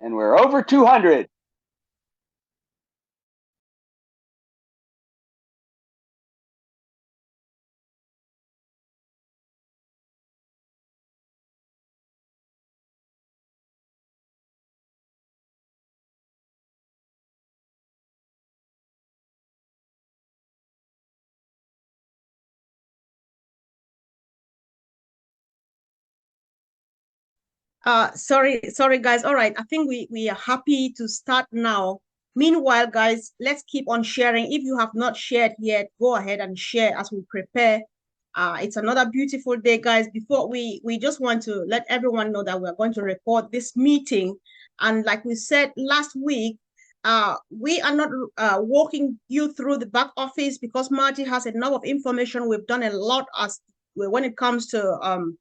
And we're over 200. Sorry guys. All right, I think we are happy to start now. Meanwhile, guys, let's keep on sharing. If you have not shared yet, go ahead and share as we prepare. It's another beautiful day, guys. Before we just want to let everyone know that we're going to record this meeting. And like we said last week, we are not walking you through the back office because Marty has enough of information. We've done a lot as when it comes to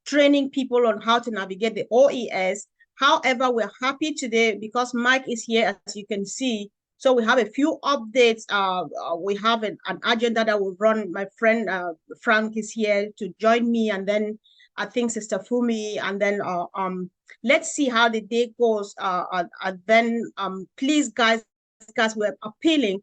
training people on how to navigate the OES. However, we're happy today because Mike is here, as you can see. So we have a few updates. We have an agenda that will run. My friend Frank is here to join me, and then I think Sister Fumi, and then let's see how the day goes. And then please, guys, we're appealing.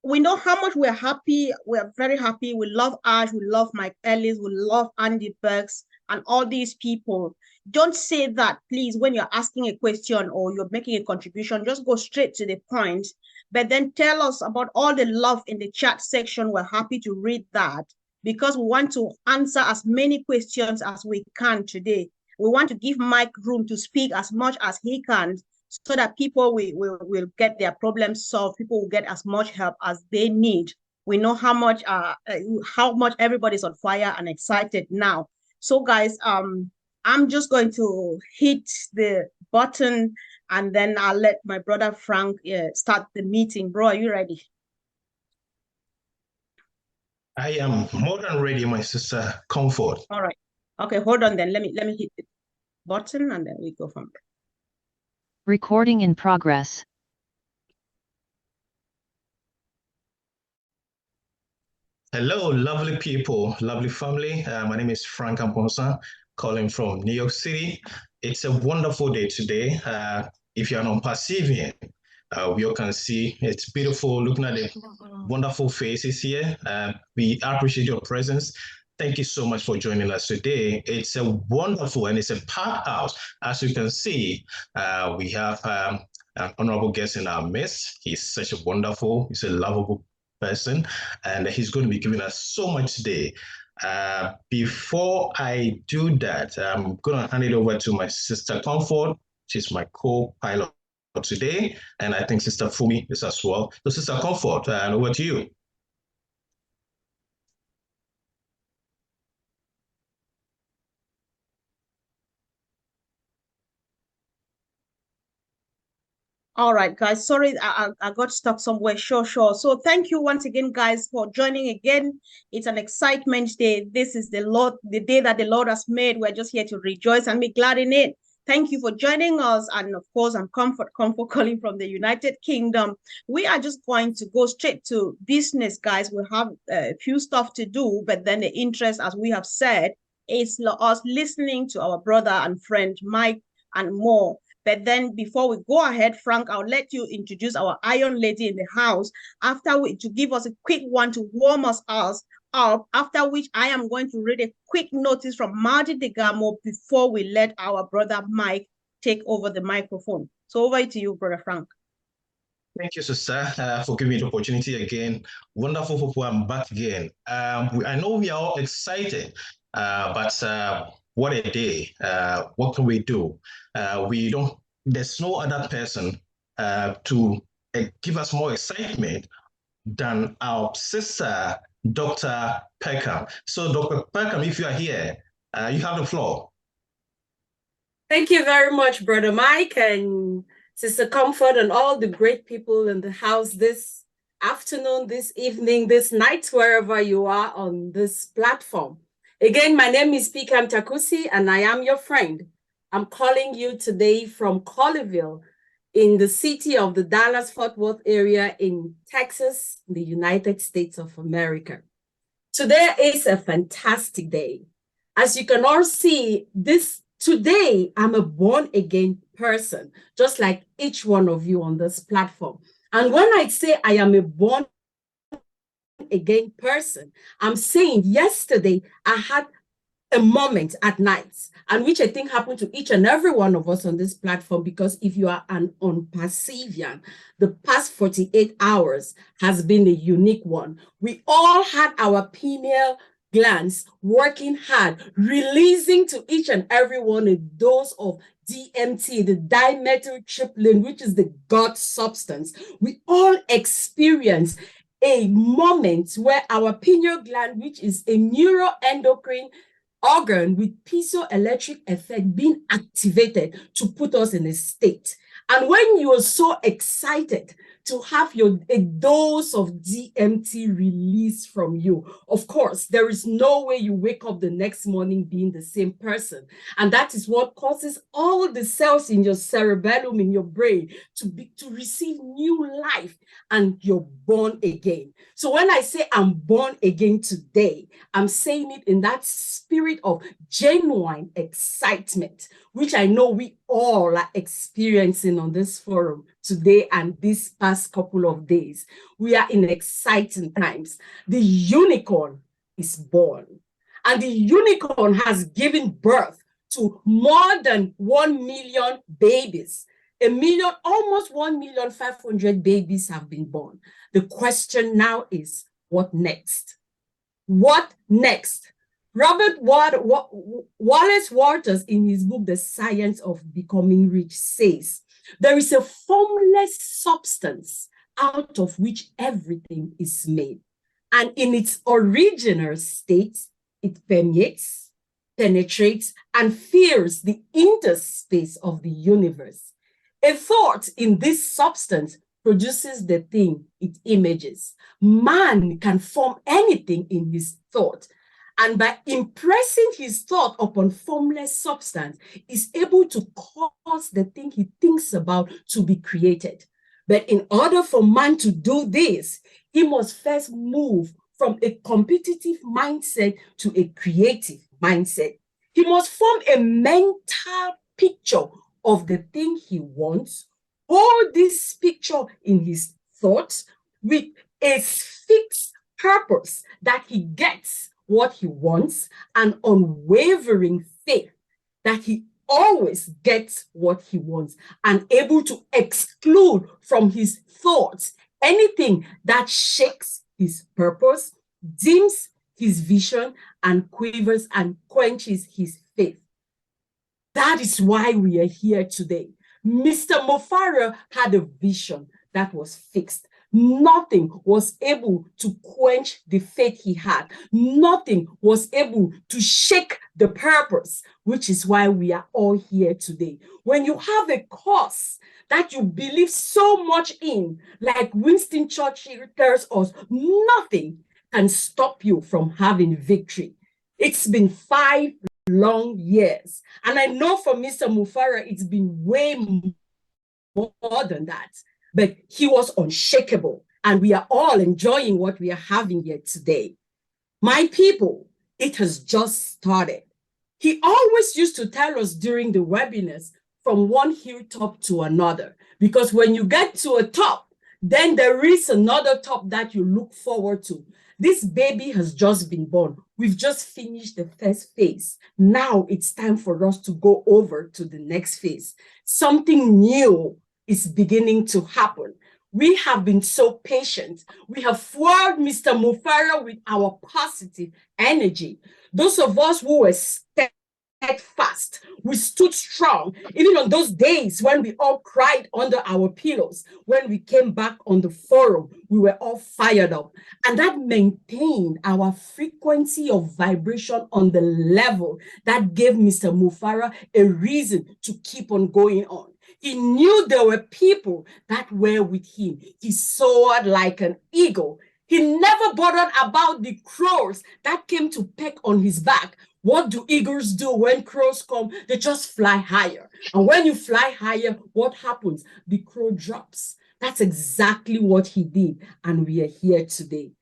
We know how much we're happy. We're very happy. We love Ash. We love Mike Ellies. We love Andy Burks and all these people. Don't say that, please, when you're asking a question or you're making a contribution. Just go straight to the point. But then tell us about all the love in the chat section. We're happy to read that because we want to answer as many questions as we can today. We want to give Mike room to speak as much as he can so that people will get their problems solved. People will get as much help as they need. We know how much everybody's on fire and excited now. So guys, I'm just going to hit the button and then I'll let my brother Frank start the meeting. Bro, are you ready? I am more than ready, my sister. Comfort. All right. Okay, hold on then. Let me hit the button and then we go from there. Recording in progress. Hello, lovely people, lovely family. My name is Frank Amponsa, calling from New York City. It's a wonderful day today. If you're not perceiving, we all can see it's beautiful looking at the wonderful faces here. We appreciate your presence. Thank you so much for joining us today. It's a wonderful and it's a packed house. As you can see, we have an honorable guest in our midst. He's such a wonderful, he's a lovable person, and he's going to be giving us so much today. Before I do that, I'm going to hand it over to my sister Comfort. She's my co-pilot today, and I think Sister Fumi is as well. So Sister Comfort, over to you. All right, guys. Sorry, I got stuck somewhere. Sure. So thank you once again, guys, for joining again. It's an excitement day. This is the day that the Lord has made. We're just here to rejoice and be glad in it. Thank you for joining us. And of course, I'm Comfort calling from the United Kingdom. We are just going to go straight to business, guys. We have a few stuff to do, but then the interest, as we have said, is us listening to our brother and friend, Mike, and more. But then before we go ahead, Frank, I'll let you introduce our Iron Lady in the house to give us a quick one to warm us up, after which I am going to read a quick notice from Marty DeGamo before we let our brother Mike take over the microphone. So over to you, Brother Frank. Thank you, sister, for giving me the opportunity again. Wonderful people, I'm back again. I know we are all excited, but what a day. What can we do? There's no other person to give us more excitement than our sister, Dr. Peckham. So Dr. Peckham, if you are here, you have the floor. Thank you very much, Brother Mike and Sister Comfort and all the great people in the house this afternoon, this evening, this night, wherever you are on this platform. Again, my name is Peckham Takusi, and I am your friend. I'm calling you today from Colleyville in the city of the Dallas-Fort Worth area in Texas, the United States of America. Today is a fantastic day. As you can all see, this Today, I'm a born-again person, just like each one of you on this platform. And when I say I am a born-again person, I'm saying yesterday I had a moment at night, and which I think happened to each and every one of us on this platform, because if you are an Unpassivian, the past 48 hours has been a unique one. We all had our pineal glands working hard, releasing to each and every one a dose of DMT, the dimethyltryptamine, which is the God substance. We all experience a moment where our pineal gland, which is a neuroendocrine organ with piezoelectric effect, being activated to put us in a state. And when you are so excited to have a dose of DMT released from you, of course, there is no way you wake up the next morning being the same person. And that is what causes all the cells in your cerebellum, in your brain, to receive new life, and you're born again. So when I say I'm born again today, I'm saying it in that spirit of genuine excitement, which I know we all are experiencing on this forum today and this past couple of days. We are in exciting times. The unicorn is born, and the unicorn has given birth to more than 1 million babies. Almost 1,500,000 babies have been born. The question now is, what next? What next? Robert Wallace Walters, in his book, The Science of Becoming Rich, says, there is a formless substance out of which everything is made. And in its original state, it permeates, penetrates, and fills the interspace of the universe. A thought in this substance produces the thing it images. Man can form anything in his thought, and by impressing his thought upon formless substance, is able to cause the thing he thinks about to be created. But in order for man to do this, he must first move from a competitive mindset to a creative mindset. He must form a mental picture of the thing he wants, hold this picture in his thoughts with a fixed purpose that he gets what he wants, and unwavering faith that he always gets what he wants, and able to exclude from his thoughts anything that shakes his purpose, dims his vision, and quivers and quenches his faith. That is why we are here today. Mr. Mofara had a vision that was fixed. Nothing was able to quench the faith he had. Nothing was able to shake the purpose, which is why we are all here today. When you have a cause that you believe so much in, like Winston Churchill tells us, nothing can stop you from having victory. It's been 5 long years. And I know for Mr. Mufara, it's been way more than that. But he was unshakable. And we are all enjoying what we are having here today. My people, it has just started. He always used to tell us during the webinars, from one hilltop to another. Because when you get to a top, then there is another top that you look forward to. This baby has just been born. We've just finished the first phase. Now it's time for us to go over to the next phase. Something new is beginning to happen. We have been so patient. We have fueled Mr. Mufara with our positive energy. Those of us who were steadfast, we stood strong, even on those days when we all cried under our pillows. When we came back on the forum, we were all fired up. And that maintained our frequency of vibration on the level that gave Mr. Mufara a reason to keep on going on. He knew there were people that were with him. He soared like an eagle. He never bothered about the crows that came to peck on his back. What do eagles do when crows come? They just fly higher. And when you fly higher, what happens? The crow drops. That's exactly what he did. And we are here today.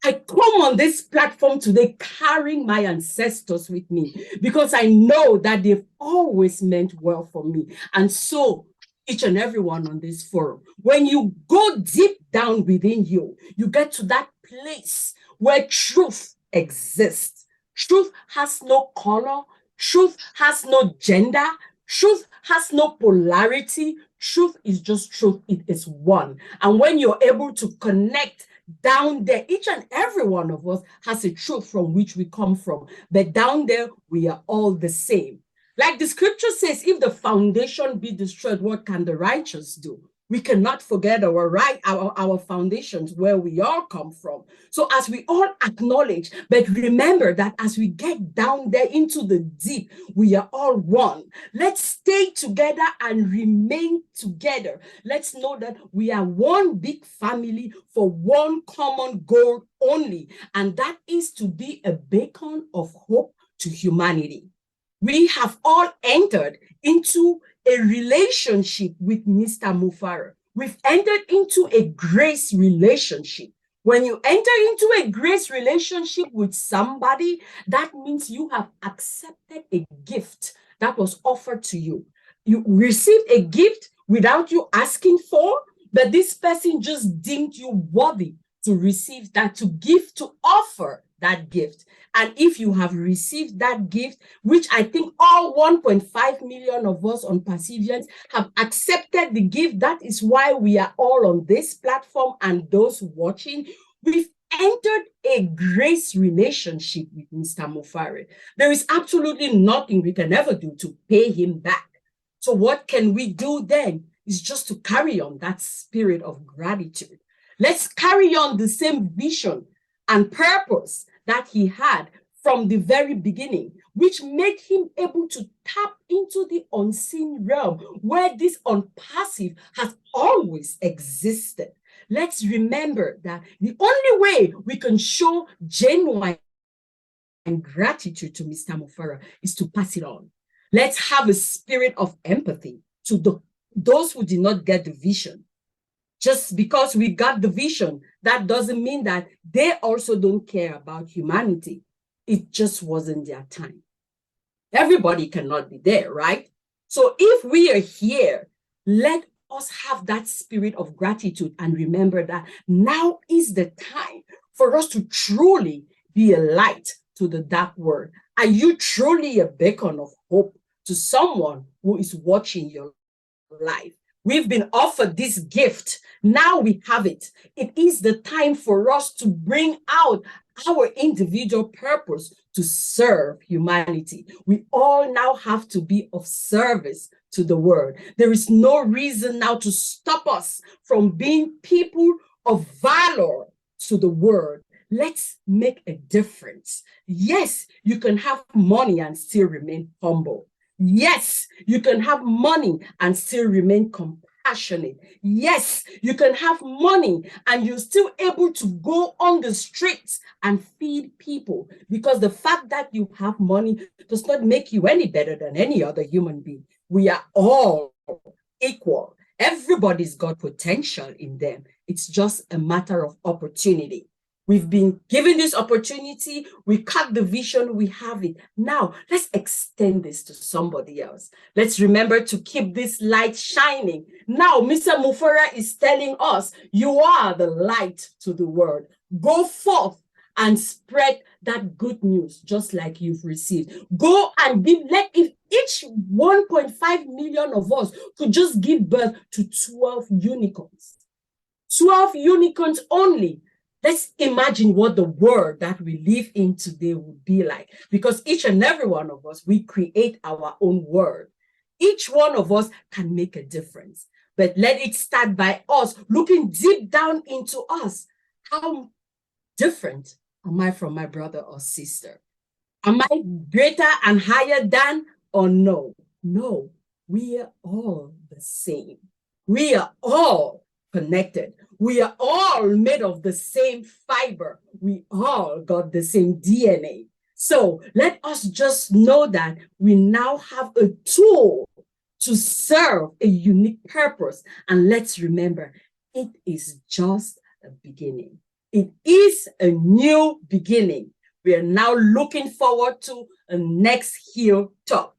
I come on this platform today carrying my ancestors with me because I know that they've always meant well for me. And so each and everyone on this forum, when you go deep down within you, you get to that place where truth exists. Truth has no color. Truth has no gender. Truth has no polarity. Truth is just truth. It is one. And when you're able to connect down there, each and every one of us has a truth from which we come from. But down there, we are all the same. Like the scripture says, if the foundation be destroyed, what can the righteous do? We cannot forget our foundations, where we all come from. So as we all acknowledge, but remember that as we get down there into the deep, we are all one. Let's stay together and remain together. Let's know that we are one big family for one common goal only, and that is to be a beacon of hope to humanity. We have all entered into a relationship with Mr. Mufara. We've entered into a grace relationship. When you enter into a grace relationship with somebody, that means you have accepted a gift that was offered to you. You received a gift without you asking for, but this person just deemed you worthy to receive that, to give, to offer that gift. And if you have received that gift, which I think all 1.5 million of us on Perseverance have accepted the gift, that is why we are all on this platform and those watching, we've entered a grace relationship with Mr. Mufare. There is absolutely nothing we can ever do to pay him back. So what can we do then? Is just to carry on that spirit of gratitude. Let's carry on the same vision and purpose that he had from the very beginning, which made him able to tap into the unseen realm where this unpassive has always existed. Let's remember that the only way we can show genuine gratitude to Mr. Mufara is to pass it on. Let's have a spirit of empathy to those who did not get the vision. Just because we got the vision, that doesn't mean that they also don't care about humanity. It just wasn't their time. Everybody cannot be there, right? So if we are here, let us have that spirit of gratitude and remember that now is the time for us to truly be a light to the dark world. Are you truly a beacon of hope to someone who is watching your life? We've been offered this gift. Now we have it. It is the time for us to bring out our individual purpose to serve humanity. We all now have to be of service to the world. There is no reason now to stop us from being people of valor to the world. Let's make a difference. Yes, you can have money and still remain humble. Yes, you can have money and still remain compassionate. Yes, you can have money and you're still able to go on the streets and feed people, because the fact that you have money does not make you any better than any other human being. We are all equal. Everybody's got potential in them. It's just a matter of opportunity. We've been given this opportunity. We cut the vision. We have it. Now, let's extend this to somebody else. Let's remember to keep this light shining. Now, Mr. Mufara is telling us, you are the light to the world. Go forth and spread that good news, just like you've received. Go and give, if each 1.5 million of us could just give birth to 12 unicorns. 12 unicorns only. Let's imagine what the world that we live in today would be like, because each and every one of us, we create our own world. Each one of us can make a difference, but let it start by us looking deep down into us. How different am I from my brother or sister? Am I greater and higher than, or no? No, we are all the same. We are all connected. We are all made of the same fiber. We all got the same DNA. So let us just know that we now have a tool to serve a unique purpose. And let's remember, it is just a beginning. It is a new beginning. We are now looking forward to a next hilltop.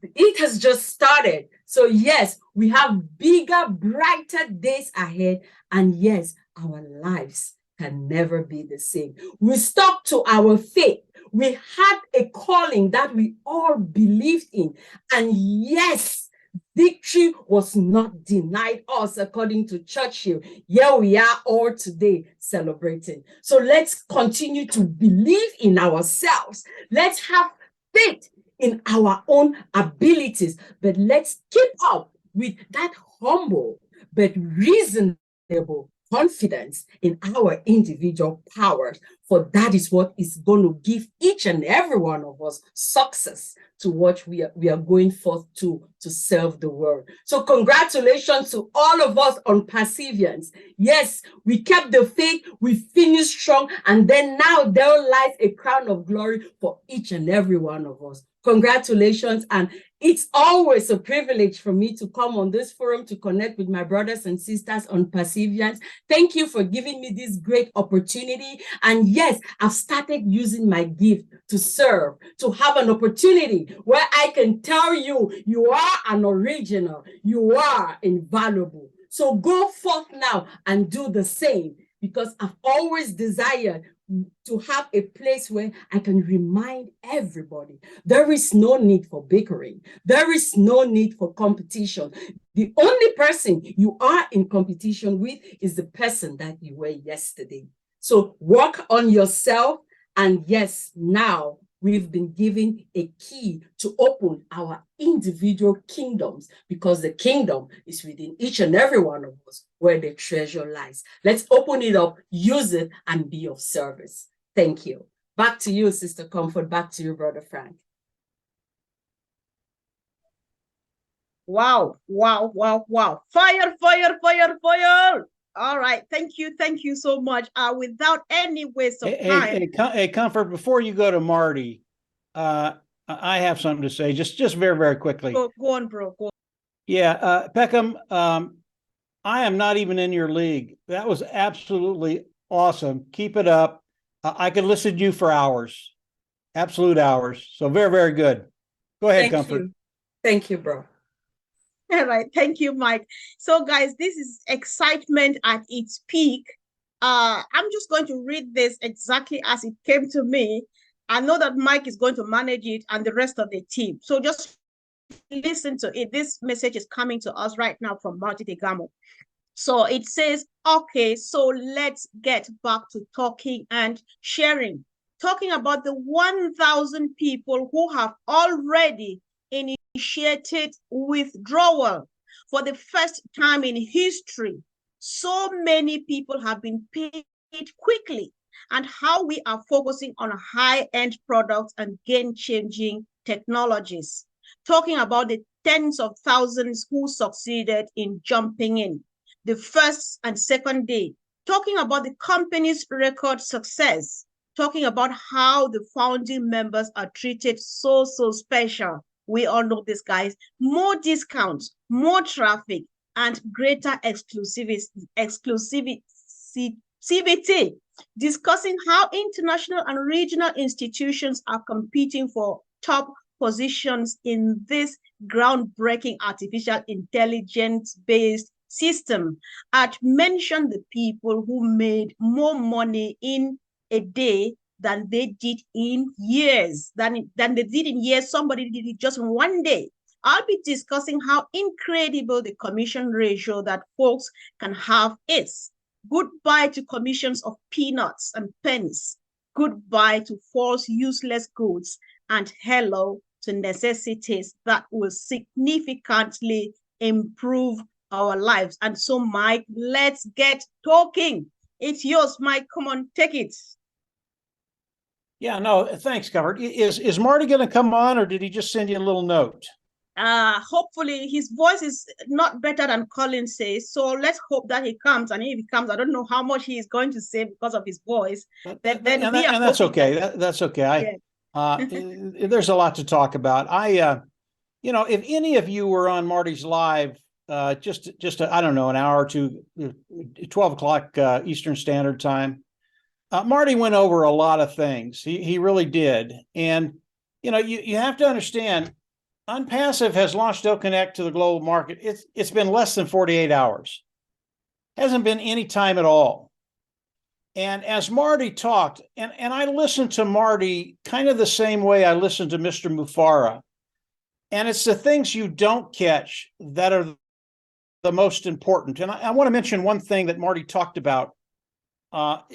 It has just started. So yes, we have bigger, brighter days ahead. And yes, our lives can never be the same. We stuck to our faith. We had a calling that we all believed in. And yes, victory was not denied us, according to Churchill. Here we are all today celebrating. So let's continue to believe in ourselves. Let's have faith in our own abilities, but let's keep up with that humble but reasonable confidence in our individual powers, for that is what is going to give each and every one of us success to what we are going forth to serve the world. So congratulations to all of us on perseverance. Yes, we kept the faith, we finished strong, and then now there lies a crown of glory for each and every one of us. Congratulations. And it's always a privilege for me to come on this forum to connect with my brothers and sisters on perseverance. Thank you for giving me this great opportunity. And yes, I've started using my gift to serve, to have an opportunity where I can tell you, you are an original, you are invaluable. So go forth now and do the same, because I've always desired to have a place where I can remind everybody there is no need for bickering. There is no need for competition. The only person you are in competition with is the person that you were yesterday. So work on yourself. And yes, now we've been given a key to open our individual kingdoms, because the kingdom is within each and every one of us where the treasure lies. Let's open it up, use it, and be of service. Thank you. Back to you, Sister Comfort. Back to you, Brother Frank. Wow, wow, wow, wow. Fire, fire, fire, fire. All right. Thank you so much. Without any waste of time. Hey, Comfort, before you go to Marty, I have something to say, just very, very quickly. Go on, bro. Go on. Yeah, Peckham, I am not even in your league. That was absolutely awesome. Keep it up. I could listen to you for hours, absolute hours. So very, very good. Go ahead, Comfort. Thank you, bro. All right. Thank you, Mike. So, guys, this is excitement at its peak. I'm just going to read this exactly as it came to me. I know that Mike is going to manage it and the rest of the team. So just listen to it. This message is coming to us right now from Marty Tegamo. So it says, okay, so let's get back to talking and sharing. Talking about the 1,000 people who have already initiated withdrawal for the first time in history. So many people have been paid quickly, and how we are focusing on high-end products and game-changing technologies. Talking about the tens of thousands who succeeded in jumping in the first and second day. Talking about the company's record success. Talking about how the founding members are treated so special. We all know this, guys. More discounts, more traffic, and greater exclusivity. Discussing how international and regional institutions are competing for top positions in this groundbreaking artificial intelligence-based system. I'd mentioned the people who made more money in a day than they did in years, than they did in years. Somebody did it just in one day. I'll be discussing how incredible the commission ratio that folks can have is. Goodbye to commissions of peanuts and pennies. Goodbye to false, useless goods, and hello to necessities that will significantly improve our lives. And so, Mike, let's get talking. It's yours, Mike. Come on, take it. Yeah, no, thanks, Comfort. Is Marty going to come on, or did he just send you a little note? Hopefully his voice is not better than Colin says, so let's hope that he comes. And if he comes, I don't know how much he is going to say because of his voice. And that's okay. That's okay. There's a lot to talk about. If any of you were on Marty's live, just I don't know, an hour or two, 12 o'clock Eastern Standard Time, Marty went over a lot of things. He really did. And, you have to understand, Unpassive has launched OConnect to the global market. It's been less than 48 hours. Hasn't been any time at all. And as Marty talked, and I listened to Marty kind of the same way I listened to Mr. Mufara. And it's the things you don't catch that are the most important. And I want to mention one thing that Marty talked about,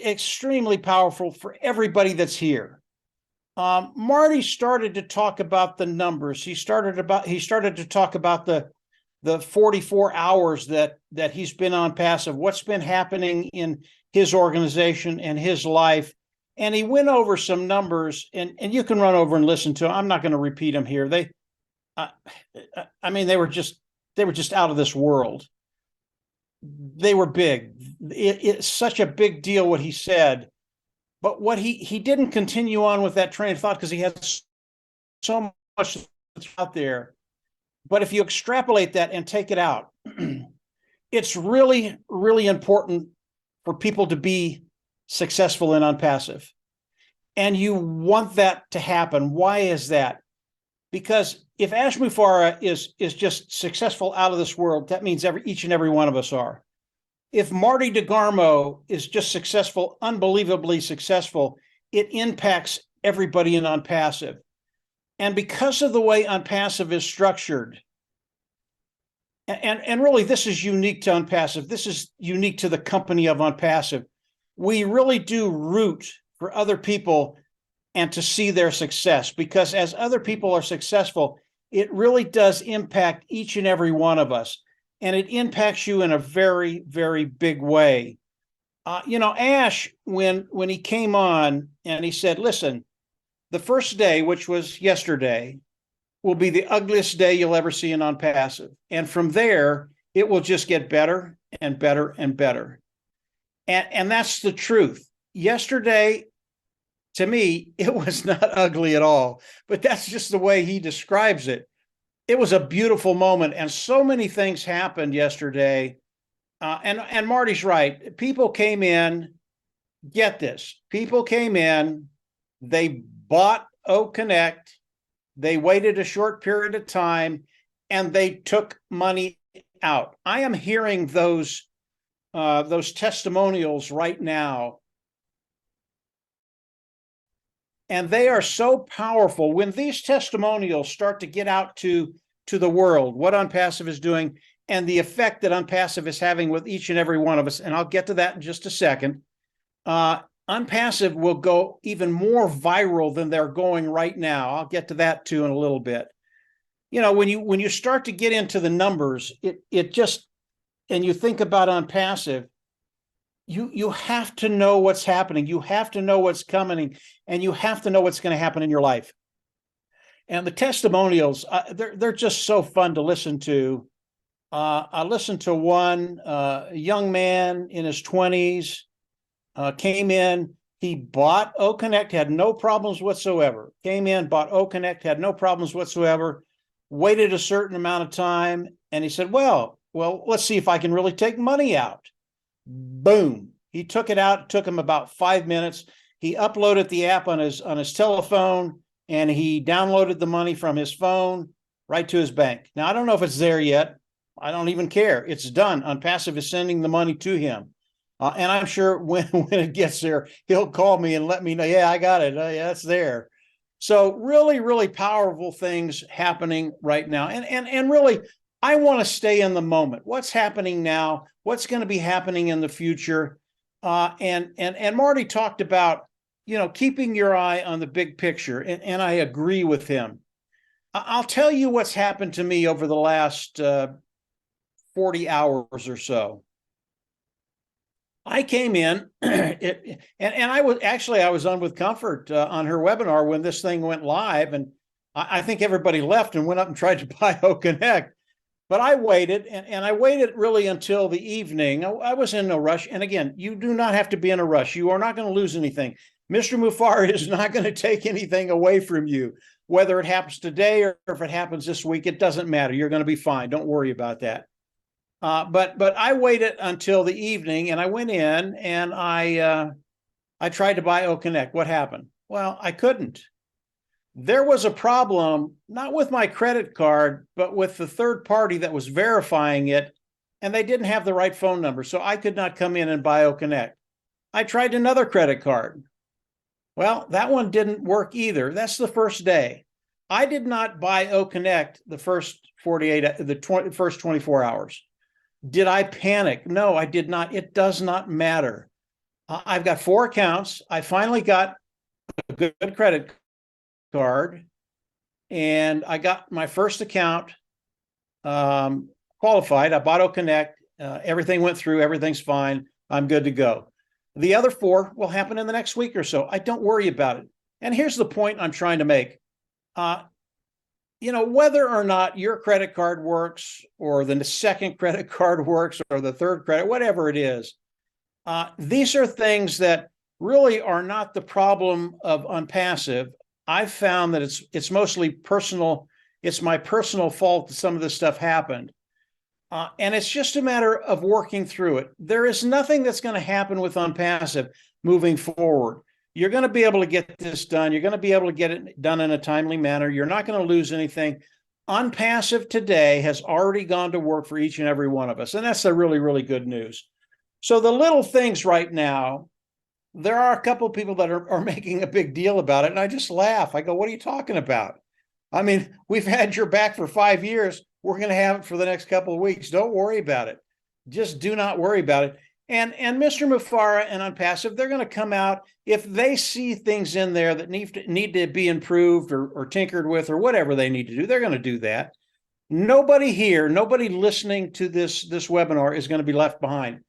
extremely powerful for everybody that's here. Marty started to talk about the numbers. He started to talk about the 44 hours that he's been on passive, what's been happening in his organization and his life. And he went over some numbers, and you can run over and listen to them. I'm not going to repeat them here. They were just out of this world. They were big. It's such a big deal what he said. But what he didn't continue on with that train of thought because he had so much out there. But if you extrapolate that and take it out, it's really, really important for people to be successful in Unpassive. And you want that to happen. Why is that? Because if Ash Mufara is just successful out of this world, that means each and every one of us are. If Marty DeGarmo is just successful, unbelievably successful, it impacts everybody in Unpassive. And because of the way Unpassive is structured, and really this is unique to Unpassive, this is unique to the company of Unpassive, we really do root for other people and to see their success, because as other people are successful, it really does impact each and every one of us. And it impacts you in a very, very big way. Ash, when he came on and he said, listen, the first day, which was yesterday, will be the ugliest day you'll ever see in Unpassive. And from there, it will just get better and better and better. And that's the truth. Yesterday, to me, it was not ugly at all, but that's just the way he describes it. It was a beautiful moment, and so many things happened yesterday. And Marty's right. People came in, get this, people came in, they bought OConnect, they waited a short period of time, and they took money out. I am hearing those testimonials right now. And they are so powerful. When these testimonials start to get out to the world, what Unpassive is doing and the effect that Unpassive is having with each and every one of us, and I'll get to that in just a second, Unpassive will go even more viral than they're going right now. I'll get to that too in a little bit. When you start to get into the numbers, it just, and you think about Unpassive, you have to know what's happening. You have to know what's coming, and you have to know what's going to happen in your life. And the testimonials, they're just so fun to listen to. I listened to one young man in his 20s, came in, he bought OConnect, had no problems whatsoever. Came in, bought OConnect, had no problems whatsoever, waited a certain amount of time, and he said, well, let's see if I can really take money out. Boom. He took it out. It took him about 5 minutes. He uploaded the app on his telephone, and he downloaded the money from his phone right to his bank. Now, I don't know if it's there yet. I don't even care. It's done. Unpassive is sending the money to him. And I'm sure when it gets there, he'll call me and let me know, yeah, I got it. Yeah, it's there. So really, really powerful things happening right now. And really, I want to stay in the moment. What's happening now? What's going to be happening in the future? And Marty talked about, keeping your eye on the big picture. And I agree with him. I'll tell you what's happened to me over the last 40 hours or so. I came in and I was on with Comfort on her webinar when this thing went live. And I think everybody left and went up and tried to buy OConnect. But I waited, and I waited really until the evening. I was in no rush. And again, you do not have to be in a rush. You are not going to lose anything. Mr. Mufara is not going to take anything away from you. Whether it happens today or if it happens this week, it doesn't matter. You're going to be fine. Don't worry about that. But I waited until the evening, and I went in and I I tried to buy OConnect. What happened? Well, I couldn't. There was a problem, not with my credit card, but with the third party that was verifying it, and they didn't have the right phone number. So I could not come in and buy OConnect. I tried another credit card. Well, that one didn't work either. That's the first day. I did not buy OConnect the first 24 hours. Did I panic? No, I did not. It does not matter. I've got 4 accounts. I finally got a good credit card, and I got my first account qualified. I bought OConnect. Everything went through. Everything's fine. I'm good to go. The other 4 will happen in the next week or so. I don't worry about it. And here's the point I'm trying to make. Whether or not your credit card works, or the second credit card works, or the third credit, whatever it is, these are things that really are not the problem of Unpassive. I've found that it's mostly personal. It's my personal fault that some of this stuff happened. And it's just a matter of working through it. There is nothing that's going to happen with Unpassive moving forward. You're going to be able to get this done. You're going to be able to get it done in a timely manner. You're not going to lose anything. Unpassive today has already gone to work for each and every one of us. And that's the really, really good news. So the little things right now, there are a couple of people that are making a big deal about it. And I just laugh. I go, what are you talking about? I mean, we've had your back for 5 years. We're going to have it for the next couple of weeks. Don't worry about it. Just do not worry about it. And Mr. Mufareh and Unpassive, they're going to come out if they see things in there that need to be improved or tinkered with or whatever they need to do. They're going to do that. Nobody here, nobody listening to this webinar is going to be left behind.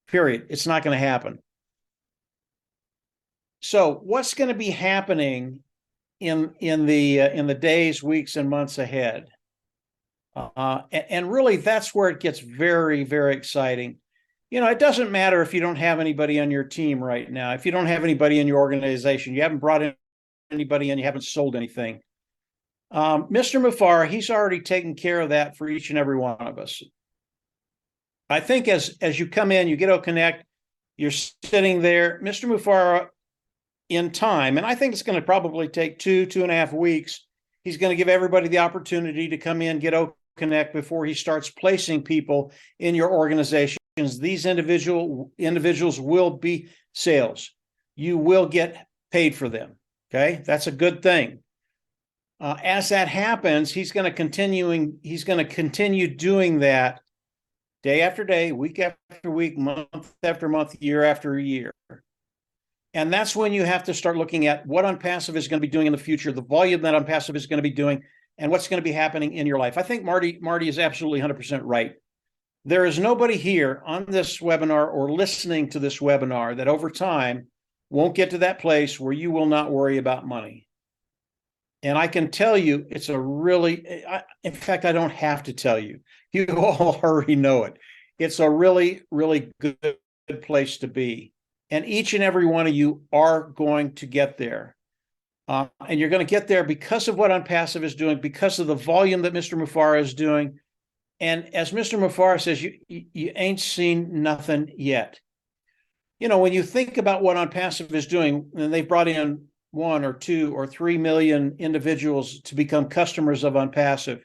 Period. It's not going to happen. So what's going to be happening in the days, weeks, and months ahead? And really, that's where it gets very, very exciting. It doesn't matter if you don't have anybody on your team right now, if you don't have anybody in your organization, you haven't brought in anybody in, you haven't sold anything. Mr. Mufareh, he's already taken care of that for each and every one of us. I think as you come in, you get OConnect, you're sitting there, Mr. Mufareh, in time, and I think it's going to probably take 2.5 weeks. He's going to give everybody the opportunity to come in, get OConnect before he starts placing people in your organizations. These individuals will be sales. You will get paid for them. Okay, that's a good thing. As that happens, he's going to continue doing that day after day, week after week, month after month, year after year. And that's when you have to start looking at what Unpassive is going to be doing in the future, the volume that Unpassive is going to be doing, and what's going to be happening in your life. I think Marty is absolutely 100% right. There is nobody here on this webinar or listening to this webinar that over time won't get to that place where you will not worry about money. And I can tell you, it's in fact, I don't have to tell you. You all already know it. It's a really, really good place to be. And each and every one of you are going to get there. And you're going to get there because of what Unpassive is doing, because of the volume that Mr. Mufareh is doing. And as Mr. Mufareh says, you ain't seen nothing yet. When you think about what Unpassive is doing, and they've brought in 1 or 2 or 3 million individuals to become customers of Unpassive,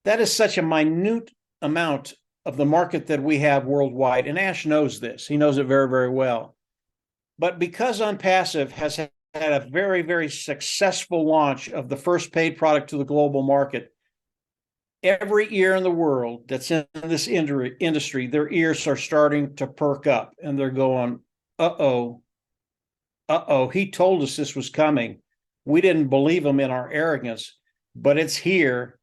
that is such a minute amount of the market that we have worldwide. And Ash knows this. He knows it very, very well. But because Unpassive has had a very, very successful launch of the first paid product to the global market, every ear in the world that's in this industry, their ears are starting to perk up and they're going, uh-oh, he told us this was coming. We didn't believe him in our arrogance, but it's here.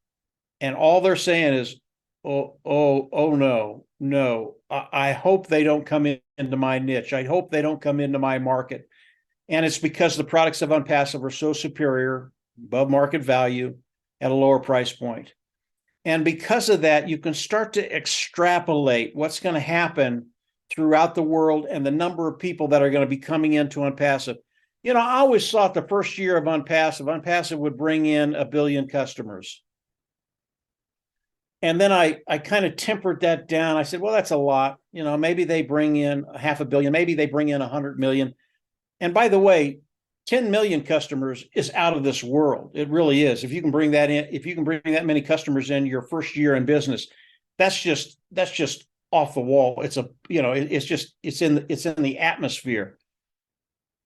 And all they're saying is, oh, no. I hope they don't come into my niche. I hope they don't come into my market. And it's because the products of Unpassive are so superior, above market value, at a lower price point. And because of that, you can start to extrapolate what's going to happen throughout the world and the number of people that are going to be coming into Unpassive. I always thought the first year of Unpassive would bring in 1 billion customers. And then I kind of tempered that down. I said, well, that's a lot. Maybe they bring in 500 million, maybe they bring in 100 million. And by the way, 10 million customers is out of this world. It really is. If you can bring that in, if you can bring that many customers in your first year in business, that's just off the wall. It's in the atmosphere.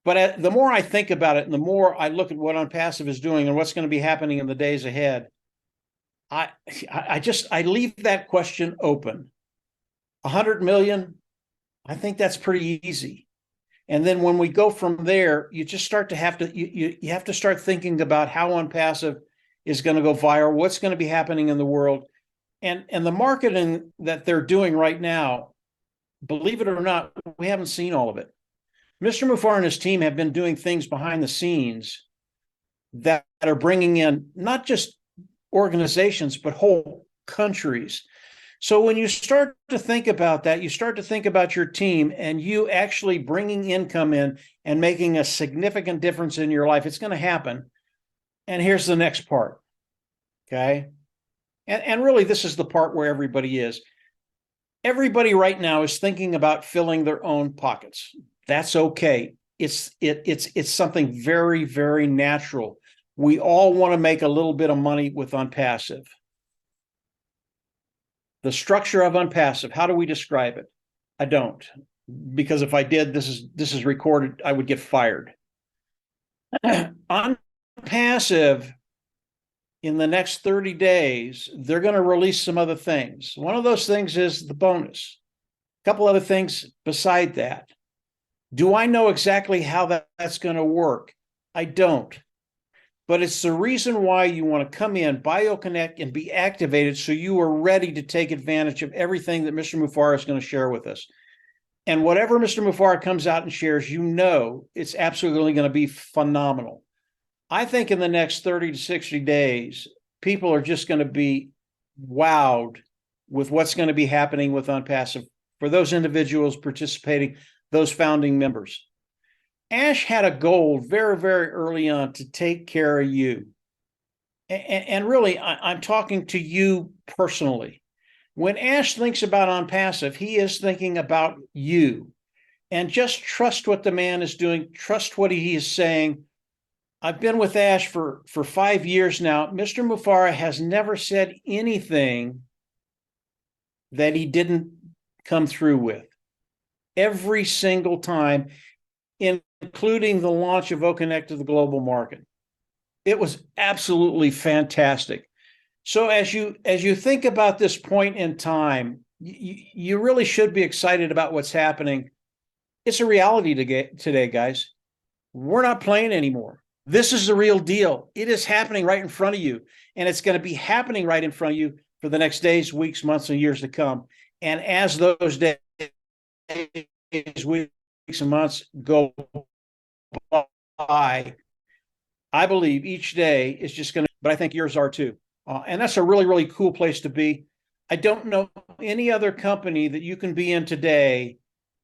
But the more I think about it, and the more I look at what Unpassive is doing and what's going to be happening in the days ahead, I leave that question open. 100 million, I think that's pretty easy. And then when we go from there, you just start to have to you have to start thinking about how Unpassive is going to go viral, what's going to be happening in the world, and the marketing that they're doing right now. Believe it or not, we haven't seen all of it. Mr. Mufar and his team have been doing things behind the scenes that are bringing in not just organizations, but whole countries. So when you start to think about that, you start to think about your team and you actually bringing income in and making a significant difference in your life. It's going to happen. And here's the next part. Okay. And really, this is the part where everybody is. Everybody right now is thinking about filling their own pockets. That's okay. It's something very, very natural. We all want to make a little bit of money with Unpassive. The structure of Unpassive, how do we describe it? I don't, because if I did, this is recorded, I would get fired. Unpassive, in the next 30 days, they're going to release some other things. One of those things is the bonus. A couple other things beside that. Do I know exactly how that's going to work? I don't. But it's the reason why you want to come in, BioConnect, and be activated so you are ready to take advantage of everything that Mr. Mufar is going to share with us. And whatever Mr. Mufar comes out and shares, you know it's absolutely going to be phenomenal. I think in the next 30 to 60 days, people are just going to be wowed with what's going to be happening with Unpassive for those individuals participating, those founding members. Ash had a goal very, very early on to take care of you. And really, I'm talking to you personally. When Ash thinks about Unpassive, he is thinking about you. And just trust what the man is doing. Trust what he is saying. I've been with Ash for 5 years now. Mr. Mufara has never said anything that he didn't come through with. Every single time, including the launch of OConnect to the global market. It was absolutely fantastic. So as you think about this point in time, you really should be excited about what's happening. It's a reality today, guys. We're not playing anymore. This is the real deal. It is happening right in front of you, and it's going to be happening right in front of you for the next days, weeks, months, and years to come. And as those days, weeks, and months go by, I believe each day is just going to, but I think yours are too. And that's a really, really cool place to be. I don't know any other company that you can be in today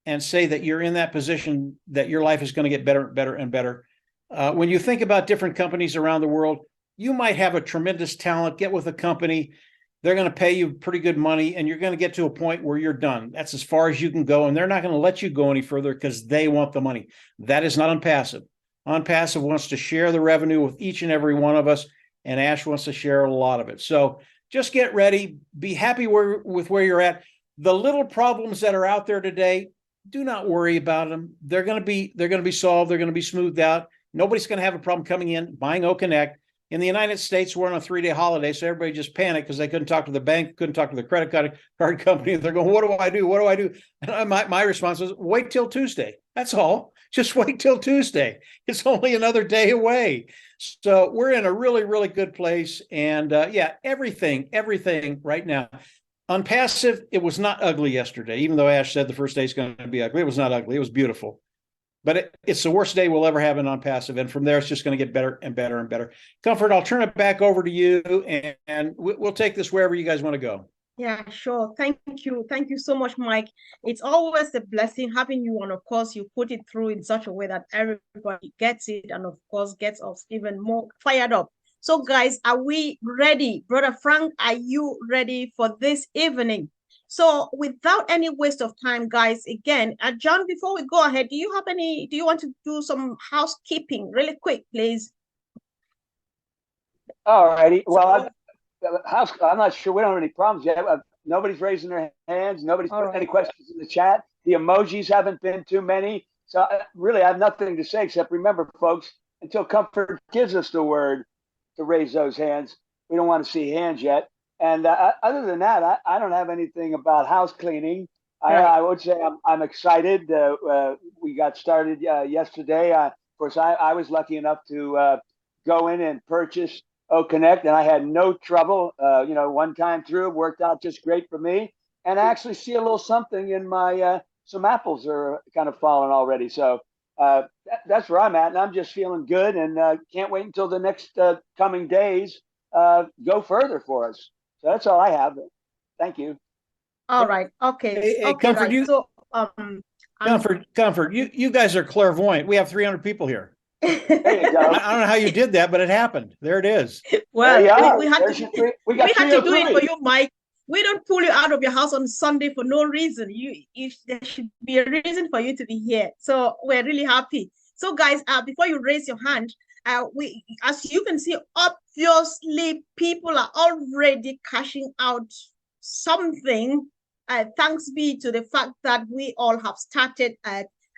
and say that you're in that position, that your life is going to get better, better, and better. When you think about different companies around the world, you might have a tremendous talent, get with a company, they're going to pay you pretty good money, and you're going to get to a point where you're done. That's as far as you can go, and they're not going to let you go any further because they want the money. That is not Unpassive. Unpassive wants to share the revenue with each and every one of us, and Ash wants to share a lot of it. So just get ready. Be happy with where you're at. The little problems that are out there today, do not worry about them. They're going to be solved. They're going to be smoothed out. Nobody's going to have a problem coming in, buying OConnect. In the United States, we're on a 3-day holiday, so everybody just panicked because they couldn't talk to the bank, couldn't talk to the credit card company. They're going, what do I do? What do I do? And my response was, wait till Tuesday. That's all. Just wait till Tuesday. It's only another day away. So we're in a really, really good place. And yeah, everything right now. Unpassive, it was not ugly yesterday, even though Ash said the first day is going to be ugly. It was not ugly. It was beautiful. But it's the worst day we'll ever have in Unpassive. And from there, it's just going to get better and better and better. Comfort, I'll turn it back over to you, and we'll take this wherever you guys want to go. Yeah, sure. Thank you. Thank you so much, Mike. It's always a blessing having you on. Of course, you put it through in such a way that everybody gets it and, of course, gets us even more fired up. So, guys, are we ready? Brother Frank, are you ready for this evening? So without any waste of time, guys, again, John, before we go ahead, do you want to do some housekeeping really quick, please? All righty. Well, I'm not sure. We don't have any problems yet. Nobody's raising their hands. Nobody's putting any questions in the chat. The emojis haven't been too many. So really, I have nothing to say except remember, folks, until Comfort gives us the word to raise those hands, we don't want to see hands yet. And other than that, I don't have anything about house cleaning. I would say I'm excited. We got started yesterday. Of course, I was lucky enough to go in and purchase Connect, and I had no trouble. One time through, it worked out just great for me. And I actually see a little something in my some apples are kind of falling already. So that's where I'm at, and I'm just feeling good, and can't wait until the next coming days go further for us. So that's all I have. Thank you. All right. Okay. Hey, Comfort, right. So Comfort, you guys are clairvoyant. We have 300 people here. There you go. I don't know how you did that, but it happened. There it is. Well, we had to do it for you, Mike. We don't pull you out of your house on Sunday for no reason. There should be a reason for you to be here. So we're really happy. So guys, before you raise your hand, as you can see, obviously people are already cashing out something. Thanks be to the fact that we all have started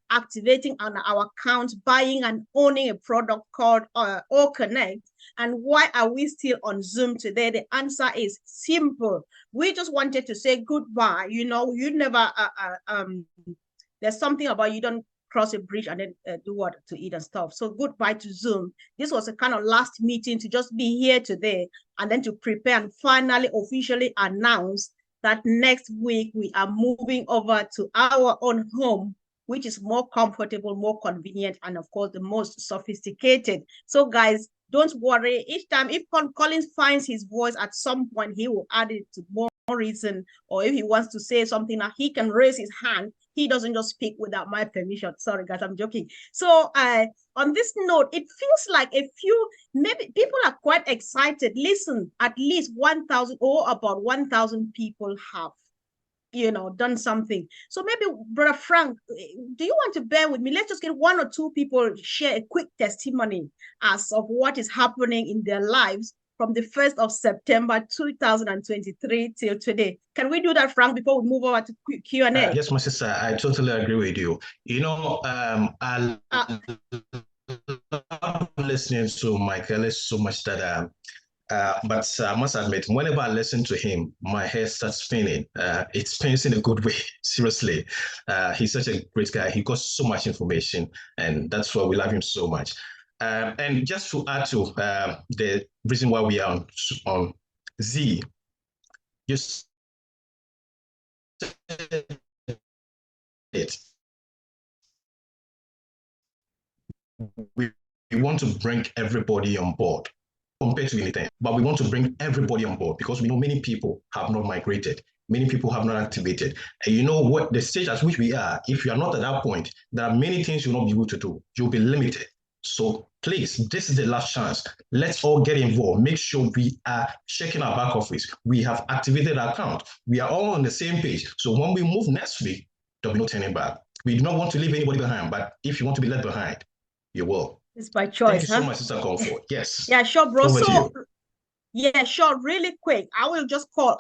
activating on our account, buying and owning a product called Connect. And why are we still on Zoom today? The answer is simple. We just wanted to say goodbye. You never, there's something about you don't cross a bridge and then do what to eat and stuff. So goodbye to Zoom. This was a kind of last meeting to just be here today and then to prepare and finally officially announce that next week we are moving over to our own home, which is more comfortable, more convenient, and of course, the most sophisticated. So guys, don't worry. Each time, if Collins finds his voice at some point, he will add it to more reason, or if he wants to say something, that he can raise his hand. He doesn't just speak without my permission. Sorry, guys, I'm joking. So on this note, it feels like maybe people are quite excited. Listen, at least 1,000 or about 1,000 people have done something. So maybe, Brother Frank, do you want to bear with me? Let's just get 1 or 2 people share a quick testimony as of what is happening in their lives from the 1st of September 2023 till today. Can we do that, Frank, before we move over to Q&A? Yes, my sister, I totally agree with you. I love listening to Mike Ellies so much that but I must admit, whenever I listen to him, my hair starts spinning. It spins in a good way, seriously. He's such a great guy. He got so much information, and that's why we love him so much. And just to add to the reason why we are on Z, just we want to bring everybody on board compared to anything, but we want to bring everybody on board because we know many people have not migrated. Many people have not activated. And you know what, the stage at which we are, if you are not at that point, there are many things you'll not be able to do. You'll be limited. So please, this is the last chance. Let's all get involved. Make sure we are checking our back office. We have activated our account. We are all on the same page. So when we move next week, there'll be no turning back. We do not want to leave anybody behind, but if you want to be left behind, you will. It's by choice. Thank you so much, Sister Comfort. Yes. Yeah, sure, bro. Over to you. Yeah, sure. Really quick. I will just call.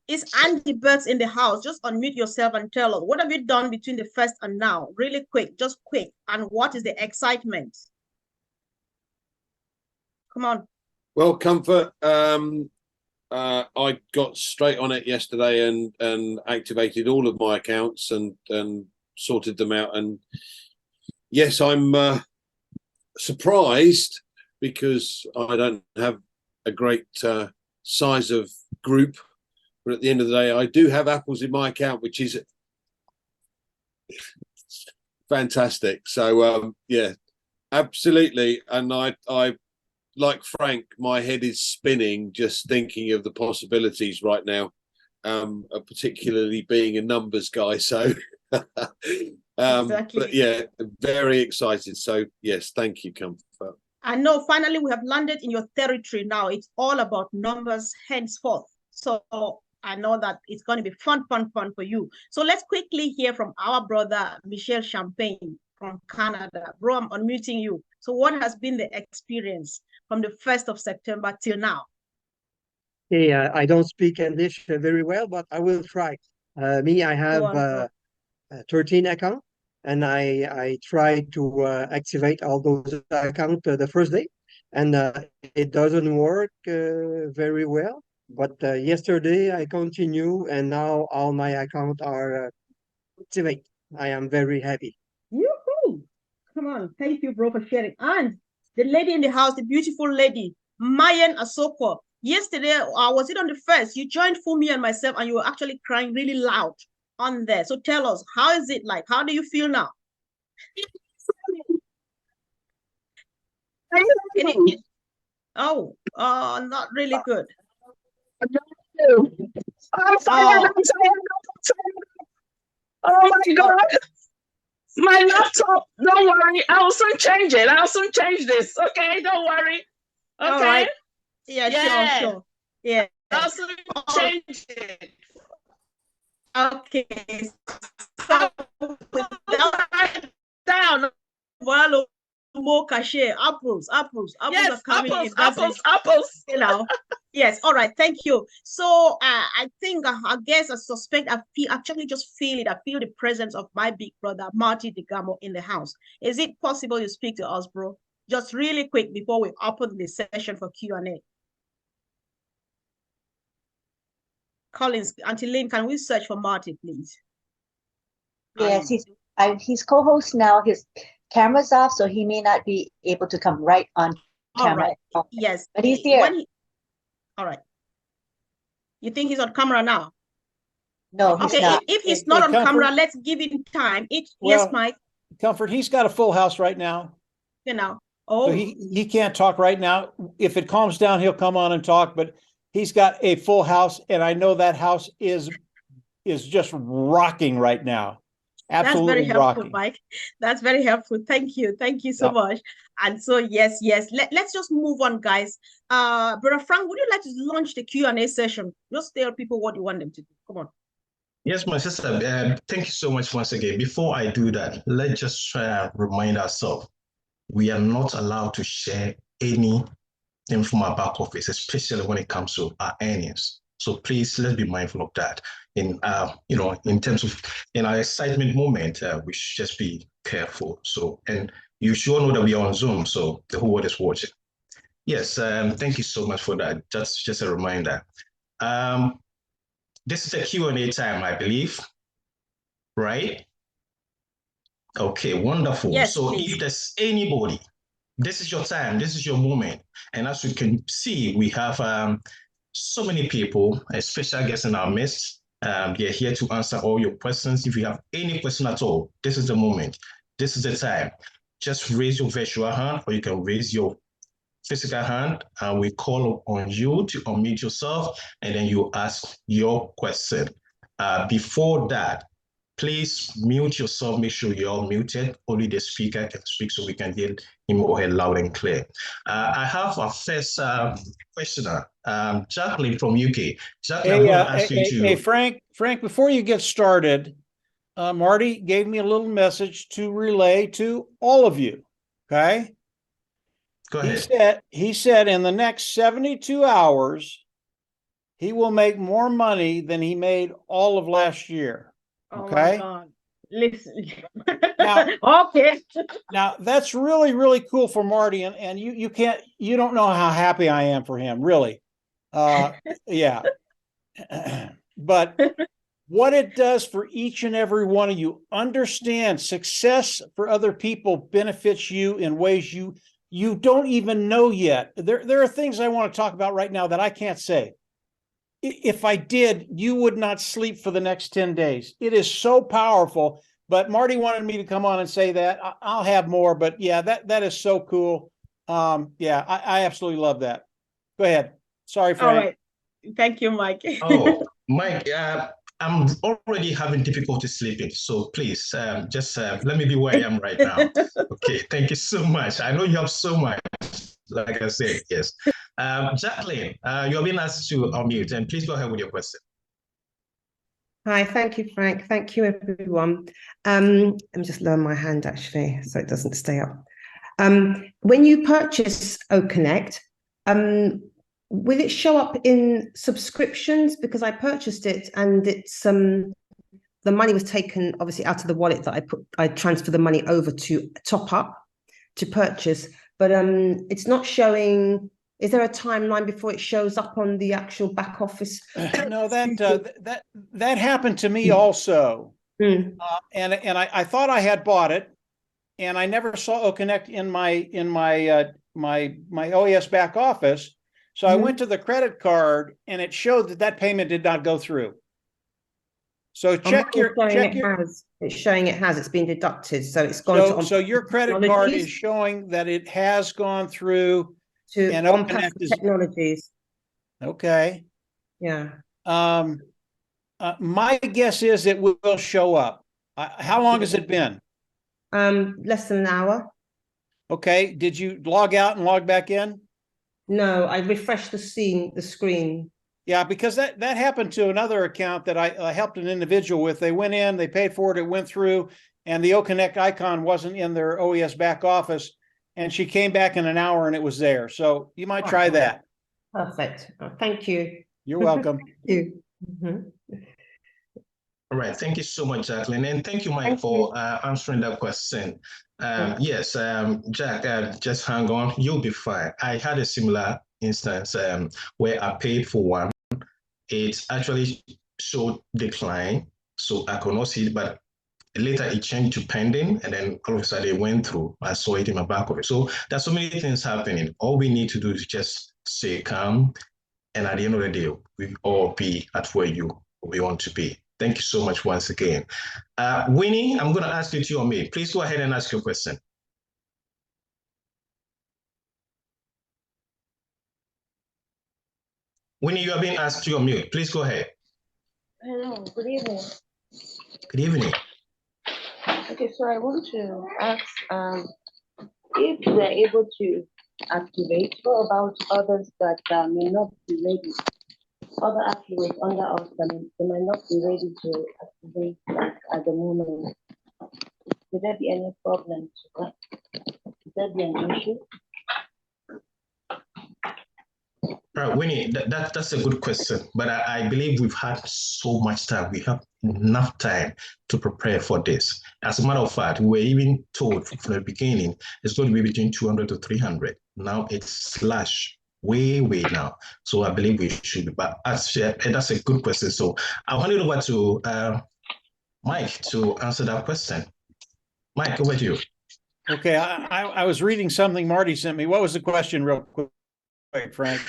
Is Andy Burks in the house? Just unmute yourself and tell us, what have you done between the first and now? Really quick, just quick. And what is the excitement? Come on. Well, Comfort, I got straight on it yesterday and activated all of my accounts and sorted them out. And yes, I'm surprised because I don't have a great size of group. But at the end of the day, I do have apples in my account, which is fantastic. So, yeah, absolutely. And I like Frank, my head is spinning just thinking of the possibilities right now, particularly being a numbers guy. So, Exactly. But yeah, very excited. So, yes, thank you, Comfort. I know finally we have landed in your territory now. It's all about numbers henceforth. So I know that it's going to be fun for you. So let's quickly hear from our brother, Michel Champagne from Canada. Bro, I'm unmuting you. So what has been the experience from the 1st of September till now? Hey, I don't speak English very well, but I will try. I have 13 accounts, and I try to activate all those accounts the first day, and it doesn't work very well. But yesterday I continue, and now all my accounts are activated. I am very happy. Yoo-hoo! Come on, thank you, bro, for sharing. And the lady in the house, the beautiful lady, Mayan Asoko. Yesterday, was it on the 1st? You joined Fumi and myself, and you were actually crying really loud on there. So tell us, how is it like? How do you feel now? Not really good. I'm tired. Oh my God. My laptop, don't worry. I'll soon change it. I'll soon change this. Okay, don't worry. Okay. All right. Yeah, sure. Yeah. I'll soon change it. Okay. So down. Well, more cachet. Apples yes, are coming apples. You know. Yes. All right. Thank you. So I think I guess I suspect I just feel it. I feel the presence of my big brother Marty DeGamo in the house. Is it possible you speak to us, bro? Just really quick before we open the session for Q&A. Collins, Auntie Lynn, can we search for Marty, please? Yes, he's co-host now. His camera's off, so he may not be able to come right on camera. All right. Yes. But he's here. All right. You think he's on camera now? No, he's not. If he's not on camera, let's give him time. Yes, Mike. Comfort, he's got a full house right now. You know. So he can't talk right now. If it calms down, he'll come on and talk, but he's got a full house, and I know that house is just rocking right now. Absolutely. That's very helpful, rocking. Mike. That's very helpful. Thank you so much. And so yes, let's just move on, guys. Brother Frank, would you like to launch the Q&A session? Just tell people what you want them to do. Come on. Yes, my sister. Thank you so much once again. Before I do that, let's just try and remind ourselves, we are not allowed to share anything from our back office, especially when it comes to our earnings. So please, let's be mindful of that. In terms of our excitement moment, we should just be careful. So, and you should all know that we are on Zoom, so the whole world is watching. Yes, thank you so much for that. That's just a reminder. This is a Q&A time, I believe, right? Okay, wonderful. Yes, so please. If there's anybody, this is your time, this is your moment. And as you can see, we have so many people, special guests in our midst. They're here to answer all your questions. If you have any question at all, this is the moment. This is the time. Just raise your virtual hand, or you can raise your physical hand, and we call on you to unmute yourself, and then you ask your question. Before that, please mute yourself. Make sure you're all muted. Only the speaker can speak, so we can hear him or her loud and clear. I have our first questioner, Jacqueline from UK. Jacqueline, I'm going to ask you to... Hey, Frank, before you get started, Marty gave me a little message to relay to all of you, okay? Go ahead. He said in the next 72 hours, he will make more money than he made all of last year. Okay. Oh my God. Listen. Now, okay. Now that's really, really cool for Marty, and you don't know how happy I am for him, really. Yeah. But what it does for each and every one of you, understand success for other people benefits you in ways you don't even know yet. There are things I want to talk about right now that I can't say. If I did, you would not sleep for the next 10 days. It is so powerful. But Marty wanted me to come on and say that. I'll have more, but yeah, that is so cool. Yeah, I absolutely love that. Go ahead. Sorry, Frank. All right. Thank you, Mike. Oh, Mike, I'm already having difficulty sleeping. So please, just let me be where I am right now. Okay, thank you so much. I know you have so much. Like I said, yes. Jacqueline, you're being asked to unmute, and please go ahead with your question. Hi, thank you, Frank. Thank you, everyone. Let me just lower my hand actually, so it doesn't stay up. When you purchase OConnect, will it show up in subscriptions? Because I purchased it and it's the money was taken obviously out of the wallet that I transferred the money over to top up to purchase, but it's not showing. Is there a timeline before it shows up on the actual back office? No, that happened to me also. And I thought I had bought it, and I never saw OConnect in my OES back office. So I went to the credit card, and it showed that payment did not go through. So check your. It's showing it has. It's been deducted, so it's gone to. So your credit card is showing that it has gone through to and OnPass Technologies. Okay. Yeah. My guess is it will show up. How long has it been? Less than an hour. Okay. Did you log out and log back in? No, I refreshed the screen. Yeah, because that happened to another account that I helped an individual with. They went in, they paid for it, it went through, and the OConnect icon wasn't in their OES back office. And she came back in an hour and it was there. So you might try that. Perfect. Thank you. You're welcome. Thank you. All right. Thank you so much, Jacqueline. And thank you, Mike, for answering that question. Yes, Jack, just hang on. You'll be fine. I had a similar instance where I paid for one. It actually showed decline, so I could not see it, but later it changed to pending, and then all of a sudden it went through. I saw it in my back of it. So there's so many things happening. All we need to do is just stay calm, and at the end of the day, we all be at where we want to be. Thank you so much once again. Winnie, I'm going to ask you to your mate. Please go ahead and ask your question. Winnie, you are being asked to your mute. Please go ahead. Hello, good evening. Good evening. Okay, so I want to ask if we're able to activate, what about others that may not be ready? Other affiliates under us that they might not be ready to activate at the moment. Would there be any problem to that? Would there be an issue? Right, Winnie, that's a good question, but I believe we've had so much time. We have enough time to prepare for this. As a matter of fact, we were even told from the beginning it's going to be between 200 to 300. Now it's slashed way now. So I believe we should be, but that's a good question. So I'll hand it over to Mike to answer that question. Mike, over to you. Okay, I was reading something Marty sent me. What was the question real quick, Frank?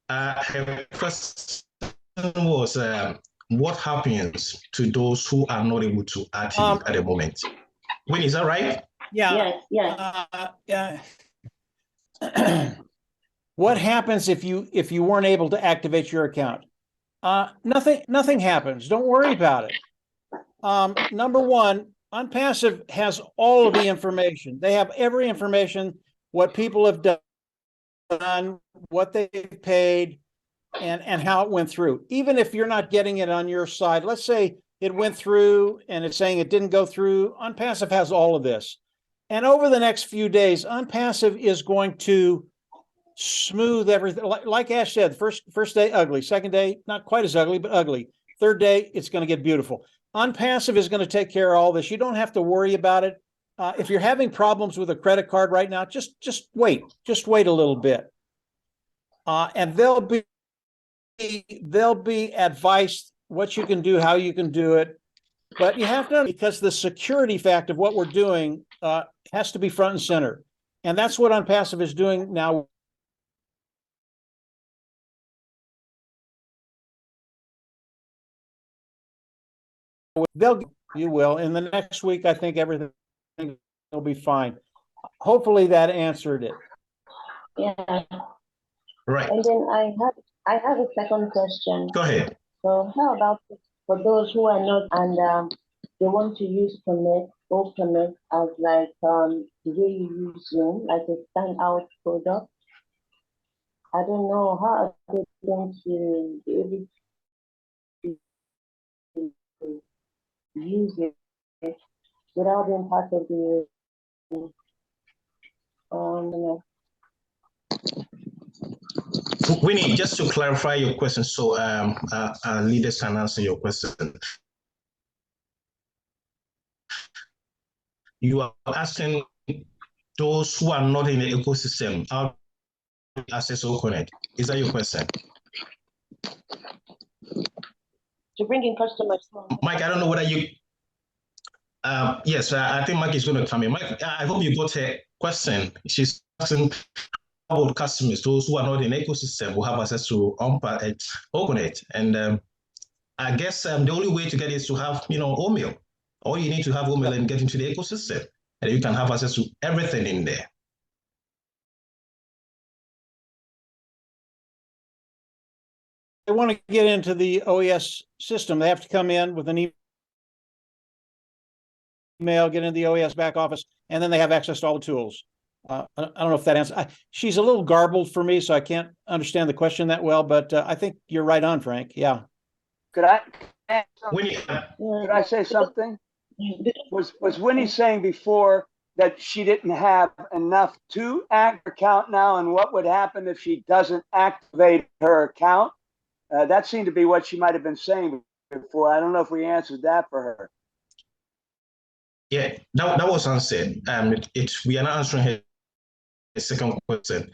Her question was, what happens to those who are not able to activate at the moment? Wait, is that right? Yeah. Yes. What happens if you weren't able to activate your account? Nothing happens. Don't worry about it. Number one, Unpassive has all of the information. They have every information, what people have done, what they've paid, and how it went through. Even if you're not getting it on your side, let's say it went through and it's saying it didn't go through, Unpassive has all of this. And over the next few days, Unpassive is going to smooth everything. Like Ash said, first day, ugly. Second day, not quite as ugly, but ugly. Third day, it's going to get beautiful. Unpassive is going to take care of all this. You don't have to worry about it. If you're having problems with a credit card right now, just wait. Just wait a little bit. And they'll be advised what you can do, how you can do it. But you have to, because the security fact of what we're doing has to be front and center. And that's what Unpassive is doing now. You will. In the next week, I think everything will be fine. Hopefully that answered it. Yeah. Right. And then I have a second question. Go ahead. So how about for those who are not and they want to use OConnect as like the way you use Zoom, like a standout product? I don't know how are they going to be able to use it without being part of the Winnie, just to clarify your question, so our leaders can answer your question. You are asking those who are not in the ecosystem how to access Oconet. Is that your question? To bring in customers. Mike, I don't know whether you. Yes, I think Mike is going to come in. Mike, I hope you got her question. She's asking about customers, those who are not in the ecosystem, will have access to Oconet. And I guess the only way to get it is to have, OMIL. All you need to have OMIL and get into the ecosystem, and you can have access to everything in there. They want to get into the OES system. They have to come in with an email, get into the OES back office, and then they have access to all the tools. I don't know if that answers. She's a little garbled for me, so I can't understand the question that well, but I think you're right on, Frank. Yeah. Could I say something? Was Winnie saying before that she didn't have enough to act her account now, and what would happen if she doesn't activate her account? That seemed to be what she might have been saying before. I don't know if we answered that for her. Yeah, that was answered. We are not answering her second question.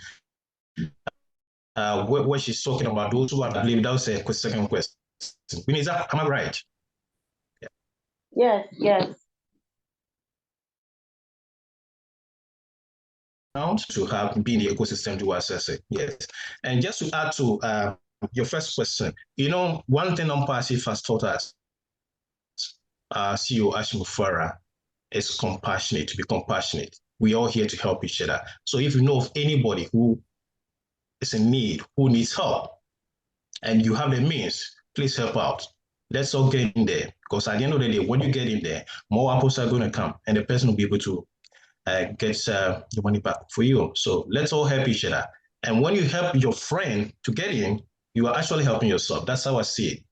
Where she's talking about those who are believe that was a second question. Winnie, am I right? Yeah. Yes. To have be in the ecosystem to access it. Yes. And just to add to your first question, one thing non-passive has taught us, CEO Ashimufara, is compassionate, to be compassionate. We're all here to help each other. So if you know of anybody who is in need, who needs help, and you have the means, please help out. Let's all get in there, because at the end of the day, when you get in there, more apples are going to come, and the person will be able to get the money back for you. So let's all help each other. And when you help your friend to get in, you are actually helping yourself. That's how I see it.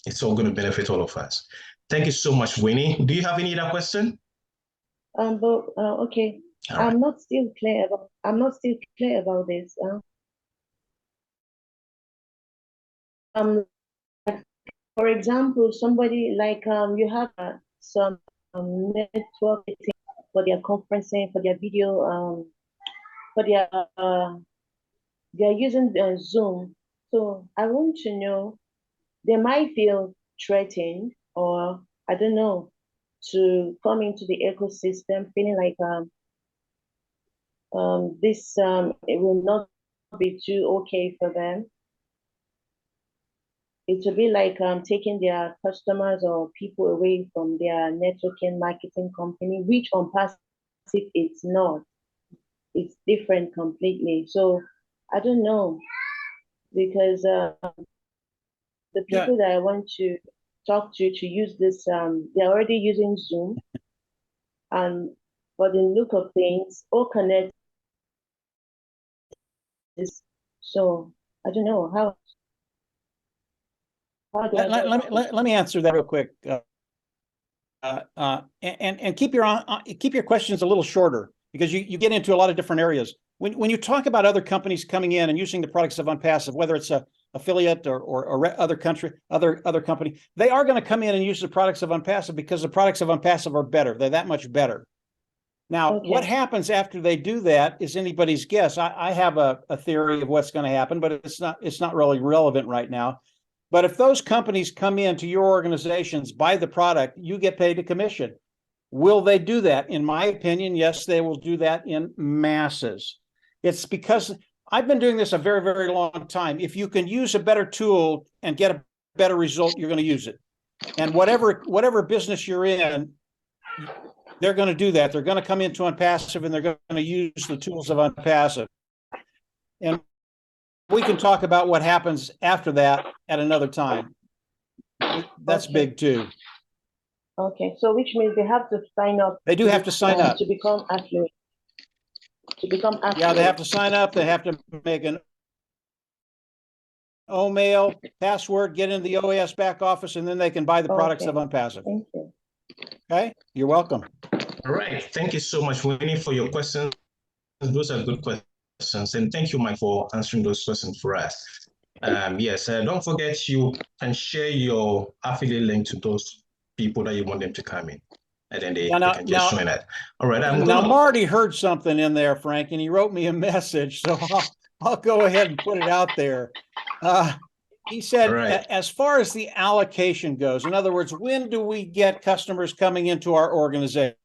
It's all going to benefit all of us. Thank you so much, Winnie. Do you have any other question? Okay. I'm not still clear about this. For example, somebody like you have some network for their conferencing, for their video, for their they're using Zoom. So I want to know, they might feel threatened, or I don't know, to come into the ecosystem feeling like this it will not be too okay for them. It will be like taking their customers or people away from their networking marketing company, which on passive it's not. It's different completely. So I don't know, because the people that I want to talk to use this, they're already using Zoom, and for the look of things, all connect. So I don't know how. Let me answer that real quick, and keep your questions a little shorter, because you get into a lot of different areas. When you talk about other companies coming in and using the products of Unpassive, whether it's a affiliate or other company, they are going to come in and use the products of Unpassive because the products of Unpassive are better. They're that much better. Now, what happens after they do that is anybody's guess. I have a theory of what's going to happen, but it's not really relevant right now. But if those companies come into your organizations, buy the product, you get paid a commission. Will they do that? In my opinion, yes, they will do that in masses. It's because I've been doing this a very, very long time. If you can use a better tool and get a better result, you're going to use it. And whatever business you're in, they're going to do that. They're going to come into Unpassive and they're going to use the tools of Unpassive. And we can talk about what happens after that at another time. That's big too. Okay, so which means they have to sign up. They do have to sign up to become affiliate. Yeah, they have to sign up. They have to make an mail, password, get into the OAS back office, and then they can buy the products of Okay. Unpassive. Thank you. Okay, you're welcome. All right. Thank you so much, Winnie, for your questions. Those are good questions. And thank you, Mike, for answering those questions for us. Yes, don't forget you can share your affiliate link to those people that you want them to come in. And then they can just join that. All right. Now, Marty heard something in there, Frank, and he wrote me a message. So I'll go ahead and put it out there. He said, right. As far as the allocation goes, in other words, when do we get customers coming into our organization?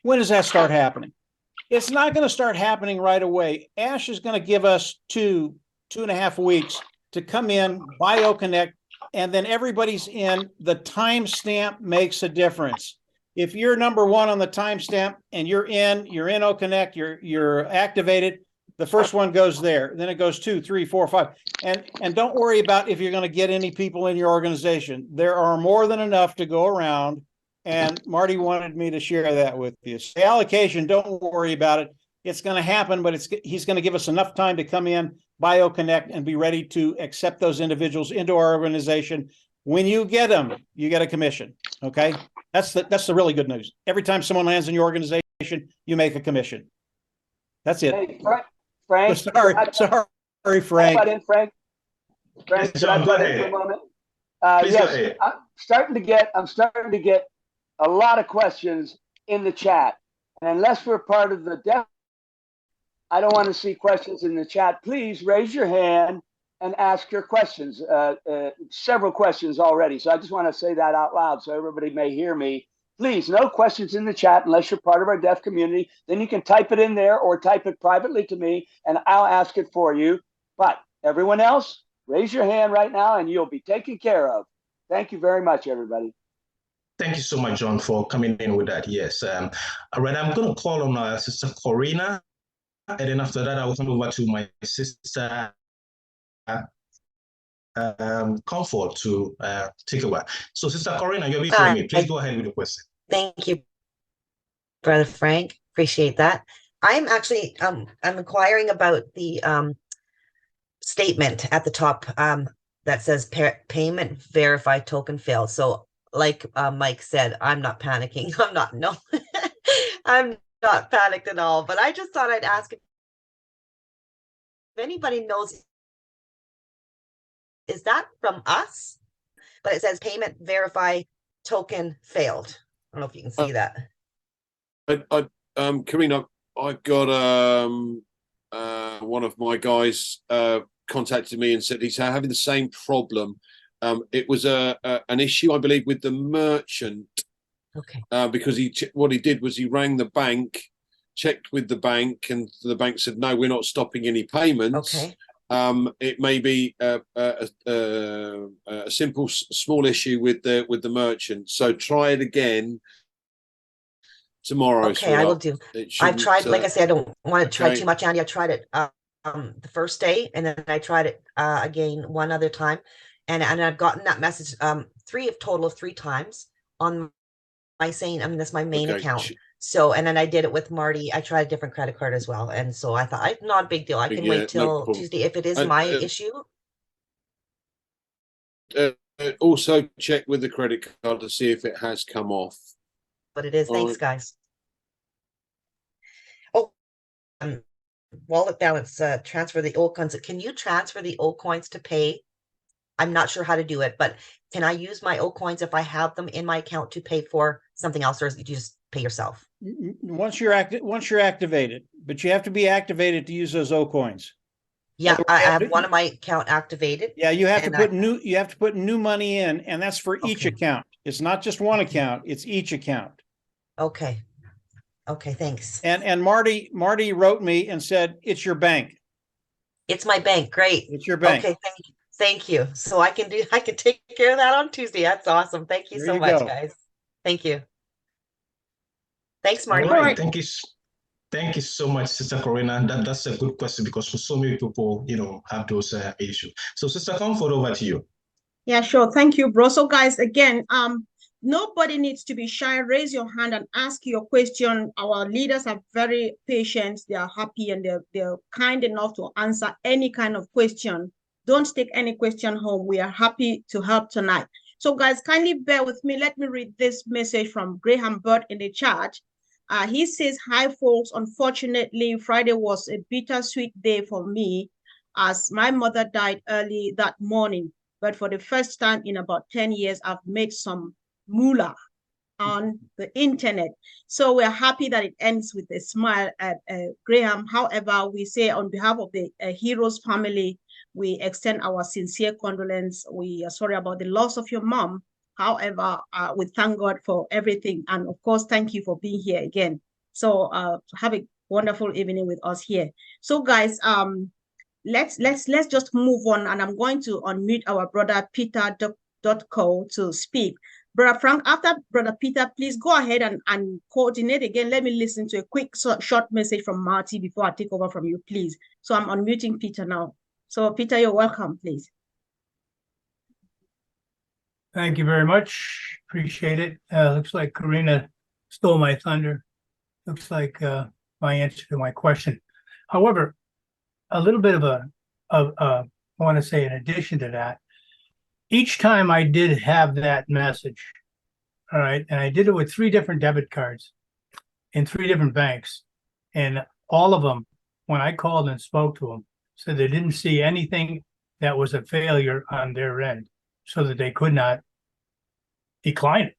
When does that start happening? It's not going to start happening right away. Ash is going to give us 2.5 weeks to come in, buy OConnect, and then everybody's in. The timestamp makes a difference. If you're number one on the timestamp and you're in OConnect, you're activated, the first one goes there. Then it goes 2, 3, 4, 5. And don't worry about if you're going to get any people in your organization. There are more than enough to go around. And Marty wanted me to share that with you. So the allocation, don't worry about it. It's going to happen, but he's going to give us enough time to come in, buy OConnect, and be ready to accept those individuals into our organization. When you get them, you get a commission. Okay, that's the really good news. Every time someone lands in your organization, you make a commission. That's it. Hey, Frank. Sorry, Frank. How about in, Frank? Frank, can I butt in for a moment? Yes, I'm starting to get a lot of questions in the chat, and unless we're part of the deaf, I don't want to see questions in the chat. Please raise your hand and ask your questions. Several questions already, so I just want to say that out loud so everybody may hear me. Please, no questions in the chat unless you're part of our deaf community. Then you can type it in there or type it privately to me, and I'll ask it for you. But everyone else, raise your hand right now, and you'll be taken care of. Thank you very much, everybody. Thank you so much, John, for coming in with that. Yes. All right, I'm going to call on Sister Corina, and then after that, I will hand over to my sister Comfort to take over. So, Sister Corina, you're before me. Please go ahead with the question. Thank you, Brother Frank. Appreciate that. I'm actually I'm inquiring about the statement at the top that says payment verified token failed. So like Mike said, I'm not panicking. I'm not panicked at all, but I just thought I'd ask if anybody knows, is that from us? But it says payment verify token failed. I don't know if you can see that. Karina, I've got one of my guys contacted me and said he's having the same problem. It was an issue, I believe, with the merchant. Okay. Because what he did was he rang the bank, checked with the bank, and the bank said, no, we're not stopping any payments. Okay. It may be a simple, small issue with the merchant. So try it again tomorrow. Okay, I will do. I've tried, like I said, I don't want to try too much, Andy. I tried it the first day, and then I tried it again one other time, and I've gotten that message total of 3 times on my saying, that's my main account. So, and then I did it with Marty. I tried a different credit card as well, and so I thought, not a big deal. I can wait till Tuesday if it is my issue. Also check with the credit card to see if it has come off. But it is. Thanks, guys. Oh, wallet balance, transfer the old coins. Can you transfer the old coins to pay? I'm not sure how to do it, but can I use my old coins if I have them in my account to pay for something else, or do you just pay yourself? Once you're activated, but you have to be activated to use those O coins. Yeah, I have one of my account activated. Yeah, you have to put new money in, and that's for each account. It's not just one account, it's each account. Okay. Okay, thanks. And Marty wrote me and said, it's your bank. It's my bank. Great. It's your bank. Okay, thank you. So I can take care of that on Tuesday. That's awesome. Thank you so much, guys. Thank you. Thanks, Marty. All right. Thank you so much, Sister Corina. That's a good question because for so many people, have those issues. So, Sister Comfort, over to you. Yeah, sure. Thank you, bro. So, guys, again, nobody needs to be shy. Raise your hand and ask your question. Our leaders are very patient. They are happy and they're kind enough to answer any kind of question Don't take any question home. We are happy to help tonight. So guys, kindly bear with me. Let me read this message from Graham Bird in the chat. He says, hi folks, unfortunately, Friday was a bittersweet day for me as my mother died early that morning. But for the first time in about 10 years, I've made some moolah on the internet. So we're happy that it ends with a smile at Graham. However, we say on behalf of the Heroes family, we extend our sincere condolence. We are sorry about the loss of your mom. However, we thank God for everything. And of course, thank you for being here again. So have a wonderful evening with us here. So guys, let's just move on. And I'm going to unmute our brother Peter.co to speak. Brother Frank, after Brother Peter, please go ahead and coordinate again. Let me listen to a quick short message from Marty before I take over from you, please. So I'm unmuting Peter now. So Peter, you're welcome, please. Thank you very much. Appreciate it. Looks like Karina stole my thunder. Looks like my answer to my question. However, a little bit of I want to say in addition to that, each time I did have that message, all right, and I did it with 3 different debit cards in 3 different banks, and all of them, when I called and spoke to them, said they didn't see anything that was a failure on their end, so that they could not decline it.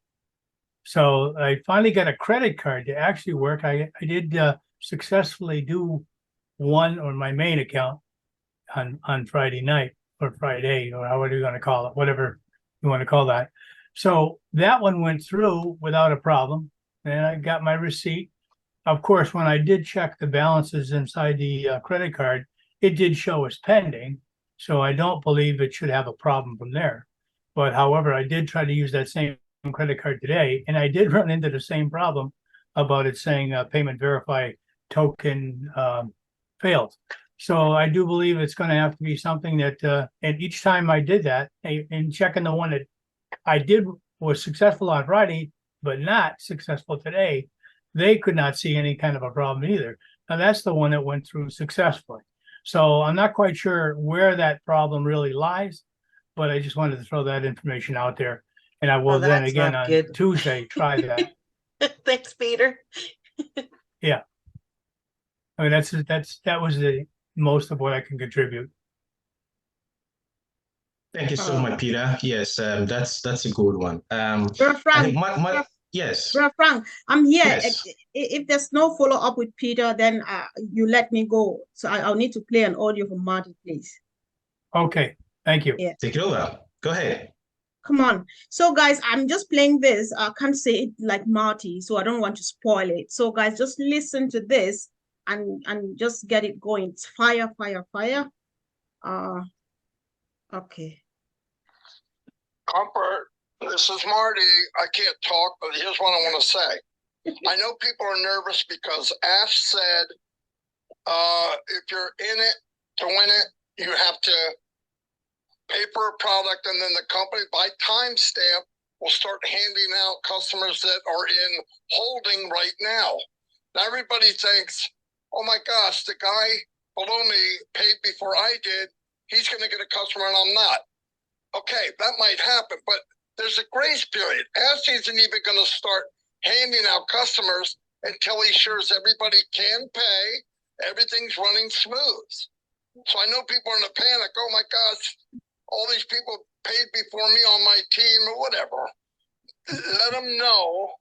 So I finally got a credit card to actually work. I did successfully do one on my main account on Friday night or Friday, or however you're going to call it, whatever you want to call that. So that one went through without a problem, and I got my receipt. Of course, when I did check the balances inside the credit card, it did show as pending. So I don't believe it should have a problem from there. But however, I did try to use that same credit card today, and I did run into the same problem about it saying payment verify token failed. So I do believe it's going to have to be something that, and each time I did that, in checking the one that I did was successful on Friday, but not successful today, they could not see any kind of a problem either. Now that's the one that went through successfully. So I'm not quite sure where that problem really lies, but I just wanted to throw that information out there. And I will then again on Tuesday try that. Thanks, Peter. Yeah. I mean, that was the most of what I can contribute. Thank you so much, Peter. Yes, that's a good one. Brother Frank, yes. Brother Frank, I'm here. Yes. If there's no follow-up with Peter, then you let me go. So I'll need to play an audio from Marty, please. Okay, thank you. Yeah. Take it over. Go ahead. Come on. So guys, I'm just playing this. I can't say it like Marty, so I don't want to spoil it. So guys, just listen to this and just get it going. It's fire, fire, fire. Okay. Comfort, this is Marty. I can't talk, but here's what I want to say. I know people are nervous because Ash said, if you're in it to win it, you have to pay for a product, and then the company by timestamp will start handing out customers that are in holding right now. Now everybody thinks, oh my gosh, the guy below me paid before I did. He's going to get a customer and I'm not. Okay, that might happen, but there's a grace period. Ash isn't even going to start handing out customers until he assures everybody can pay, everything's running smooth. So I know people are in a panic. Oh my gosh, all these people paid before me on my team or whatever. Let them know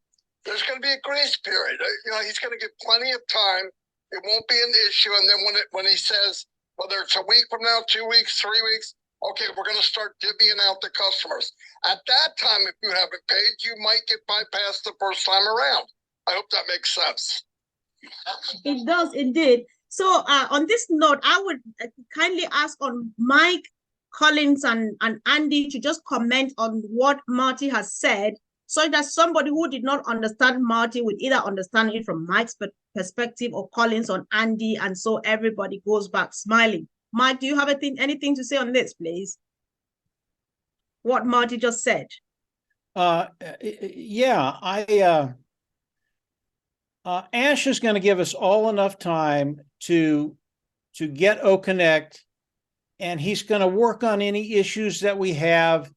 there's going to be a grace period. You know, he's going to get plenty of time. It won't be an issue. And then when he says, whether it's a week from now, 2 weeks, 3 weeks, okay, we're going to start divvying out the customers. At that time, if you haven't paid, you might get bypassed the first time around. I hope that makes sense. It does indeed. So on this note, I would kindly ask on Mike Collins and Andy to just comment on what Marty has said, so that somebody who did not understand Marty would either understand it from Mike's perspective or Collins on Andy, and so everybody goes back smiling. Mike, do you have anything to say on this, please? What Marty just said. Yeah, Ash is going to give us all enough time to get OConnect and he's going to work on any issues that we have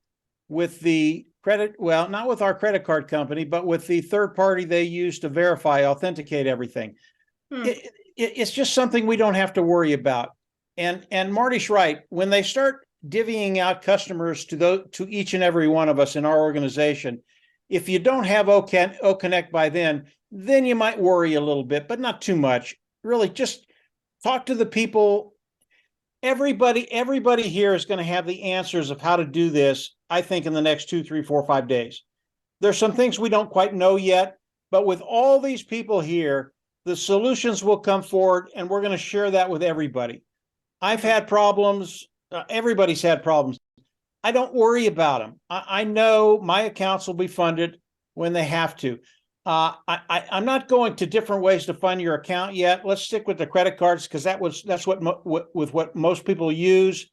with the credit, well, not with our credit card company, but with the third party they use to verify, authenticate everything. It's just something we don't have to worry about. And Marty's right. When they start divvying out customers to each and every one of us in our organization, if you don't have OConnect by then you might worry a little bit, but not too much. Really, just talk to the people. Everybody here is going to have the answers of how to do this, I think, in the next 2, 3, 4, 5 days. There's some things we don't quite know yet, but with all these people here, the solutions will come forward, and we're going to share that with everybody. I've had problems. Everybody's had problems. I don't worry about them. I know my accounts will be funded when they have to. I'm not going to different ways to fund your account yet. Let's stick with the credit cards because that's what most people use.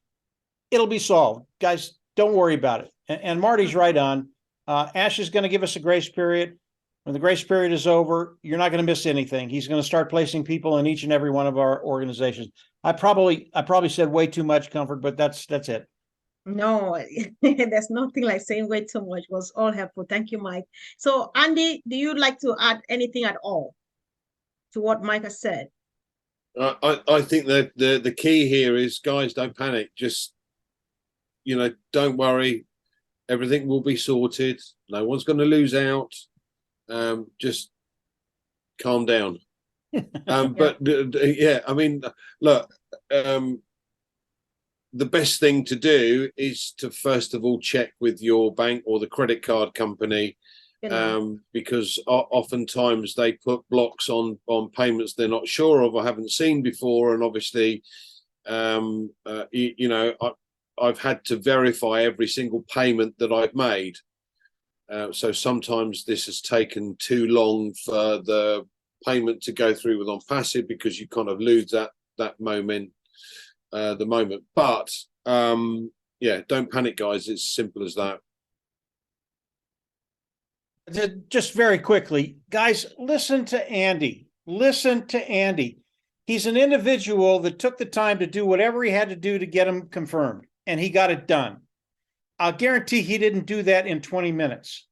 It'll be solved, guys. Don't worry about it. And Marty's right on. Ash is going to give us a grace period. When the grace period is over, you're not going to miss anything. He's going to start placing people in each and every one of our organizations. I probably said way too much, Comfort, but that's it. No, there's nothing like saying way too much. It was all helpful. Thank you, Mike. So, Andy, do you like to add anything at all to what Mike has said? I think that the key here is, guys, don't panic. Just, don't worry. Everything will be sorted. No one's going to lose out. Just calm down. But yeah, I mean, look, the best thing to do is to first of all check with your bank or the credit card company, because oftentimes they put blocks on payments they're not sure of or haven't seen before, and obviously, I've had to verify every single payment that I've made. So sometimes this has taken too long for the payment to go through with OnPassive because you kind of lose that moment. But yeah, don't panic, guys. It's simple as that. Just very quickly, guys, listen to Andy. Listen to Andy. He's an individual that took the time to do whatever he had to do to get him confirmed, and he got it done. I'll guarantee he didn't do that in 20 minutes.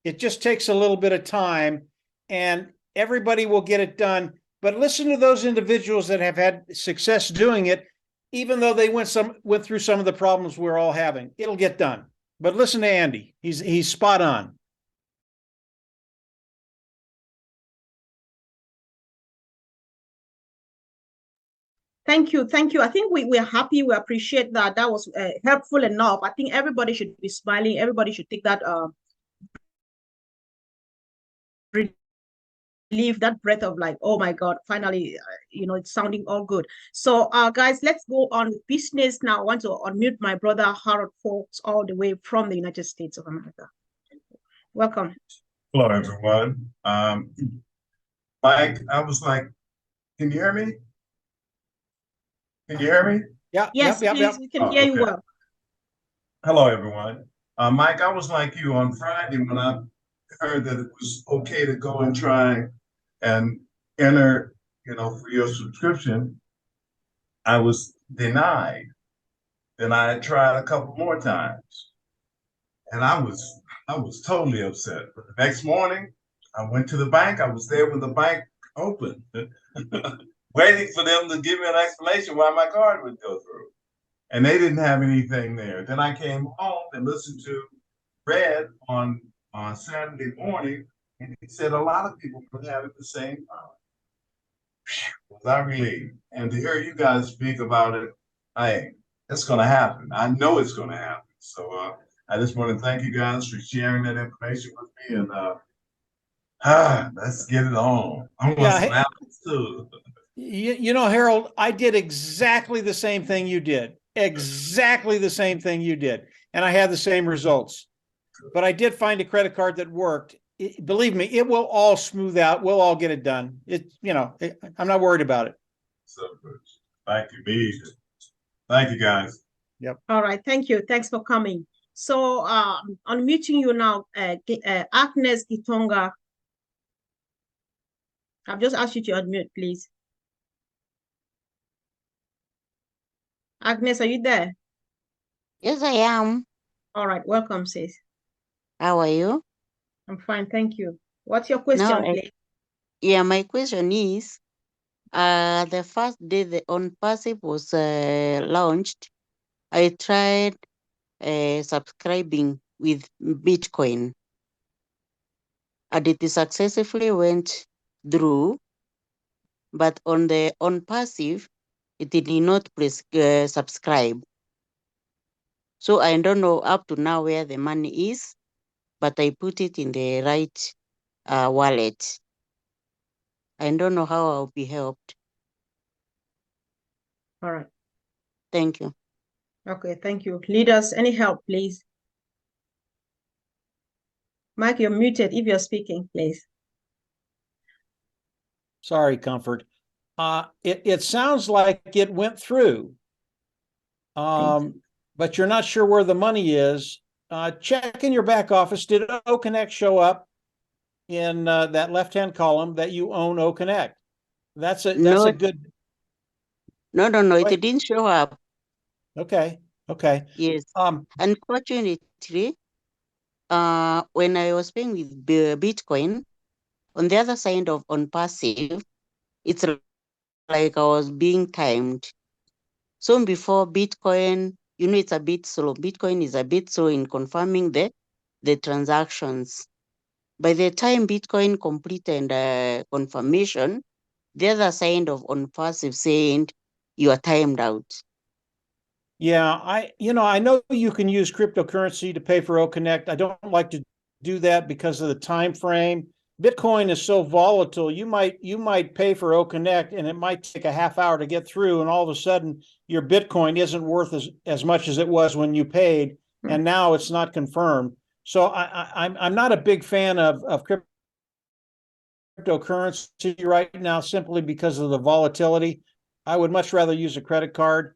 It just takes a little bit of time, and everybody will get it done. But listen to those individuals that have had success doing it, even though they went through some of the problems we're all having. It'll get done. But listen to Andy. He's spot on. Thank you. Thank you. I think we're happy. We appreciate that. That was helpful enough. I think everybody should be smiling. Everybody should take that relief, that breath of like, oh my God, finally, it's sounding all good. So guys, let's go on with business now. I want to unmute my brother Harold Folks all the way from the United States of America. Welcome. Hello, everyone. Mike, I was like, can you hear me? Can you hear me? Yeah. Yes, please. We can hear you well. Hello, everyone. Mike, I was like you on Friday when I heard that it was okay to go and try and enter, for your subscription. I was denied. Then I tried a couple more times, and I was totally upset. But the next morning, I went to the bank. I was there when the bank opened, waiting for them to give me an explanation why my card would go through. And they didn't have anything there. Then I came home and listened to Red on Saturday morning, and he said a lot of people were having the same problem. Was I relieved? And to hear you guys speak about it, it's going to happen. I know it's going to happen. So I just want to thank you guys for sharing that information with me, and let's get it on. I want some apples too. Harold, I did exactly the same thing you did. Exactly the same thing you did. And I had the same results. But I did find a credit card that worked. Believe me, it will all smooth out. We'll all get it done. I'm not worried about it. So good. Thank you, B. Thank you, guys. Yep. All right. Thank you. Thanks for coming. So unmuting you now, Agnes Gitonga. I've just asked you to unmute, please. Agnes, are you there? Yes, I am. All right, welcome, sis. How are you? I'm fine, thank you. What's your question, Now, please? yeah, my question is, the first day the On Passive was launched, I tried subscribing with Bitcoin, and it successfully went through. But on the On Passive, it did not subscribe. So I don't know up to now where the money is, but I put it in the right wallet. I don't know how I'll be helped. All right. Thank you. Okay, thank you. Leaders, any help, please? Mike, you're muted if you're speaking, please. Sorry, Comfort. It sounds like it went through, but you're not sure where the money is. Check in your back office. Did OConnect show up in that left-hand column that you own OConnect? That's a good. No, it didn't show up. Okay. Yes. Unfortunately, when I was paying with Bitcoin, on the other side of On Passive, it's like I was being timed. So before Bitcoin, it's a bit slow. Bitcoin is a bit slow in confirming the transactions. By the time Bitcoin completed confirmation, the other side of On Passive saying you are timed out. Yeah, I know you can use cryptocurrency to pay for OConnect. I don't like to do that because of the time frame. Bitcoin is so volatile. You might pay for OConnect and it might take a half hour to get through, and all of a sudden your Bitcoin isn't worth as much as it was when you paid, and now it's not confirmed. So I'm not a big fan of cryptocurrency right now simply because of the volatility. I would much rather use a credit card.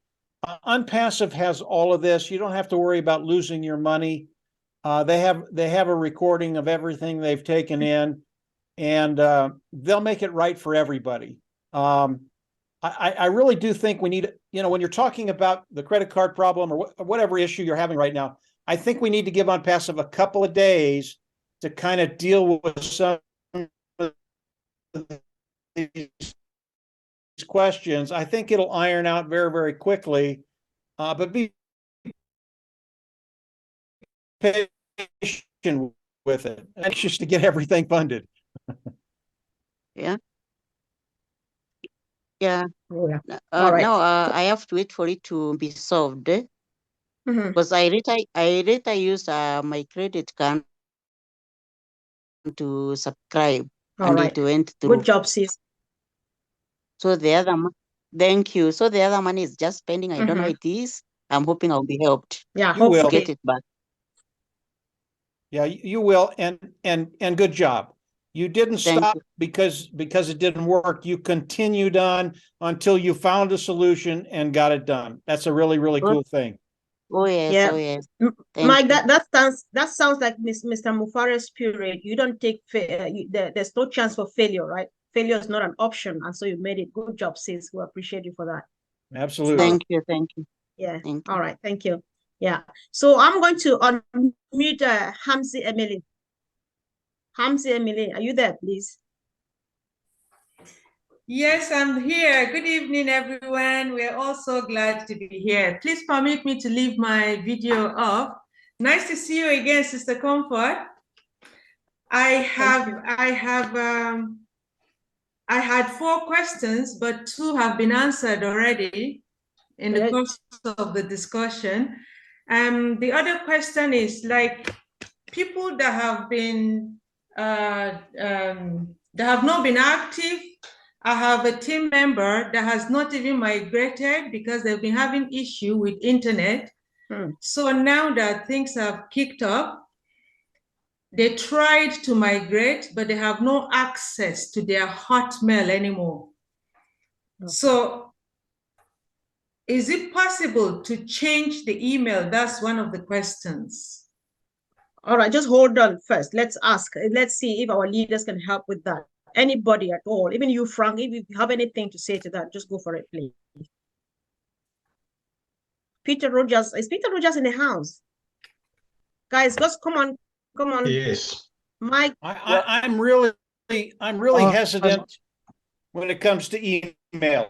Unpassive has all of this. You don't have to worry about losing your money. They have a recording of everything they've taken in, and they'll make it right for everybody. I really do think we need, when you're talking about the credit card problem or whatever issue you're having right now, I think we need to give Unpassive a couple of days to kind of deal with some of these questions. I think it'll iron out very, very quickly, but be patient with it, anxious to get everything funded. Yeah. Yeah. All right. Now I have to wait for it to be solved because I later used my credit card to subscribe, All and right. it went through. Good job, sis. So the other thank you. So the other money is just pending. I don't know what it is. I'm hoping I'll be helped. Yeah, You will get it back. Yeah, you will, and good job. You didn't stop because it didn't work. You continued on until you found a solution and got it done. That's a really, really cool thing. Oh yes, Yeah. oh yes. Mike, that sounds like Mr. Mufare's period. You don't take there's no chance for failure, right? Failure is not an option, and so you made it. Good job, sis. We appreciate you for that. Absolutely. Thank you. Yeah. All right. Thank you. Yeah. So I'm going to unmute Hamzi Emily. Hamzi Emily, are you there, please? Yes, I'm here. Good evening, everyone. We're all so glad to be here. Please permit me to leave my video off. Nice to see you again, Sister Comfort. I had 4 questions, but 2 have been answered already in the course of the discussion. The other question is, like, people that have been that have not been active. I have a team member that has not even migrated because they've been having issue with internet. So now that things have kicked up, they tried to migrate, but they have no access to their Hotmail anymore. So is it possible to change the email? That's one of the questions. All right, just hold on first. Let's ask. Let's see if our leaders can help with that. Anybody at all, even you, Frank, if you have anything to say to that, just go for it, please. Peter Rogers. Is Peter Rogers in the house? Guys, just come on. Yes. Mike. I'm really hesitant when it comes to emails.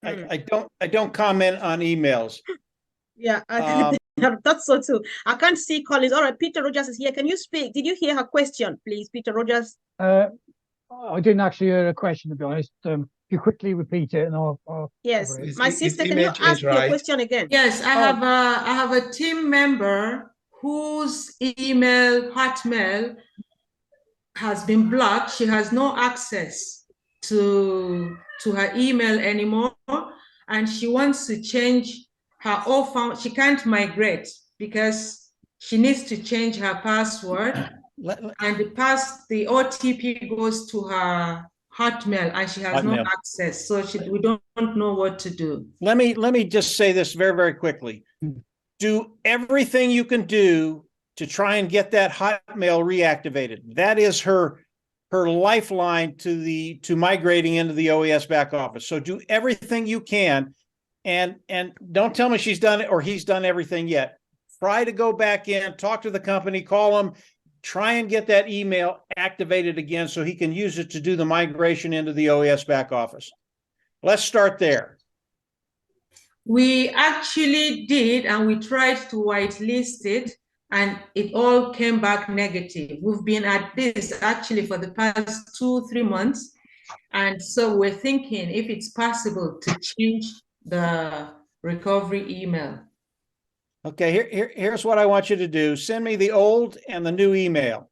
I don't comment on emails. Yeah, that's so too. I can't see Collins. All right, Peter Rogers is here. Can you speak? Did you hear her question, please, Peter Rogers? I didn't actually hear a question, to be honest. You quickly repeat it, and I'll yes, cover it. my sister, can you ask your question again? Yes, I have a team member whose email, Hotmail, has been blocked. She has no access to her email anymore, and she wants to change her phone. She can't migrate because she needs to change her password, and the OTP goes to her Hotmail, and she has no access. So we don't know what to do. Let me just say this very, very quickly. Do everything you can do to try and get that Hotmail reactivated. That is her lifeline to migrating into the OES back office. So do everything you can, and don't tell me she's done it or he's done everything yet. Try to go back in, talk to the company, call them, try and get that email activated again so he can use it to do the migration into the OES back office. Let's start there. We actually did, and we tried to whitelist it, and it all came back negative. We've been at this actually for the past 2-3 months. And so we're thinking if it's possible to change the recovery email. Okay, here's what I want you to do. Send me the old and the new email.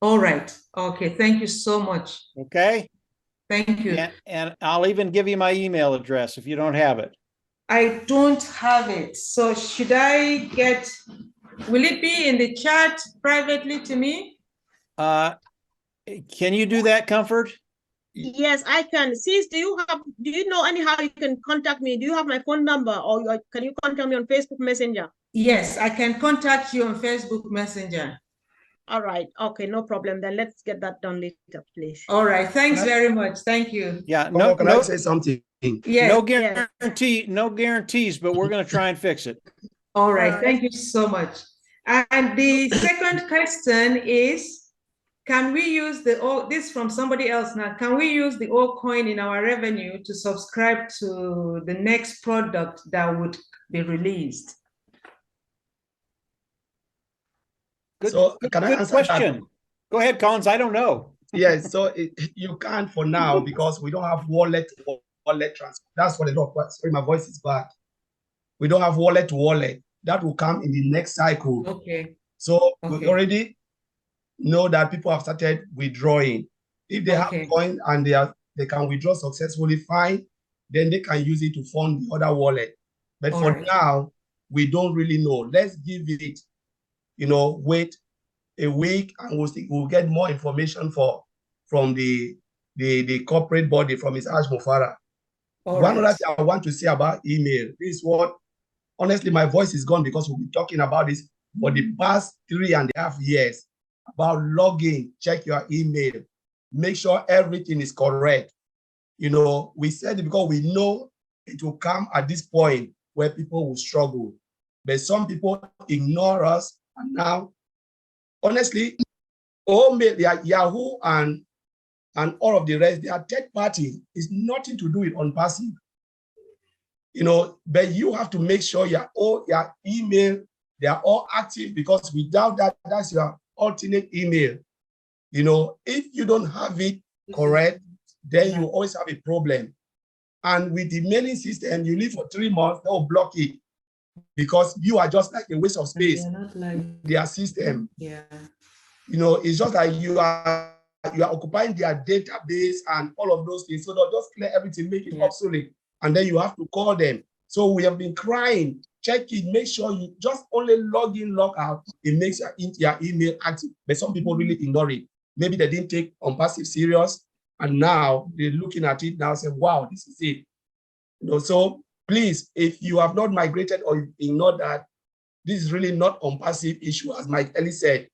All right. Okay, thank you so much. Okay? Thank you. And I'll even give you my email address if you don't have it. I don't have it. So should I will it be in the chat privately to me? Can you do that, Comfort? Yes, I can. Sis, do you know anyhow you can contact me? Do you have my phone number, or can you contact me on Facebook Messenger? Yes, I can contact you on Facebook Messenger. All right. Okay, no problem. Then let's get that done later, please. All right. Thanks very much. Thank you. Yeah. Can I say something? Yes. No guarantees, but we're going to try and fix it. All right. Thank you so much. And the second question is, can we use this from somebody else now? Can we use the old coin in our revenue to subscribe to the next product that would be released? Good answer question. that? Go ahead, Collins. I don't know. Yes, so you can't for now because we don't have wallet transfer. That's what sorry, my voice is back. We don't have wallet to wallet. That will come in the next cycle. Okay. So we already know that people have started withdrawing. If they have coin and they can withdraw successfully, fine. Then they can use it to fund the other wallet. But for now, we don't really know. Let's give it, wait a week, and we'll get more information from the corporate body, from Ms. Ash Mufara. One other thing I want to say about email is what, honestly, my voice is gone because we've been talking about this for the past 3.5 years about login, check your email, make sure everything is correct. We said it because we know it will come at this point where people will struggle. But some people ignore us, and now, honestly, Yahoo and all of the rest, they are third party. It's nothing to do with OnPassive. But you have to make sure your email, they are all active, because without that, that's your alternate email. If you don't have it correct, then you always have a problem. And with the mailing system, you live for 3 months, they'll block it because you are just like a waste of space. Their system. Yeah. It's just like you are occupying their database and all of those things. So they'll just clear everything, make it obsolete. And then you have to call them. So we have been crying, check it, make sure you just only log in, log out. It makes your email active. But some people really ignore it. Maybe they didn't take OnPassive serious, and now they're looking at it now saying, wow, this is it. So please, if you have not migrated or you ignore that, this is really not OnPassive issue, as Mike Ellies said.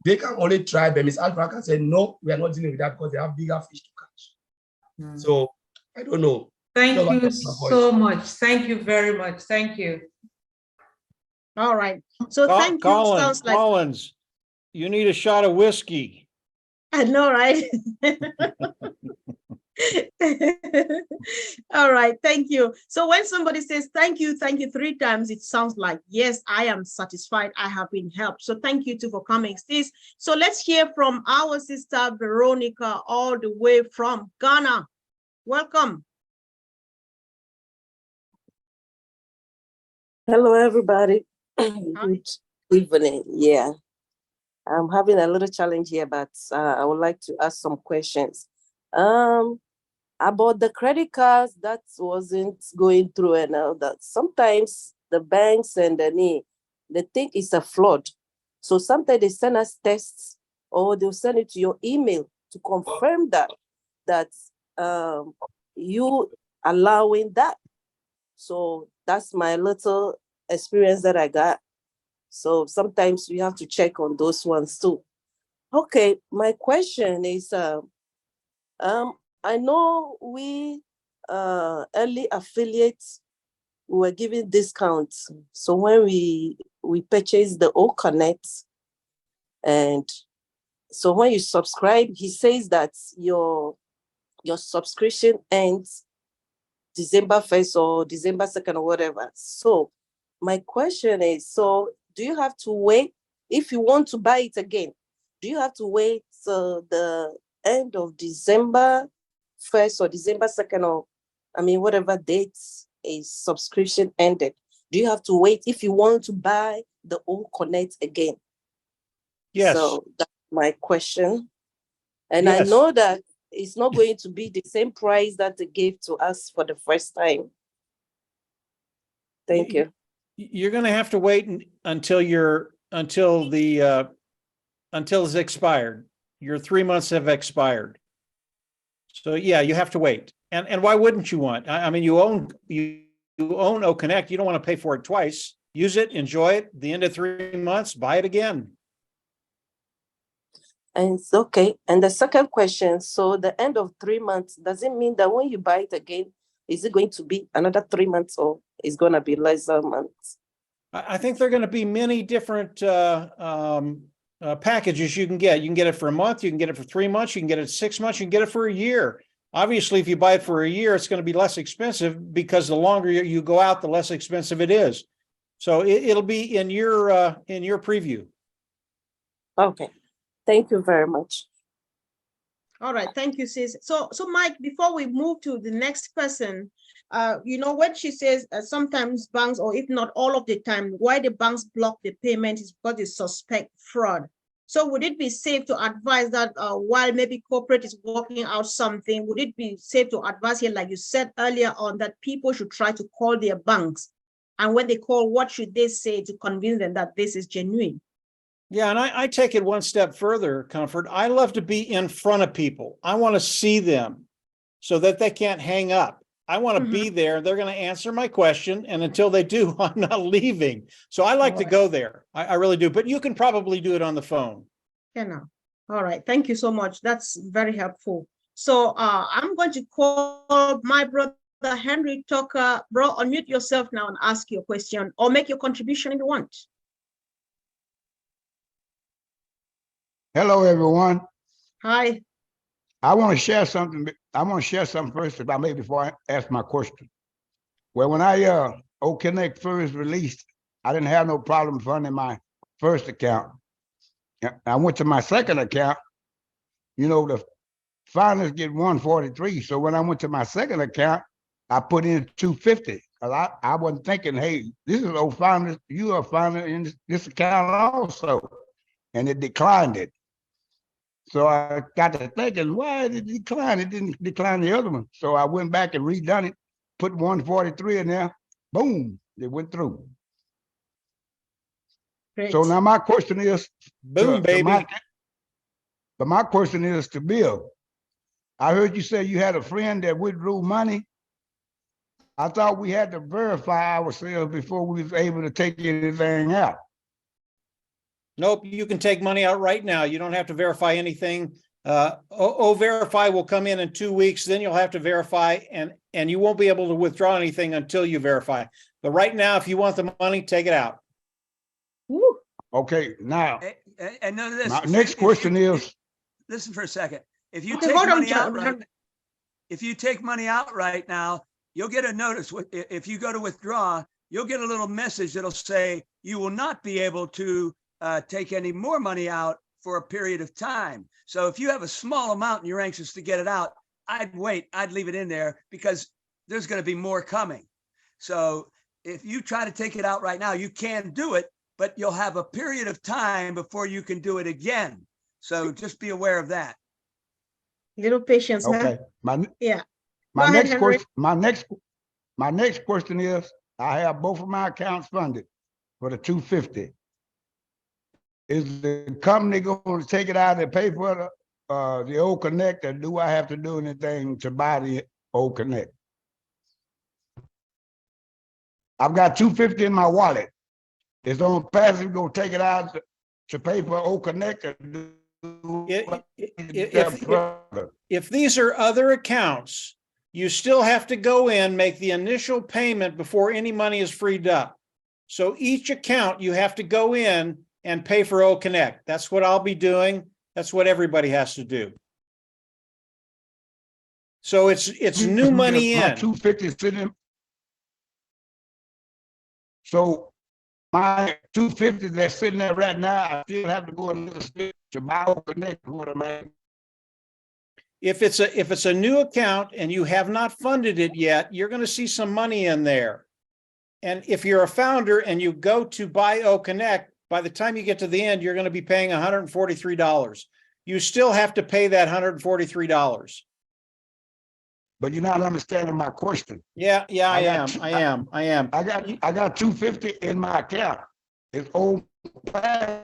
They can only try, but Ms. Alpha can say, no, we are not dealing with that because they have bigger fish to catch. So I don't know. Thank So you that's my voice. so much. Thank you very much. Thank you. All right. So thank you. Sounds like Collins, you need a shot of whiskey. I know, right? All right, thank you. So when somebody says thank you 3 times, it sounds like, yes, I am satisfied. I have been helped. So thank you too for coming, sis. So let's hear from our sister Veronica, all the way from Ghana. Welcome. Hello, everybody. Good evening. Yeah, I'm having a little challenge here, but I would like to ask some questions. About the credit cards that wasn't going through and all that. Sometimes the banks and they think it's a fraud. So sometimes they send us tests or they'll send it to your email to confirm that you allowing that. So that's my little experience that I got. So sometimes we have to check on those ones too. Okay, my question is, I know we early affiliates were giving discounts. So when we purchased the O Connect, and so when you subscribe, he says that your subscription ends December 1st or December 2nd or whatever. So my question is, so do you have to wait if you want to buy it again? Do you have to wait the end of December 1st or December 2nd or whatever dates a subscription ended? Do you have to wait if you want to buy the O Connect again? Yes. So that's my question. And Yes. I know that it's not going to be the same price that they gave to us for the first time. Thank you. You're going to have to wait until it's expired. Your 3 months have expired. So yeah, you have to wait. And why wouldn't you want? I mean, you own O Connect. You don't want to pay for it twice. Use it, enjoy it. The end of 3 months, buy it again. And it's okay. And the second question, so the end of 3 months, does it mean that when you buy it again, is it going to be another 3 months or is going to be less than months? I think there are going to be many different packages you can get. You can get it for a month, you can get it for 3 months, you can get it 6 months, you can get it for a year. Obviously, if you buy it for a year, it's going to be less expensive because the longer you go out, the less expensive it is. So it'll be in your preview. Okay. Thank you very much. All right, thank you, sis. So Mike, before we move to the next person, when she says sometimes banks, or if not all of the time, why the banks block the payment is because they suspect fraud. So would it be safe to advise that while maybe corporate is working out something, would it be safe to advise here, like you said earlier on, that people should try to call their banks? And when they call, what should they say to convince them that this is genuine? Yeah, and I take it one step further, Comfort. I love to be in front of people. I want to see them so that they can't hang up. I want to be there. They're going to answer my question. And until they do, I'm not leaving. So I like to go there. I really do. But you can probably do it on the phone. Yeah. All right. Thank you so much. That's very helpful. So I'm going to call my brother, Henry Tucker. Bro, unmute yourself now and ask your question or make your contribution if you want. Hello, everyone. Hi. I want to share something. I want to share something first, if I may, before I ask my question. Well, when O Connect first released, I didn't have no problem funding my first account. I went to my second account. The finalists get 143. So when I went to my second account, I put in 250. I wasn't thinking, hey, this is old finalist. You are finalist in this account also, and it declined it. So I got to thinking, why did it decline? It didn't decline the other one. So I went back and redone it, put 143 in there. Boom, it went through. Great. So now my question is, boom, baby. But my question is to Bill. I heard you say you had a friend that withdrew money. I thought we had to verify ourselves before we was able to take anything out. Nope, you can take money out right now. You don't have to verify anything. Verify will come in 2 weeks. Then you'll have to verify, and you won't be able to withdraw anything until you verify. But right now, if you want the money, take it out. Woo. Okay, now And none of this. my next question is. Listen for a second. If you Okay, take hold on, money out John. if you take money out right now, you'll get a notice. If you go to withdraw, you'll get a little message that'll say you will not be able to take any more money out for a period of time. So if you have a small amount and you're anxious to get it out, I'd wait. I'd leave it in there because there's going to be more coming. So if you try to take it out right now, you can do it, but you'll have a period of time before you can do it again. So just be aware of that. Little patience. Okay. Huh? My Go next ahead, question. My next question is: I have both of my accounts funded for the 250. Is the company going to take it out and pay for the old Connect, or do I have to do anything to buy the old Connect? I've got 250 in my wallet. Is on passive going to take it out to pay for old Connect? Or if these are other accounts, you still have to go in, make the initial payment before any money is freed up. So each account you have to go in and pay for O Connect. That's what I'll be doing. That's what everybody has to do. So it's new money in. 250 sitting. So my 250 that's sitting there right now, I still have to go and to buy O Connect. What am I? If it's a new account and you have not funded it yet, you're going to see some money in there. And if you're a founder and you go to buy O Connect, by the time you get to the end, you're going to be paying $143. You still have to pay that $143. But you're not understanding my question. Yeah, I am. I got 250 in my account. It's old. Do I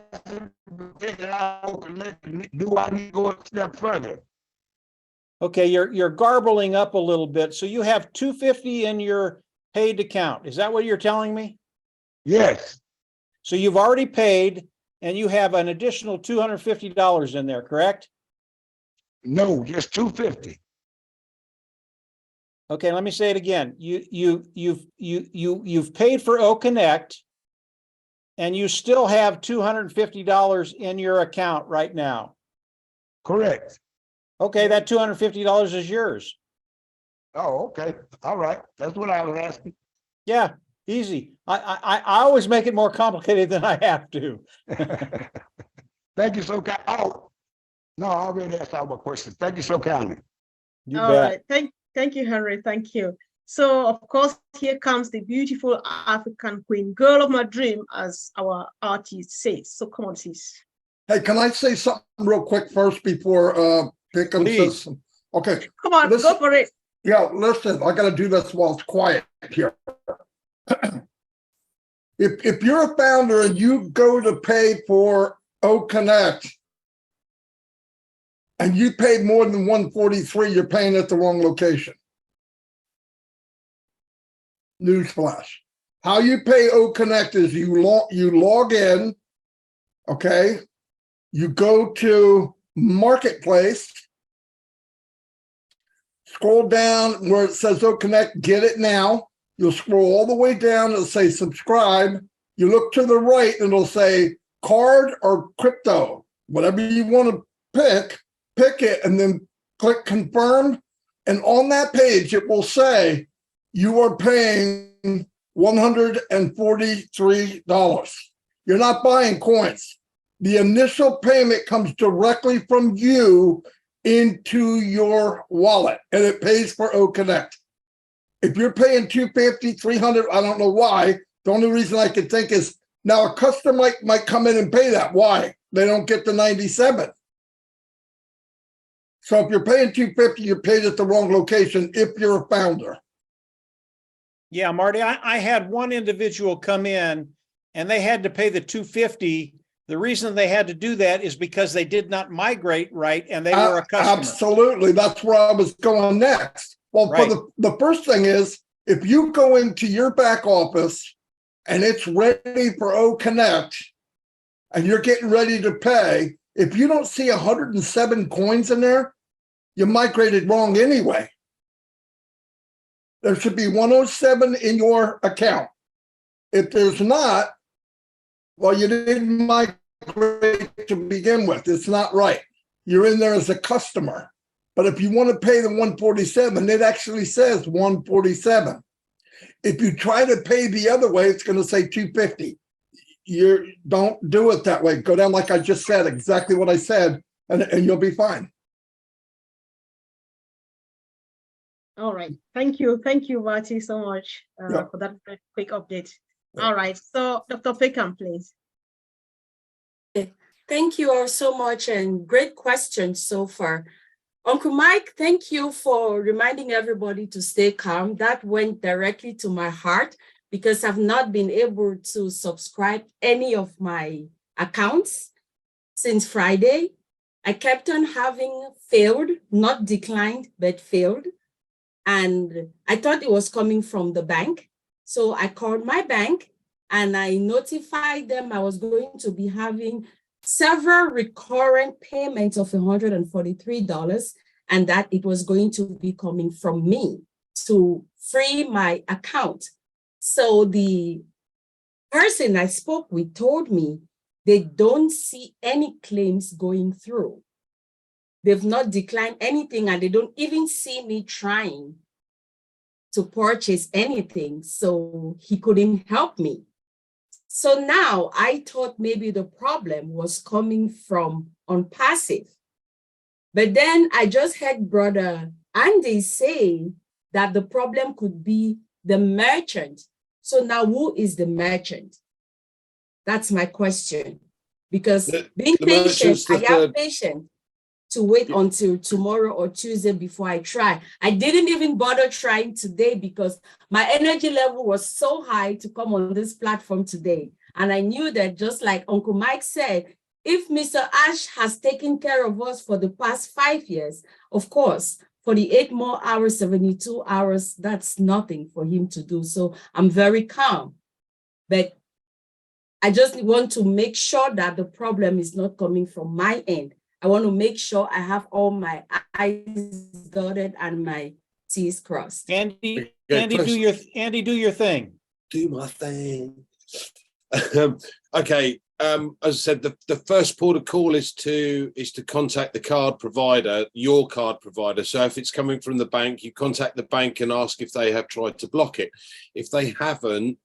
need to go a step further? Okay, you're garbling up a little bit. So you have 250 in your paid account. Is that what you're telling me? Yes. So you've already paid and you have an additional $250 in there, correct? No, just 250. Okay, let me say it again. You've paid for O Connect and you still have $250 in your account right now. Correct. Okay, that $250 is yours. Oh, okay. All right. That's what I was asking. Yeah, easy. I always make it more complicated than I have to. Thank you so kind. Oh, no, I already asked all my questions. Thank you so kindly. You All bet. right. Thank you, Henry. Thank you. So, of course, here comes the beautiful African queen, girl of my dream, as our artist says. So come on, sis. Hey, can I say something real quick first before Pickham says some? Okay. Come on, listen, go for it. Yeah, listen, I got to do this while it's quiet here. If you're a founder and you go to pay for O Connect and you paid more than 143, you're paying at the wrong location. Newsflash. How you pay O Connect is you log in, okay? You go to Marketplace, scroll down where it says O Connect, get it now. You'll scroll all the way down, it'll say subscribe. You look to the right and it'll say card or crypto. Whatever you want to pick it and then click confirm. And on that page, it will say you are paying $143. You're not buying coins. The initial payment comes directly from you into your wallet and it pays for O Connect. If you're paying $250, $300, I don't know why. The only reason I can think is now a customer might come in and pay that. Why? They don't get the 97. So if you're paying $250, you're paid at the wrong location if you're a founder. Yeah, Marty, I had one individual come in and they had to pay the $250. The reason they had to do that is because they did not migrate right and they were a customer. Absolutely. That's where I was going next. Well, right. For the first thing is, if you go into your back office and it's ready for O Connect and you're getting ready to pay, If you don't see 107 coins in there, you migrated wrong anyway. There should be 107 in your account. If there's not, well, you didn't migrate to begin with. It's not right. You're in there as a customer. But if you want to pay the 147, it actually says 147. If you try to pay the other way, it's going to say 250. You don't do it that way. Go down like I just said, exactly what I said, and you'll be fine. All right. Thank you. Thank you, Marty, so much for that very quick update. All right. So, Dr. Peckham, please. Thank you all so much, and great questions so far. Uncle Mike, thank you for reminding everybody to stay calm. That went directly to my heart because I've not been able to subscribe any of my accounts since Friday. I kept on having failed, not declined, but failed. And I thought it was coming from the bank. So I called my bank and I notified them I was going to be having several recurrent payments of $143 and that it was going to be coming from me to free my account. So the person I spoke with told me they don't see any claims going through. They've not declined anything and they don't even see me trying to purchase anything. So he couldn't help me. So now I thought maybe the problem was coming from on passive. But then I just heard Brother Andy say that the problem could be the merchant. So now who is the merchant? That's my question. Because being patient, I am patient to wait until tomorrow or Tuesday before I try. I didn't even bother trying today because my energy level was so high to come on this platform today. And I knew that just like Uncle Mike said, if Mr. Ash has taken care of us for the past 5 years, of course, for the 8 more hours, 72 hours, that's nothing for him to do. So I'm very calm. But I just want to make sure that the problem is not coming from my end. I want to make sure I have all my I's dotted and my T's crossed. Andy, do your thing. Do my thing. Okay. As I said, the first port of call is to contact the card provider, your card provider. So if it's coming from the bank, you contact the bank and ask if they have tried to block it. If they haven't,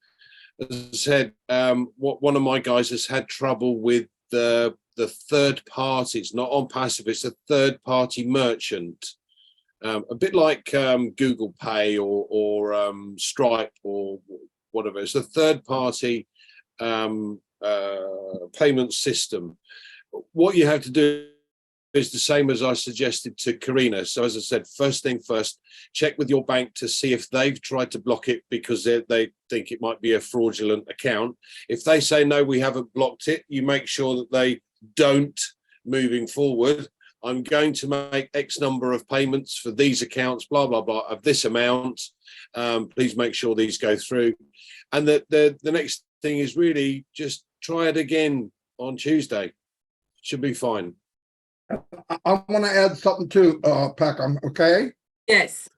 as I said, one of my guys has had trouble with the third parties, not on passive, it's a third party merchant, a bit like Google Pay or Stripe or whatever. It's a third party payment system. What you have to do is the same as I suggested to Karina. So as I said, first thing first, check with your bank to see if they've tried to block it because they think it might be a fraudulent account. If they say, no, we haven't blocked it, you make sure that they don't moving forward. I'm going to make X number of payments for these accounts, blah, blah, blah, of this amount. Please make sure these go through. And the next thing is really just try it again on Tuesday. Should be fine. I want to add something too, Peckham, okay? Yes.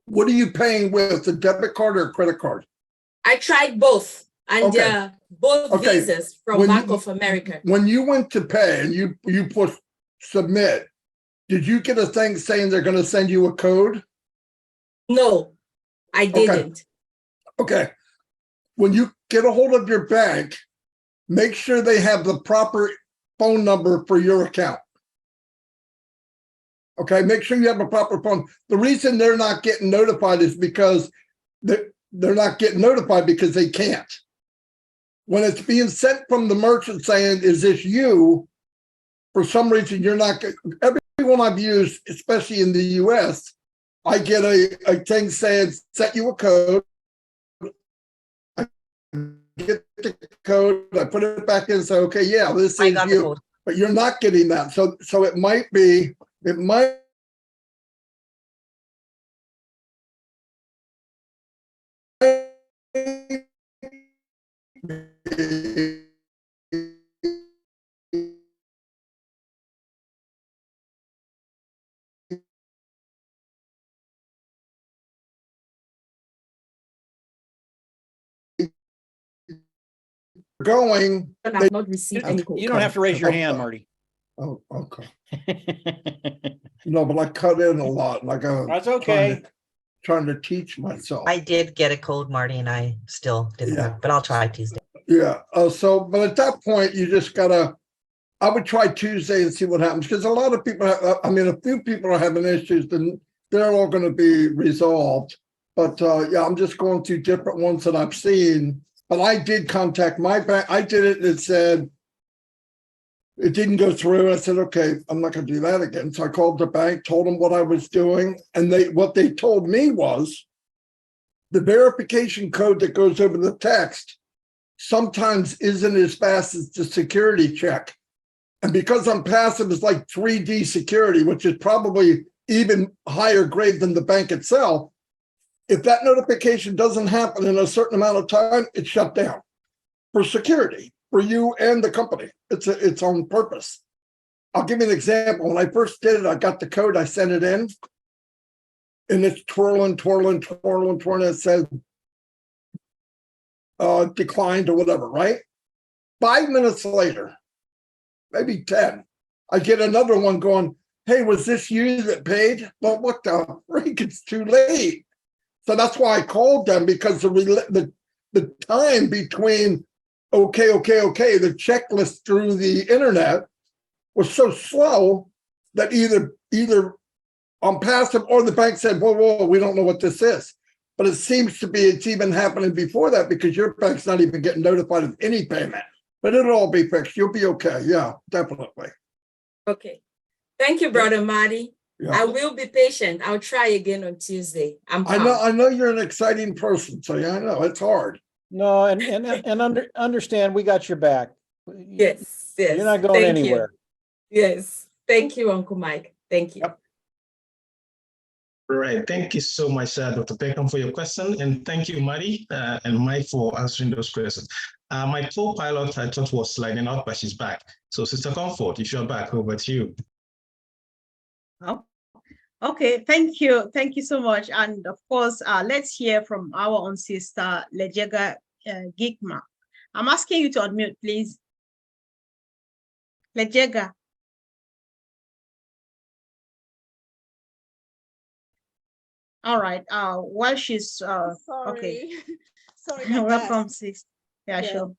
What are you paying with, a debit card or a credit card? I tried both, and Okay. both visas from Bank of America. When you went to pay and you push submit, did you get a thing saying they're going to send you a code? No, I didn't. Okay. When you get a hold of your bank, make sure they have the proper phone number for your account. Okay, make sure you have a proper phone. The reason they're not getting notified is because they're not getting notified because they can't. When it's being sent from the merchant saying, is this you? For some reason, you're not. Everyone I've used, especially in the US, I get a thing saying, sent you a code. I get the code, I put it back in and say, okay, yeah, this is you. But you're not getting that. So it might be, going. And I've not received any code. You don't have to raise your hand, Marty. Oh, okay. No, but I cut in a lot. Like That's okay. Trying to teach myself. I did get a code, Marty, and I still didn't work, but I'll try Tuesday. Yeah. But at that point, you just gotta. I would try Tuesday and see what happens, because a lot of people. A few people are having issues, and they're all going to be resolved. But yeah, I'm just going through different ones that I've seen. But I did contact my bank. I did it, and it said it didn't go through. I said, okay, I'm not going to do that again. So I called the bank, told them what I was doing, and what they told me was the verification code that goes over the text sometimes isn't as fast as the security check. And because I'm passive, it's like 3D security, which is probably even higher grade than the bank itself. If that notification doesn't happen in a certain amount of time, it's shut down for security for you and the company. It's on purpose. I'll give you an example. When I first did it, I got the code, I sent it in, and it's twirling. It said declined or whatever, right? 5 minutes later, maybe 10, I get another one going, hey, was this you that paid? Well, what the freak? It's too late. So that's why I called them, because the time between okay, the checklist through the internet was so slow that either on passive or the bank said, whoa, we don't know what this is. But it seems to be it's even happening before that, because your bank's not even getting notified of any payment. But it'll all be fixed. You'll be okay. Yeah, definitely. Okay. Thank you, Brother Marty. Yeah. I will be patient. I'll try again on Tuesday. I know you're an exciting person, so yeah, I know it's hard. No, and understand, we got your back. Yes. You're not going anywhere. Yes. Thank you, Uncle Mike. Thank you. Yep. Right. Thank you so much, Dr. Peckham, for your question. And thank you, Marty and Mike, for answering those questions. My co-pilot, I thought, was sliding out, but she's back. So, Sister Comfort, if you're back, over to you. Oh, okay. Thank you. Thank you so much. And of course, let's hear from our own sister, Lejega Gigma. I'm asking you to unmute, please. Lejega. All right. While she's sorry. Okay. Sorry about Welcome, that. sis. Yeah, sure.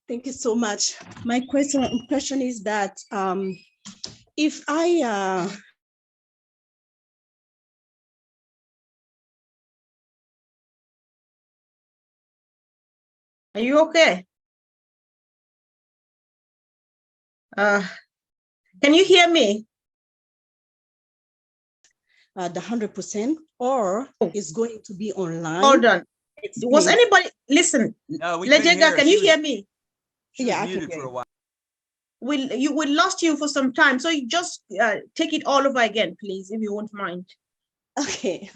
Thank you so much. My question is that if I Are you okay? Can you hear me? The 100% or is going to be online? Hold on. Was anybody listen? No, we Lejega, can you hear me? Yeah, I muted can hear for a while. We lost you for some time, so you just take it all over again, please, if you won't mind. Okay.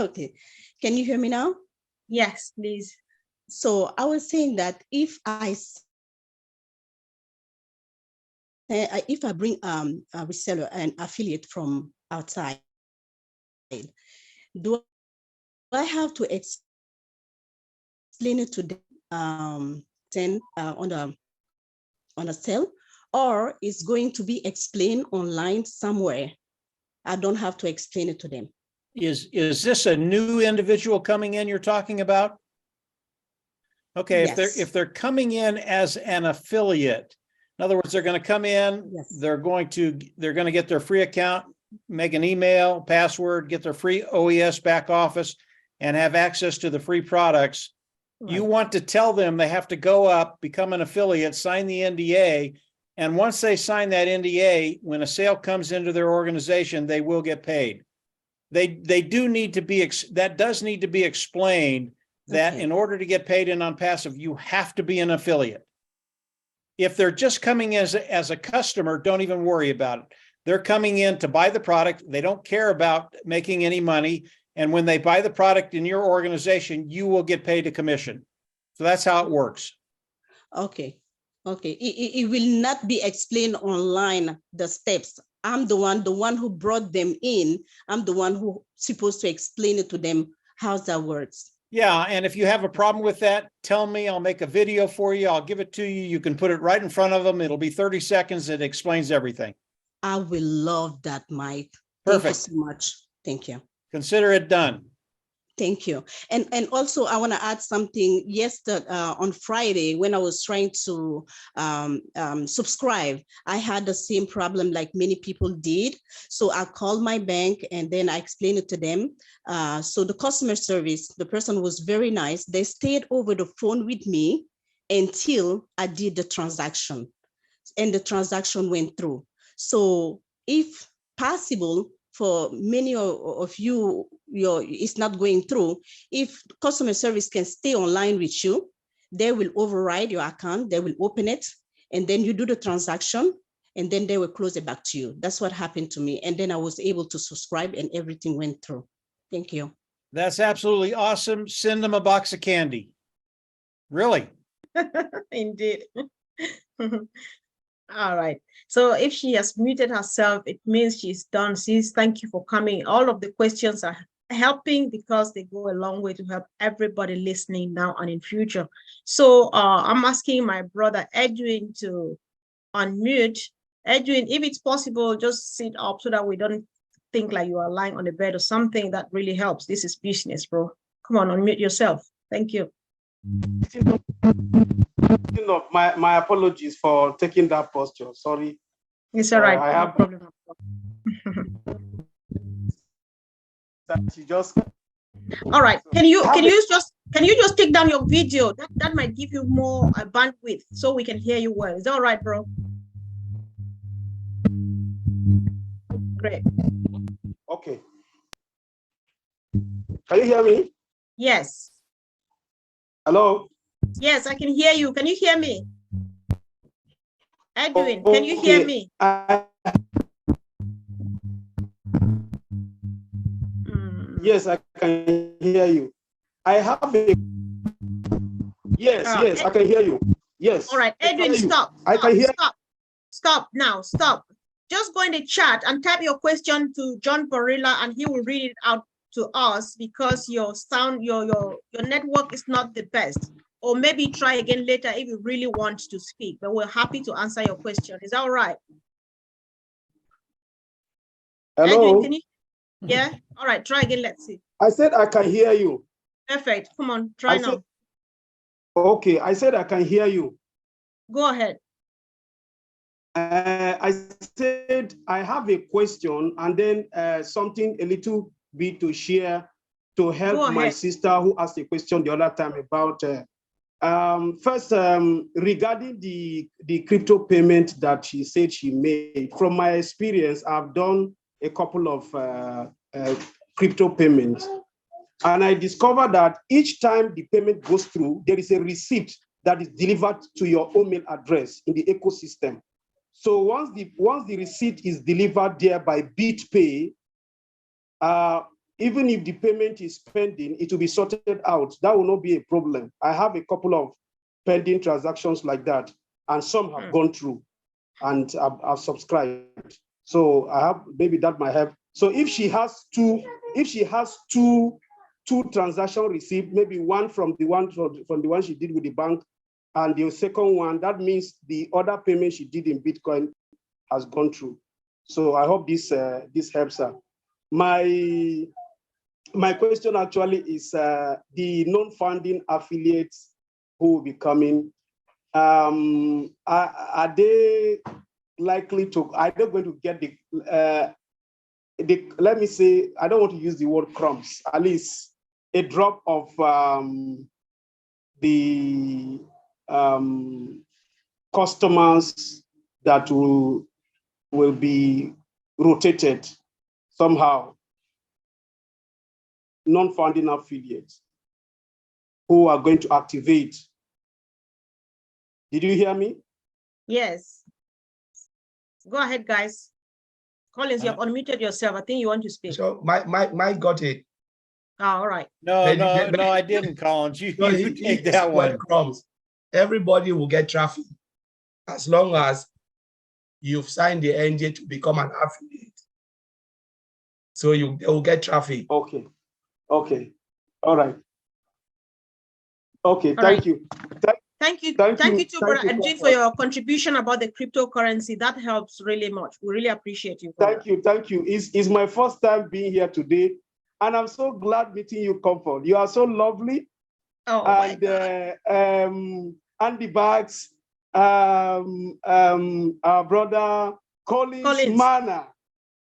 Can you hear me now? Yes, please. So I was saying that if I bring a reseller, an affiliate from outside, do I have to explain it to them on a sale, or is going to be explained online somewhere? I don't have to explain it to them. Is this a new individual coming in you're talking about? Okay, Yes. if they're coming in as an affiliate, in other words, they're going to come in, Yes. they're going to get their free account, make an email, password, get their free OES back office, and have access to the free products. Right. You want to tell them they have to go up, become an affiliate, sign the NDA, and once they sign that NDA, when a sale comes into their organization, they will get paid. They do need to be, that does need to be explained, that in order to get paid in on passive, you have to be an affiliate. If they're just coming as a customer, don't even worry about it. They're coming in to buy the product. They don't care about making any money. And when they buy the product in your organization, you will get paid a commission. So that's how it works. Okay. It will not be explained online, the steps. I'm the one who brought them in. I'm the one who supposed to explain it to them how that works. Yeah, and if you have a problem with that, tell me. I'll make a video for you. I'll give it to you. You can put it right in front of them. It'll be 30 seconds. It explains everything. I will love that, Mike. Perfect. Thank you so much. Thank you. Consider it done. Thank you. And also I want to add something. Yesterday, on Friday, when I was trying to subscribe, I had the same problem like many people did. So I called my bank and then I explained it to them. So the customer service, the person was very nice. They stayed over the phone with me until I did the transaction, and the transaction went through. So if possible, for many of you, it's not going through, if customer service can stay online with you, they will override your account, they will open it, and then you do the transaction, and then they will close it back to you. That's what happened to me. And then I was able to subscribe and everything went through. Thank you. That's absolutely awesome. Send them a box of candy. Really? Indeed. All right. So if she has muted herself, it means she's done. Sis, thank you for coming. All of the questions are helping because they go a long way to help everybody listening now and in future. So I'm asking my brother Edwin to unmute. Edwin, if it's possible, just sit up so that we don't think like you are lying on the bed or something. That really helps. This is business, bro. Come on, unmute yourself. Thank you. My apologies for taking that posture. Sorry. It's all right. I No have problem. that she just. All right. Can you just take down your video? That might give you more bandwidth so we can hear you well. Is that all right, bro? Great. Okay. Can you hear me? Yes. Hello. Yes, I can hear you. Can you hear me? Edwin, can you hear me? Yes, I can hear you. I have a. Yes, yes, I can hear you. Yes. All right, Edwin, stop. I can hear. Stop now. Stop. Just go in the chat and type your question to John Barilla, and he will read it out to us because your sound, your network is not the best. Or maybe try again later if you really want to speak, but we're happy to answer your question. Is that all right? Hello. Edwin, can you? Yeah. All right. Try again. Let's see. I said I can hear you. Perfect. Come on. Try now. Okay. I said I can hear you. Go ahead. I said I have a question and then something a little bit to share to help my sister who asked a question the other time about. First, regarding the crypto payment that she said she made, from my experience, I've done a couple of crypto payments. And I discovered that each time the payment goes through, there is a receipt that is delivered to your email address in the ecosystem. So once the receipt is delivered there by BitPay, even if the payment is pending, it will be sorted out. That will not be a problem. I have a couple of pending transactions like that, and some have gone through, and I've subscribed. So I have, maybe that might help. So if she has two transaction received, maybe one from the one she did with the bank, and the second one, that means the other payment she did in Bitcoin has gone through. So I hope this helps her. My question actually is the non-funding affiliates who will be coming. Are they likely to? Are they going to get the? Let me say, I don't want to use the word crumbs. At least a drop of the customers that will be rotated somehow. Non-funding affiliates who are going to activate. Did you hear me? Yes. Go ahead, guys. Collins, you have unmuted yourself. I think you want to speak. So Mike got it. Oh, all right. No, I didn't, Collins. You take that one. Crumbs. Everybody will get traffic as long as you've signed the NDA to become an affiliate. So they will get traffic. Okay. All right. Okay, All thank right. you. Thank you Thank too, you, brother thank you, Edwin, for your contribution about the cryptocurrency. That helps really much. We really appreciate you. Thank you, thank you. It's my first time being here today, and I'm so glad meeting you, Comfort. You are so lovely. Oh, and Andy Bags, our brother Collins Mana.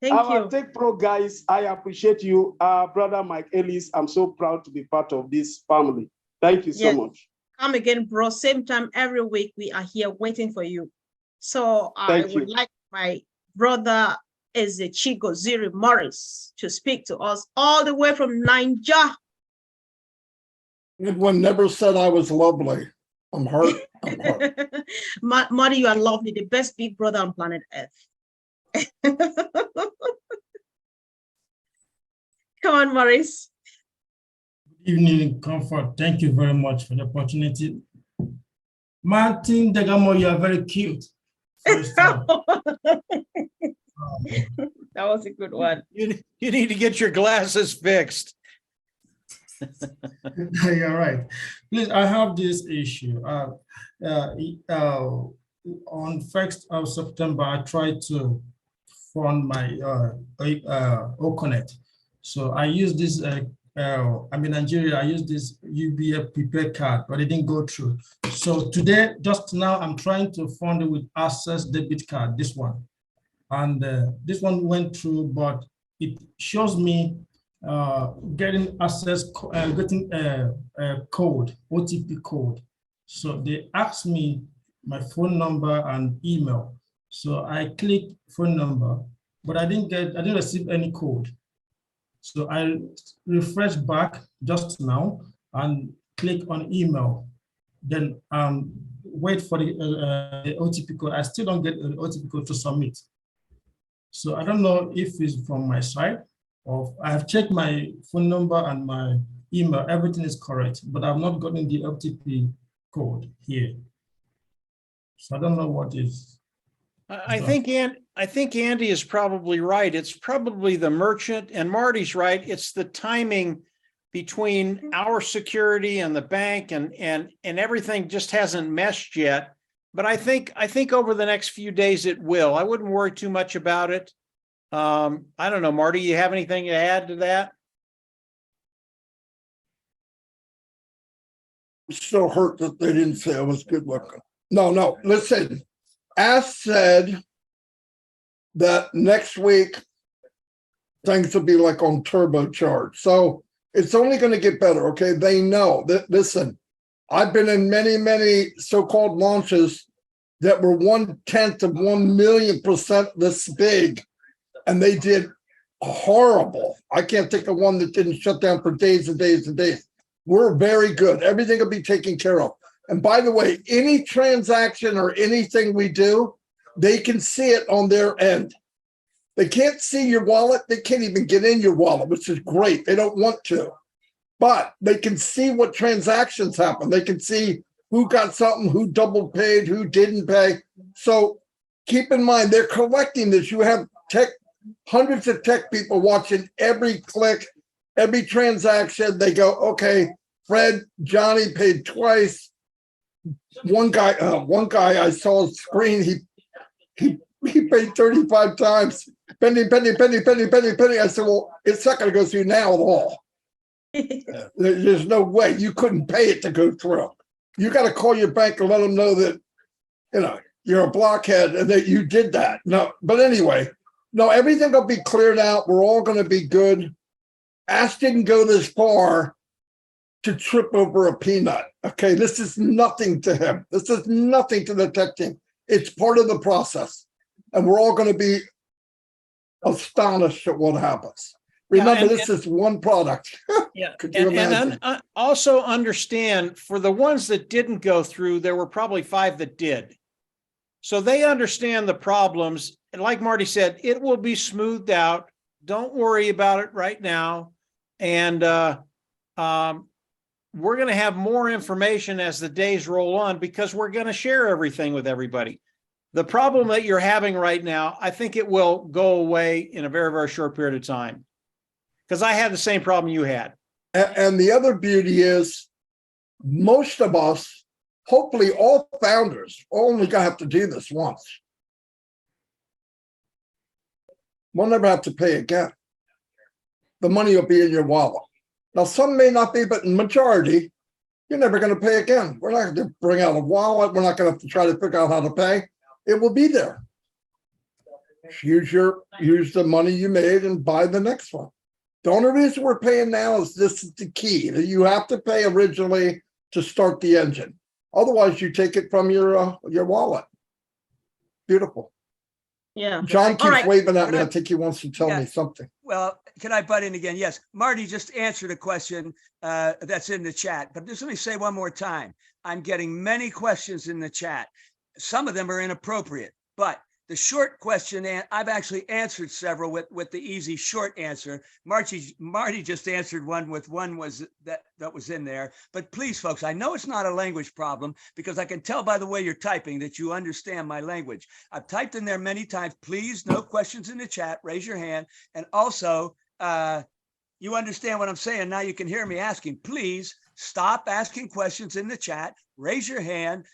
Thank Our you. Tech Pro guys, I appreciate you. Brother Mike Ellies, I'm so proud to be part of this family. Thank you so Yes. much. Come again, bro. Same time every week. We are here waiting for you. So I Thank would you. like my brother Ezechigo Ziri Morris to speak to us all the way from Niger. Edwin never said I was lovely. I'm hurt. I'm hurt. Marty, you are lovely. The best big brother on planet Earth. Come on, Morris. Good evening, Comfort. Thank you very much for the opportunity. Martin Degamo, you are very cute. First time. That was a good one. You need to get your glasses fixed. You're right. Please, I have this issue. On 1st of September, I tried to fund my Oconet. So I use this, I'm in Nigeria, I use this UBA prepaid card, but it didn't go through. So today, just now, I'm trying to fund it with Access debit card, this one. And this one went through, but it shows me getting access, getting a code, OTP code. So they asked me my phone number and email. So I clicked phone number, but I didn't receive any code. So I refreshed back just now and click on email. Then wait for the OTP code. I still don't get the OTP code to submit. So I don't know if it's from my side, or I have checked my phone number and my email, everything is correct, but I've not gotten the OTP code here. So I don't know what is. I think Andy is probably right. It's probably the merchant, and Marty's right. It's the timing between our security and the bank, and everything just hasn't meshed yet. But I think over the next few days it will. I wouldn't worry too much about it. I don't know, Marty, you have anything to add to that? I'm so hurt that they didn't say I was good looking. No, listen. Ash said that next week things will be like on turbocharge. So it's only going to get better, okay? They know that, listen, I've been in many so-called launches that were 1/10 of 1,000,000% this big, and they did horrible. I can't think of one that didn't shut down for days and days and days. We're very good. Everything will be taken care of. And by the way, any transaction or anything we do, they can see it on their end. They can't see your wallet. They can't even get in your wallet, which is great. They don't want to. But they can see what transactions happen. They can see who got something, who double paid, who didn't pay. So keep in mind, they're collecting this. You have hundreds of tech people watching every click, every transaction. They go, okay, Fred, Johnny paid twice. One guy I saw his screen, he paid 35 times. Penny. I said, well, it's not going to go through now at all. There's no way. You couldn't pay it to go through. You got to call your bank and let them know that, you're a blockhead and that you did that. No, but anyway, no, everything will be cleared out. We're all going to be good. Ash didn't go this far to trip over a peanut. Okay, this is nothing to him. This is nothing to the tech team. It's part of the process. And we're all going to be astonished at what happens. Remember, this is one product. Yeah. Could you imagine? And also understand, for the ones that didn't go through, there were probably 5 that did. So they understand the problems. And like Marty said, it will be smoothed out. Don't worry about it right now. And we're going to have more information as the days roll on, because we're going to share everything with everybody. The problem that you're having right now, I think it will go away in a very, very short period of time. Because I had the same problem you had. And the other beauty is most of us, hopefully all founders, only gonna have to do this once. We'll never have to pay again. The money will be in your wallet. Now, some may not be, but in majority, you're never going to pay again. We're not going to bring out a wallet. We're not going to have to try to figure out how to pay. It will be there. Use the money you made and buy the next one. The only reason we're paying now is this is the key. That you have to pay originally to start the engine. Otherwise, you take it from your wallet. Beautiful. Yeah. John keeps right. waving at me. I think he wants to tell me something. Well, can I butt in again? Yes. Marty just answered a question that's in the chat, but just let me say one more time. I'm getting many questions in the chat. Some of them are inappropriate, but the short question, I've actually answered several with the easy short answer. Marty just answered one with one was that was in there. But please, folks, I know it's not a language problem because I can tell by the way you're typing that you understand my language. I've typed in there many times. Please, no questions in the chat. Raise your hand. And also, you understand what I'm saying. Now you can hear me asking. Please stop asking questions in the chat. Raise your hand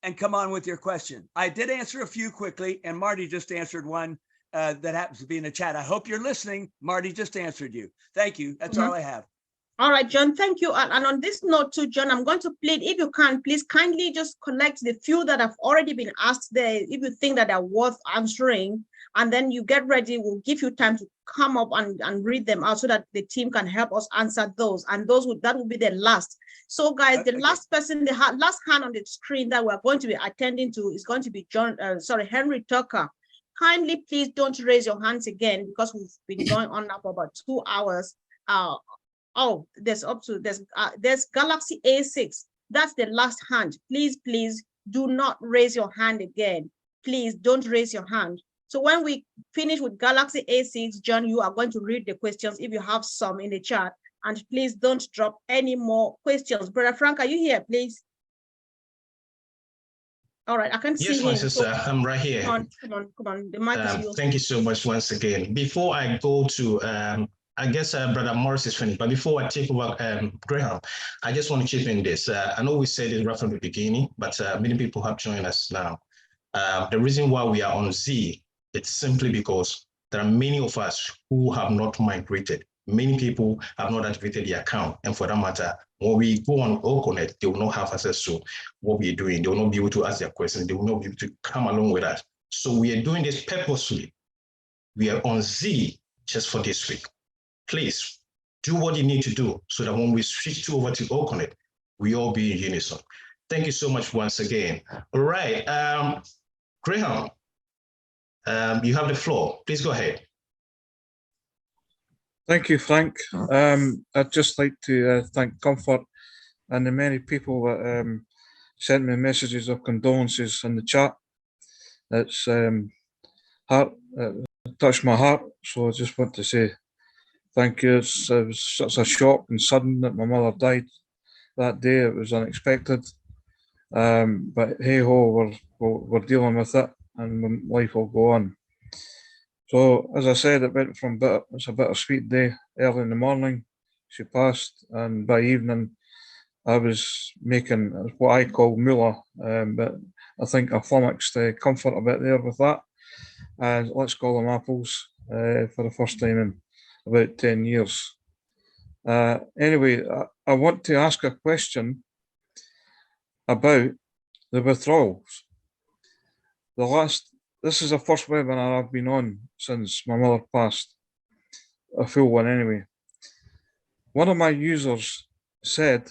and come on with your question. I did answer a few quickly, and Marty just answered one that happens to be in the chat. I hope you're listening. Marty just answered you. Thank you. That's all I have. All right, John, thank you. And on this note too, John, I'm going to plead, if you can, please kindly just collect the few that have already been asked there, if you think that they're worth answering, and then you get ready, we'll give you time to come up and read them out so that the team can help us answer those. And that will be the last. So guys, the last person, the last hand on the screen that we're going to be attending to is going to be Henry Tucker. Kindly, please don't raise your hands again because we've been going on now for about 2 hours. Oh, there's Galaxy A6. That's the last hand. Please do not raise your hand again. Please don't raise your hand. So when we finish with Galaxy A6, John, you are going to read the questions if you have some in the chat. And please don't drop any more questions. Brother Frank, are you here, please? All right, I can see Yes, him. my sister, I'm right here. Come on. The mic is yours. Thank you so much once again. Before I go to, I guess Brother Morris is finished, but before I take over Graham, I just want to chip in this. I know we said it right from the beginning, but many people have joined us now. The reason why we are on Z, it's simply because there are many of us who have not migrated. Many people have not activated the account. And for that matter, when we go on OConnect, they will not have access to what we are doing. They will not be able to ask their questions. They will not be able to come along with us. So we are doing this purposefully. We are on Z just for this week. Please do what you need to do so that when we switch over to OConnect, we all be in unison. Thank you so much once again. All right, Graham, you have the floor. Please go ahead. Thank you, Frank. I'd just like to thank Comfort and the many people that sent me messages of condolences in the chat. It's touched my heart, so I just want to say thank you. It was such a shock and sudden that my mother died that day. It was unexpected, but hey ho, we're dealing with it, and life will go on. So as I said, it's a bittersweet day. Early in the morning, she passed, and by evening, I was making what I call moolah, but I think I flummoxed Comfort a bit there with that. And let's call them apples for the first time in about 10 years. Anyway, I want to ask a question about the withdrawals. This is the first webinar I've been on since my mother passed, a full one anyway. One of my users said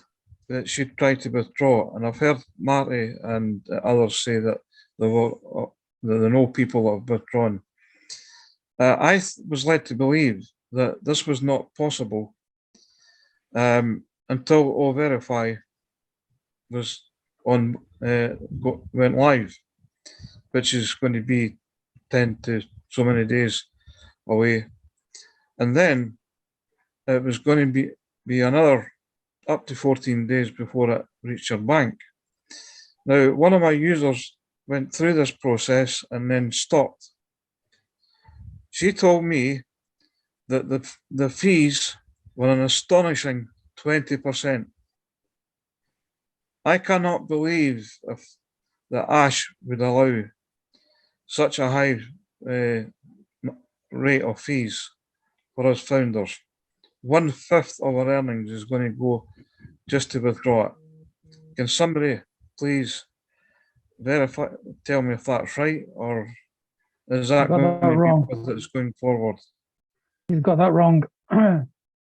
that she tried to withdraw, and I've heard Marty and others say that there know people that have withdrawn. I was led to believe that this was not possible until O-Verify was went live, which is going to be 10 to so many days away. And then it was going to be another up to 14 days before it reached your bank. Now, one of my users went through this process and then stopped. She told me that the fees were an astonishing 20%. I cannot believe that Ash would allow such a high rate of fees for us founders. 1/5 of our earnings is going to go just to withdraw it. Can somebody please verify, tell me if that's right, or is that going to be what it's going forward? You've got that wrong.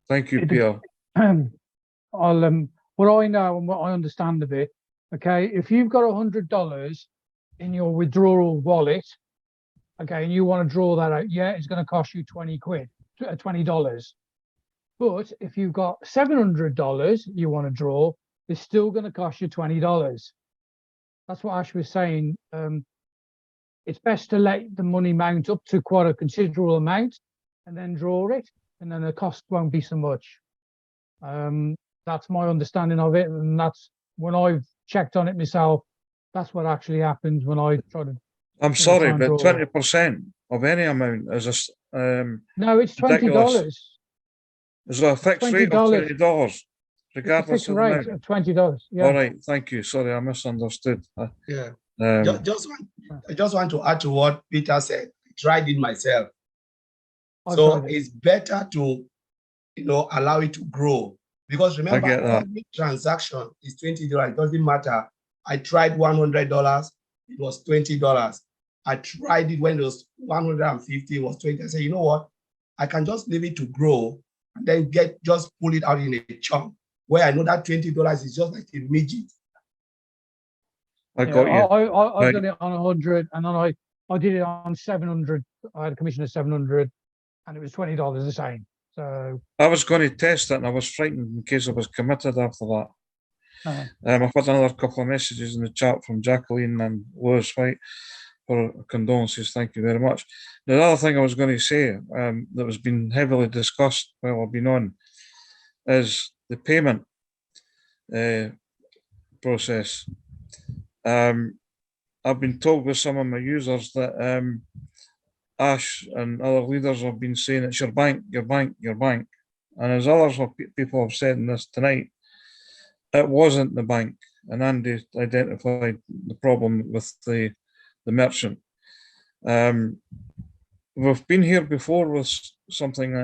Thank you, Peter. What I know and what I understand of it, okay, if you've got $100 in your withdrawal wallet, okay, and you want to draw that out, yeah, it's going to cost you $20. But if you've got $700 you want to draw, it's still going to cost you $20. That's what Ash was saying. It's best to let the money mount up to quite a considerable amount and then draw it, and then the cost won't be so much. That's my understanding of it, and that's when I've checked on it myself. That's what actually happens when I try to. I'm sorry, but 20% of any amount is no, it's $20. Is there a fixed rate of $20, regardless of the amount? Of $20. Yeah. All right, thank you. Sorry, I misunderstood. Yeah. I just want to add to what Peter said. I tried it myself. So it's better to, allow it to grow, because remember, every transaction is $20. It doesn't matter. I tried $100. It was $20. I tried it when it was 150. It was 20. I said, you know what? I can just leave it to grow and then just pull it out in a chunk, where I know that $20 is just like a midget. I got you. I've done it on 100, and then I did it on 700. I had a commission of 700, and it was $20 the same. So I was going to test it, and I was frightened in case I was committed after that. I've had another couple of messages in the chat from Jacqueline and Lois White for condolences. Thank you very much. The other thing I was going to say that has been heavily discussed while I've been on is the payment process. I've been told with some of my users that Ash and other leaders have been saying it's your bank, your bank, your bank. And as others people have said in this tonight, it wasn't the bank. And Andy identified the problem with the merchant. We've been here before with something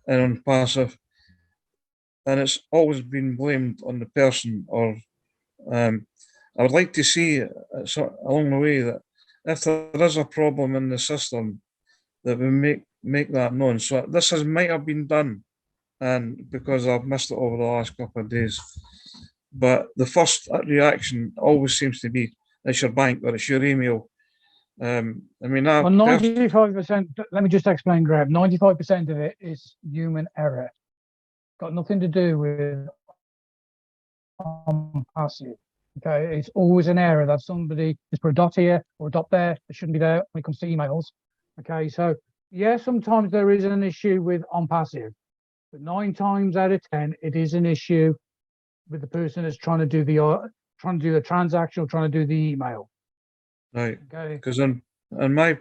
on passive, and it's always been blamed on the person. Or I would like to see along the way that if there is a problem in the system, that we make that known. So this might have been done, and because I've missed it over the last couple of days. But the first reaction always seems to be it's your bank or it's your email. I mean, 95%. Let me just explain, Graham. 95% of it is human error. Got nothing to do with passive. Okay, it's always an error that somebody just put a dot here or a dot there. It shouldn't be there when it comes to emails. Okay, so yeah, sometimes there is an issue with on passive, but 9 times out of 10, it is an issue with the person that's trying to do the transaction or trying to do the email. Right. Okay. Because in my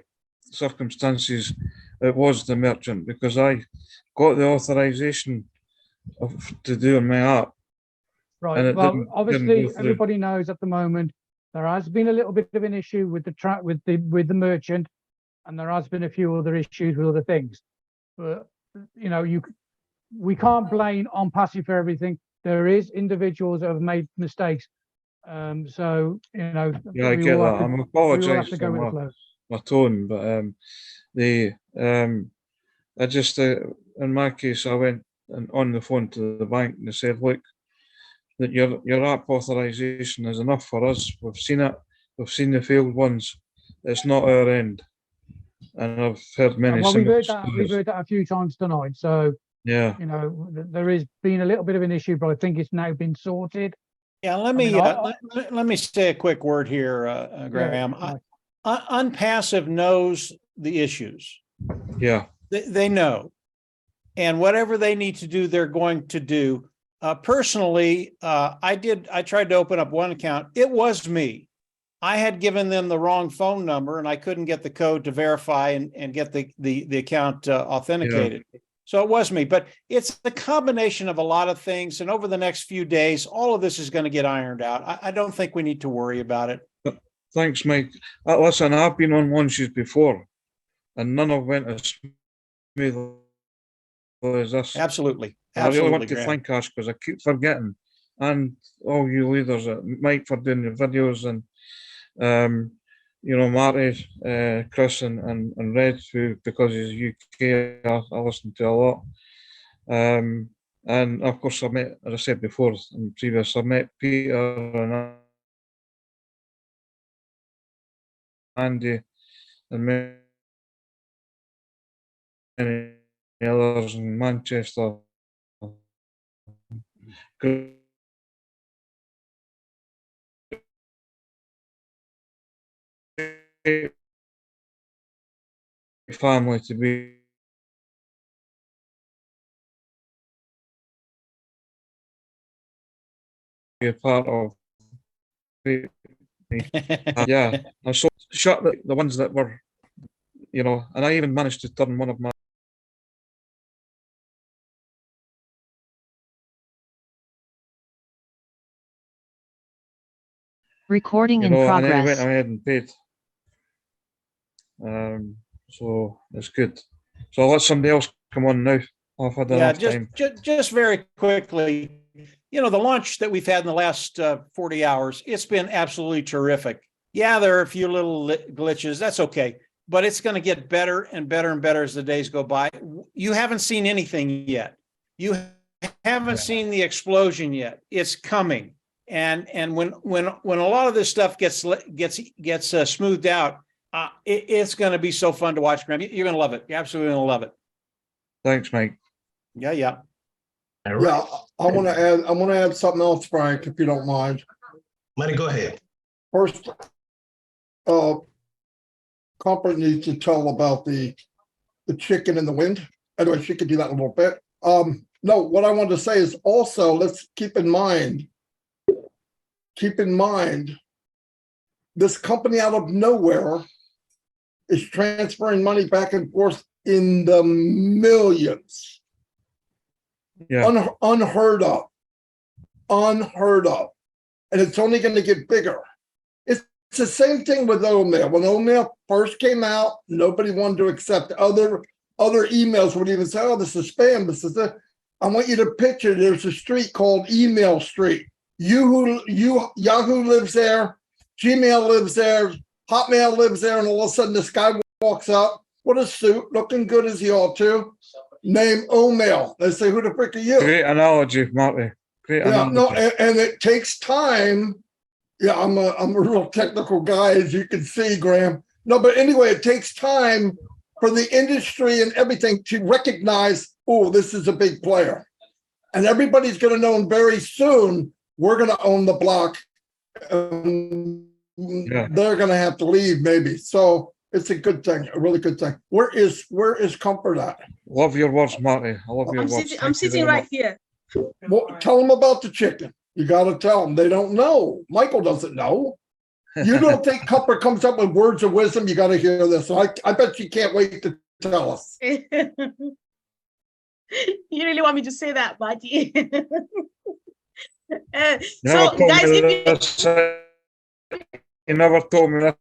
circumstances, it was the merchant, because I got the authorization to do on my app. Right. Well, obviously, everybody knows at the moment there has been a little bit of an issue with the merchant, and there has been a few other issues with other things. But we can't blame on passive for everything. There is individuals that have made mistakes. So yeah, I get that. I'm apologizing for my tone, but I just in my case, I went on the phone to the bank and they said, look, that your app authorization is enough for us. We've seen it. We've seen the failed ones. It's not our end. And I've heard many. Well, we've heard that a few times tonight. So yeah, there is been a little bit of an issue, but I think it's now been sorted. Yeah, let me say a quick word here, Graham. Yeah, Unpassive knows the issues. Yeah, they know, and whatever they need to do, they're going to do. Personally, I tried to open up one account. It was me. I had given them the wrong phone number, and I couldn't get the code to verify and get the account authenticated. Yeah. So it was me, but it's the combination of a lot of things. And over the next few days, all of this is going to get ironed out. I don't think we need to worry about it. But thanks, Mike. Listen, I've been on launches before, and none of them went as smooth as this. Absolutely. I really want to Graham. thank Ash because I keep forgetting, and all you leaders, Mike for doing your videos, and you know, Marty, Chris, and Red, who, because he's UK, I listen to a lot. And of course, I met, as I said before in previous, I met Peter and Andy and many others in Manchester. Great family to be a part of. Yeah, I saw shut the ones that were, you know, and I even managed to turn one of my recording in and then he progress. went ahead and paid. So it's good. So I'll let somebody else come on now. I've had enough time. Just very quickly, you know, the launch that we've had in the last 40 hours, it's been absolutely terrific. Yeah, there are a few little glitches. That's okay. But it's going to get better and better and better as the days go by. You haven't seen anything yet. You haven't seen the explosion yet. It's coming. And when a lot of this stuff gets smoothed out, it's going to be so fun to watch, Graham. You're going to love it. You're absolutely going to love it. Thanks, Mike. Yeah. Yeah, I want to add something else, Frank, if you don't mind. Money, go ahead. First, Comfort needs to tell about the chicken in the wind. Anyway, she could do that in a little bit. No, what I wanted to say is also, let's keep in mind, this company out of nowhere is transferring money back and forth in the millions. Yeah. Unheard of. And it's only going to get bigger. It's the same thing with Omail. When Omail first came out, nobody wanted to accept. Other emails would even say, oh, this is spam. This is it. I want you to picture there's a street called Email Street. Yahoo lives there, Gmail lives there, Hotmail lives there, and all of a sudden this guy walks up with a suit, looking good as he ought to, named Omail. They say, who the frick are you? Great analogy, Marty. Great analogy. No, and it takes time. Yeah, I'm a real technical guy, as you can see, Graham. No, but anyway, it takes time for the industry and everything to recognize, oh, this is a big player. And everybody's going to know very soon we're going to own the block. They're going to have to leave maybe. So it's a good thing, a really good thing. Where is Comfort at? Love your words, Marty. I love your words. I'm sitting right here. Well, tell them about the chicken. You got to tell them. They don't know. Michael doesn't know. You don't think Comfort comes up with words of wisdom? You got to hear this. So I bet you can't wait to tell us. You really want me to say that, Marty? So, guys, you never told me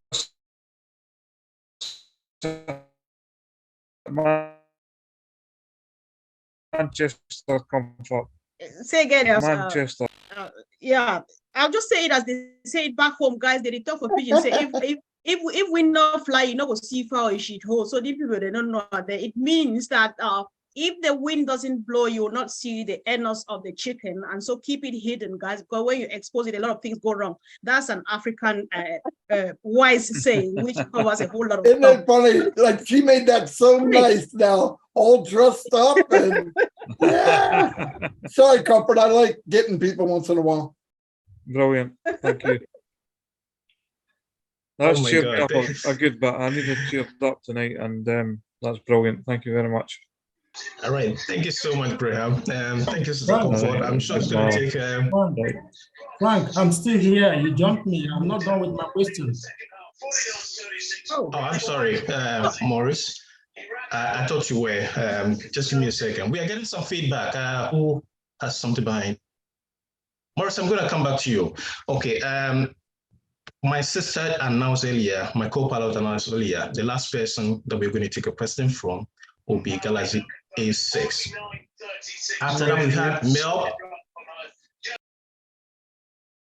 this. Manchester Comfort. Say again. Manchester. Yeah, I'll just say it as they say it back home, guys. They talk for pigeon. Say if we not fly, you know, go see for a shit hole. So the people they don't know that it means that if the wind doesn't blow, you will not see the anus of the chicken, and so keep it hidden, guys. Because when you expose it, a lot of things go wrong. That's an African wise saying, which covers a whole lot of Isn't stuff. it funny? Like she made that so nice now, all dressed up and yeah. Sorry, Comfort. I like getting people once in a while. Brilliant. Thank you. That's my cheered God. up a good bit. I needed cheered up tonight, and that's brilliant. Thank you very much. All right. Thank you so much, Graham. Thank you, Sister Comfort. I'm sure it's going to take... Frank, I'm still here. You jumped me. I'm not done with my questions. Oh, I'm sorry, Maurice. I thought you were. Just give me a second. We are getting some feedback. Who has something behind? Morris, I'm going to come back to you. Okay. My sister announced earlier, my co-pilot announced earlier, the last person that we're going to take a question from will be Galaxy A6. After that, we have Mel.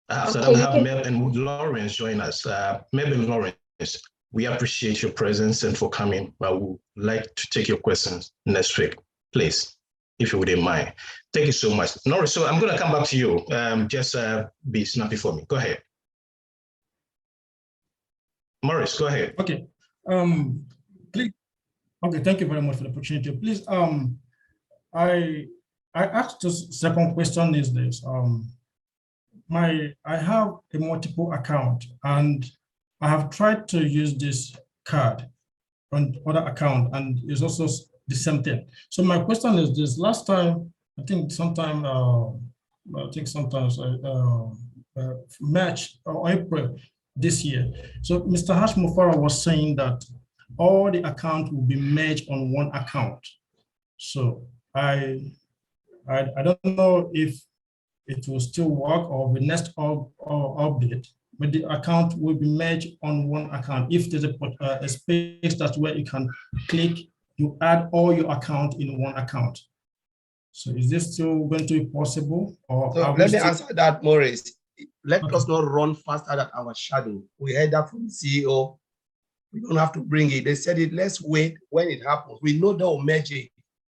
After that, we have Mel and Lawrence join us. Mel and Lawrence, we appreciate your presence and for coming, but we would like to take your questions next week, please, if you wouldn't mind. Thank you so much. Norris, so I'm going to come back to you. Just be snappy for me. Go ahead. Morris, go ahead. Okay. Please. Okay, thank you very much for the opportunity. Please, I asked the second question is this. I have a multiple account and I have tried to use this card on other account and it's also the same thing. So my question is this: last time, I think sometime, March or April this year. So Mr. Hashmufara was saying that all the accounts will be merged on one account. So I don't know if it will still work or the next update, but the account will be merged on one account. If there's a space that's where you can click, you add all your account in one account. So is this still going to be possible? Or so let me answer that, Maurice. Let us not run faster than our shadow. We heard that from the CEO. We don't have to bring it. They said it, let's wait when it happens. We know they'll merge it.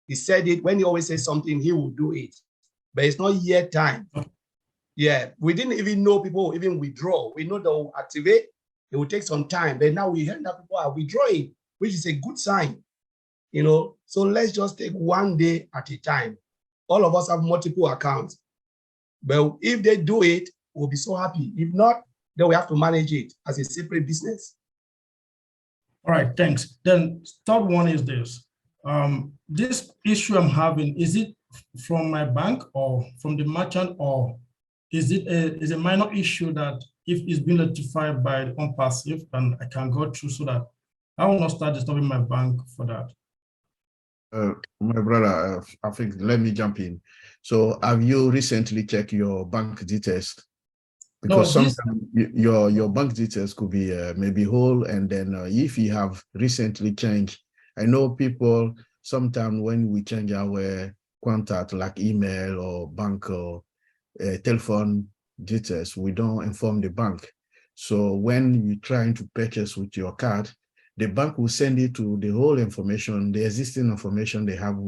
He said it, when he always says something, he will do it. But it's not yet time. Yeah, we didn't even know people will even withdraw. We know they'll activate. It will take some time. But now we heard that people are withdrawing, which is a good sign. You know, so let's just take one day at a time. All of us have multiple accounts. But if they do it, we'll be so happy. If not, then we have to manage it as a separate business. All right, thanks. Then third one is this. This issue I'm having, is it from my bank or from the merchant, or is it a minor issue that if it's been notified by the unpassive, then I can go through so that I will not start disturbing my bank for that? My brother, I think, let me jump in. So have you recently checked your bank details? Because no, sometimes your bank details could be maybe whole, and then if you have recently changed, I know people sometimes when we change our contact like email or bank or telephone details, we don't inform the bank. So when you're trying to purchase with your card, the bank will send it to the whole information, the existing information they have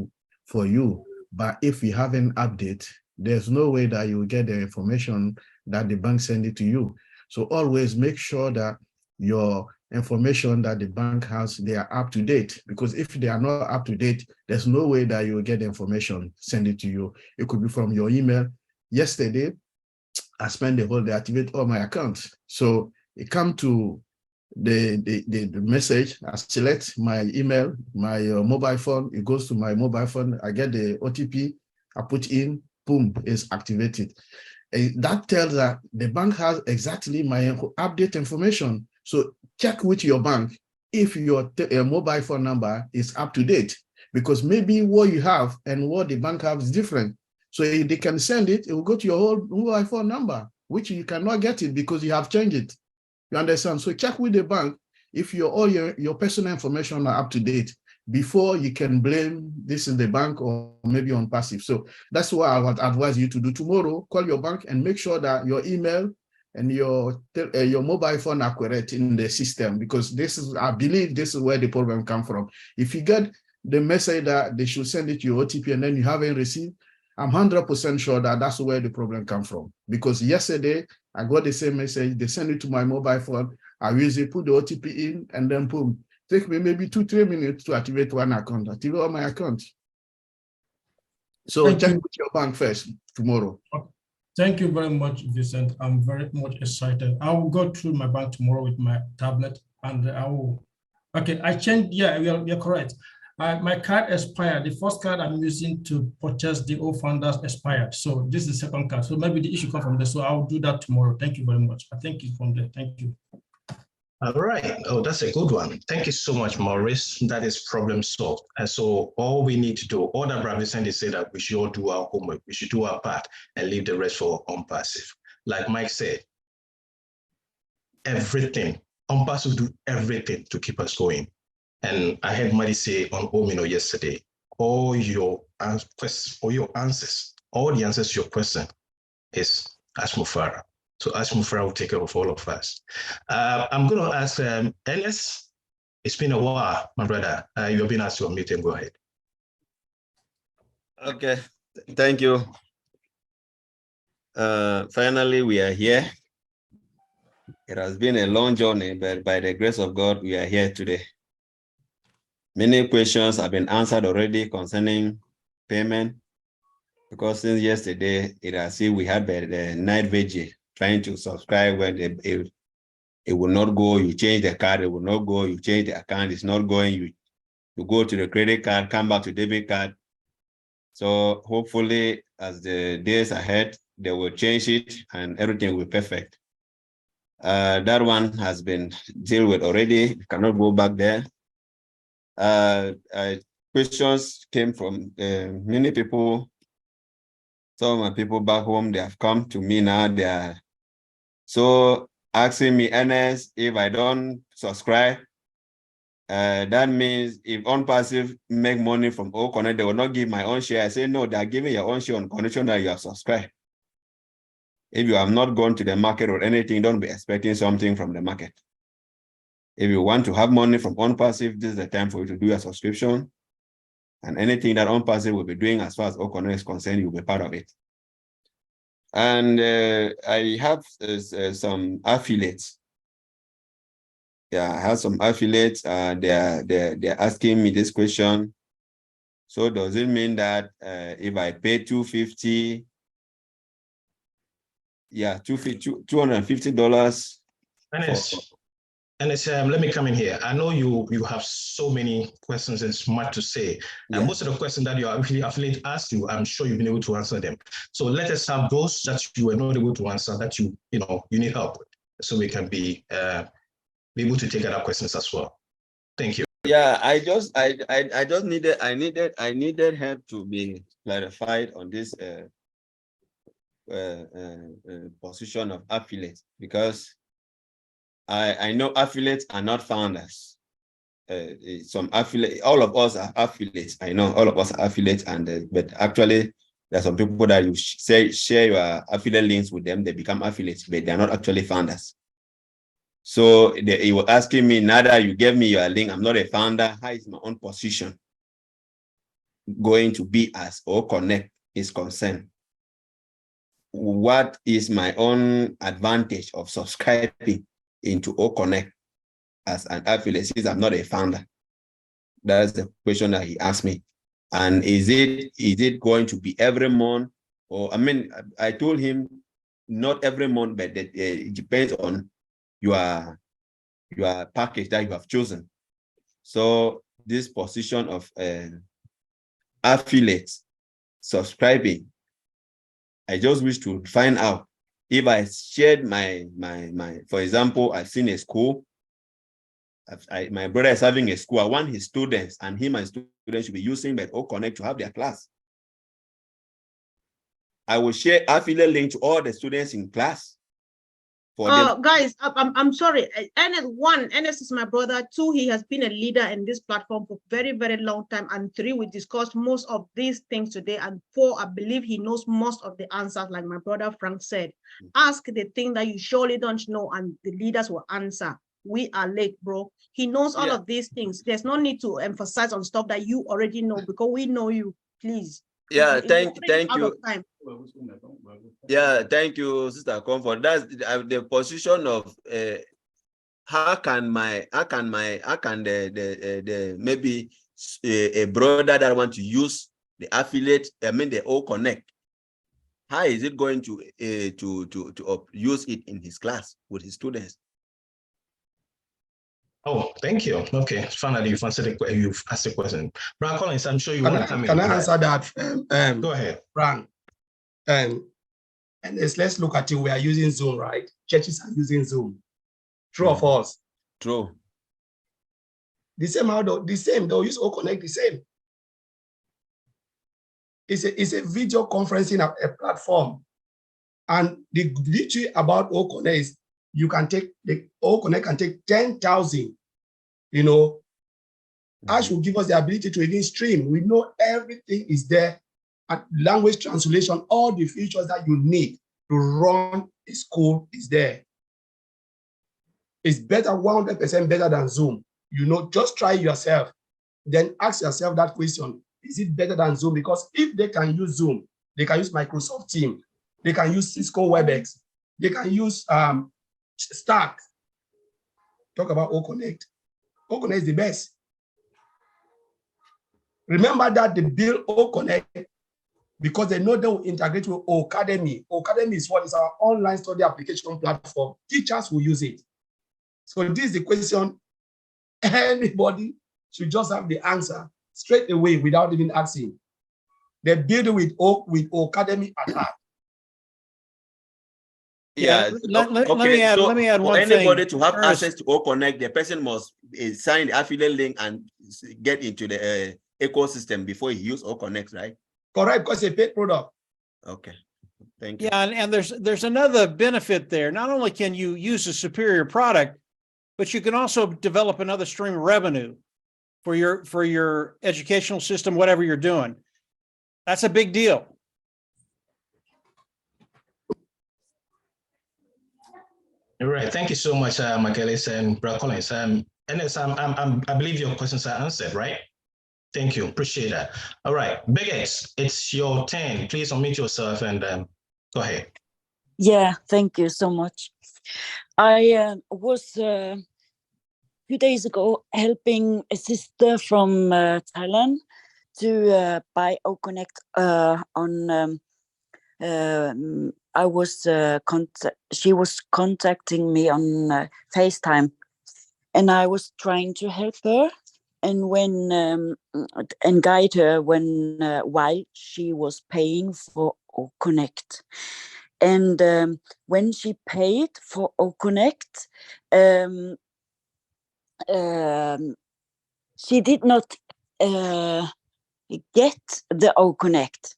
for you. But if you haven't updated, there's no way that you will get the information that the bank send it to you. So always make sure that your information that the bank has, they are up to date, because if they are not up to date, there's no way that you will get the information send it to you. It could be from your email. Yesterday, I spent the whole day activate all my accounts. So it come to the message, I select my email, my mobile phone, it goes to my mobile phone, I get the OTP, I put in, boom, it's activated. That tells that the bank has exactly my update information. So check with your bank if your mobile phone number is up to date, because maybe what you have and what the bank has is different. So if they can send it, it will go to your whole mobile phone number, which you cannot get it because you have changed it. You understand? So check with the bank if all your personal information are up to date before you can blame this in the bank or maybe on passive. So that's what I would advise you to do tomorrow. Call your bank and make sure that your email and your mobile phone are correct in the system, because this is, I believe this is where the problem comes from. If you get the message that they should send it to your OTP and then you haven't received, I'm 100% sure that that's where the problem comes from. Because yesterday, I got the same message, they send it to my mobile phone, I usually put the OTP in and then boom. Take me maybe 2-3 minutes to activate one account, activate all my accounts. So check with your bank first tomorrow. Thank you very much, Vincent. I'm very much excited. I will go through my bank tomorrow with my tablet and I will, okay, I changed, yeah, you're correct. My card expired. The first card I'm using to purchase the old founders expired. So this is the second card. So maybe the issue comes from there. So I will do that tomorrow. Thank you very much. I think it's from there. Thank you. All right. Oh, that's a good one. Thank you so much, Maurice. That is problem solved. And so all we need to do, all that Brother Sandy said, that we should all do our homework, we should do our part and leave the rest for unpassive. Like Mike said, everything, unpassive do everything to keep us going. And I heard Madi say on Omino yesterday, all your answers, all the answers to your question is Ask Mufara. So Ask Mufara will take care of all of us. I'm going to ask Ellis. It's been a while, my brother. You've been asked to unmute and go ahead. Okay, thank you. Finally, we are here. It has been a long journey, but by the grace of God, we are here today. Many questions have been answered already concerning payment, because since yesterday, it has seen we had the night vigil trying to subscribe when it will not go. You change the card, it will not go. You change the account, it's not going. You go to the credit card, come back to debit card. So hopefully, as the days ahead, they will change it and everything will be perfect. That one has been dealt with already. You cannot go back there. Questions came from many people. Some of my people back home, they have come to me now. They are so asking me, Ernest, if I don't subscribe, that means if Unpassive make money from O Connect, they will not give my own share. I say, no, they are giving your own share on condition that you have subscribed. If you have not gone to the market or anything, don't be expecting something from the market. If you want to have money from Unpassive, this is the time for you to do a subscription. And anything that Unpassive will be doing as far as O Connect is concerned, you'll be part of it. And I have some affiliates. Yeah, I have some affiliates. They're asking me this question. So does it mean that if I pay $250, yeah, $250 And it's let me come in here. I know you have so many questions and so much to say. And most of the questions that your affiliate asked you, I'm sure you've been able to answer them. So let us have those that you were not able to answer that you need help with, so we can be able to take other questions as well. Thank you. Yeah, I just needed help to be clarified on this position of affiliates, because I know affiliates are not founders. Some affiliate, all of us are affiliates. I know all of us are affiliates, and but actually there are some people that you share your affiliate links with them, they become affiliates, but they're not actually founders. So he was asking me, now that you gave me your link, I'm not a founder. How is my own position going to be as O Connect is concerned? What is my own advantage of subscribing into O Connect as an affiliate, since I'm not a founder? That's the question that he asked me. And is it going to be every month? Or I told him not every month, but it depends on your package that you have chosen. So this position of affiliates subscribing, I just wish to find out if I shared my for example, I've seen a school, my brother is having a school. I want his students and him and students should be using that O Connect to have their class. I will share affiliate link to all the students in class. Guys, I'm sorry. Ernest is my brother. 2, he has been a leader in this platform for very, very long time. And 3, we discussed most of these things today. And 4, I believe he knows most of the answers, like my brother Frank said. Ask the thing that you surely don't know, and the leaders will answer. We are late, bro. He knows all of these things. There's no need to emphasize on stuff that you already know, because we know you. Please. Yeah, thank you. Yeah, thank you, Sister Comfort. That's the position of how can maybe a brother that want to use the affiliate, the O Connect, how is it going to use it in his class with his students? Oh, thank you. Okay, finally you've asked the question. Brian Collins, I'm sure you want to come in. Can I answer that? Go ahead. Brian. And let's look at it. We are using Zoom, right? Churches are using Zoom. True or false? True. The same they'll use OConnect the same. It's a video conferencing a platform. And the beauty about OConnect is you can take the OConnect can take 10,000, you know. Ash will give us the ability to even stream. We know everything is there. And language translation, all the features that you need to run a school is there. It's better, 100% better than Zoom. You know, just try yourself. Then ask yourself that question. Is it better than Zoom? Because if they can use Zoom, they can use Microsoft Teams, they can use Cisco WebEx, they can use Stack. Talk about OConnect. OConnect is the best. Remember that they build OConnect because they know they will integrate with Academy. Academy is what is our online study application platform. Teachers will use it. So this is the question. Anybody should just have the answer straight away without even asking. They build it with Academy at heart. Yeah. Let me add so one for thing. anybody to have Ernest, access to OConnect, the person must sign the affiliate link and get into the ecosystem before he use OConnect, right? Correct, because it's a paid product. Okay, thank you. Yeah, and there's another benefit there. Not only can you use a superior product, but you can also develop another stream of revenue for your educational system, whatever you're doing. That's a big deal. All right. Thank you so much, Mike Ellies and Brad Collins. Ernest, I believe your questions are answered, right? Thank you. Appreciate that. All right. Biggest, it's your turn. Please unmute yourself and go ahead. Yeah, thank you so much. I was a few days ago helping a sister from Thailand to buy OConnect on she was contacting me on FaceTime, and I was trying to help her and guide her while she was paying for OConnect. And when she paid for OConnect, she did not get the OConnect,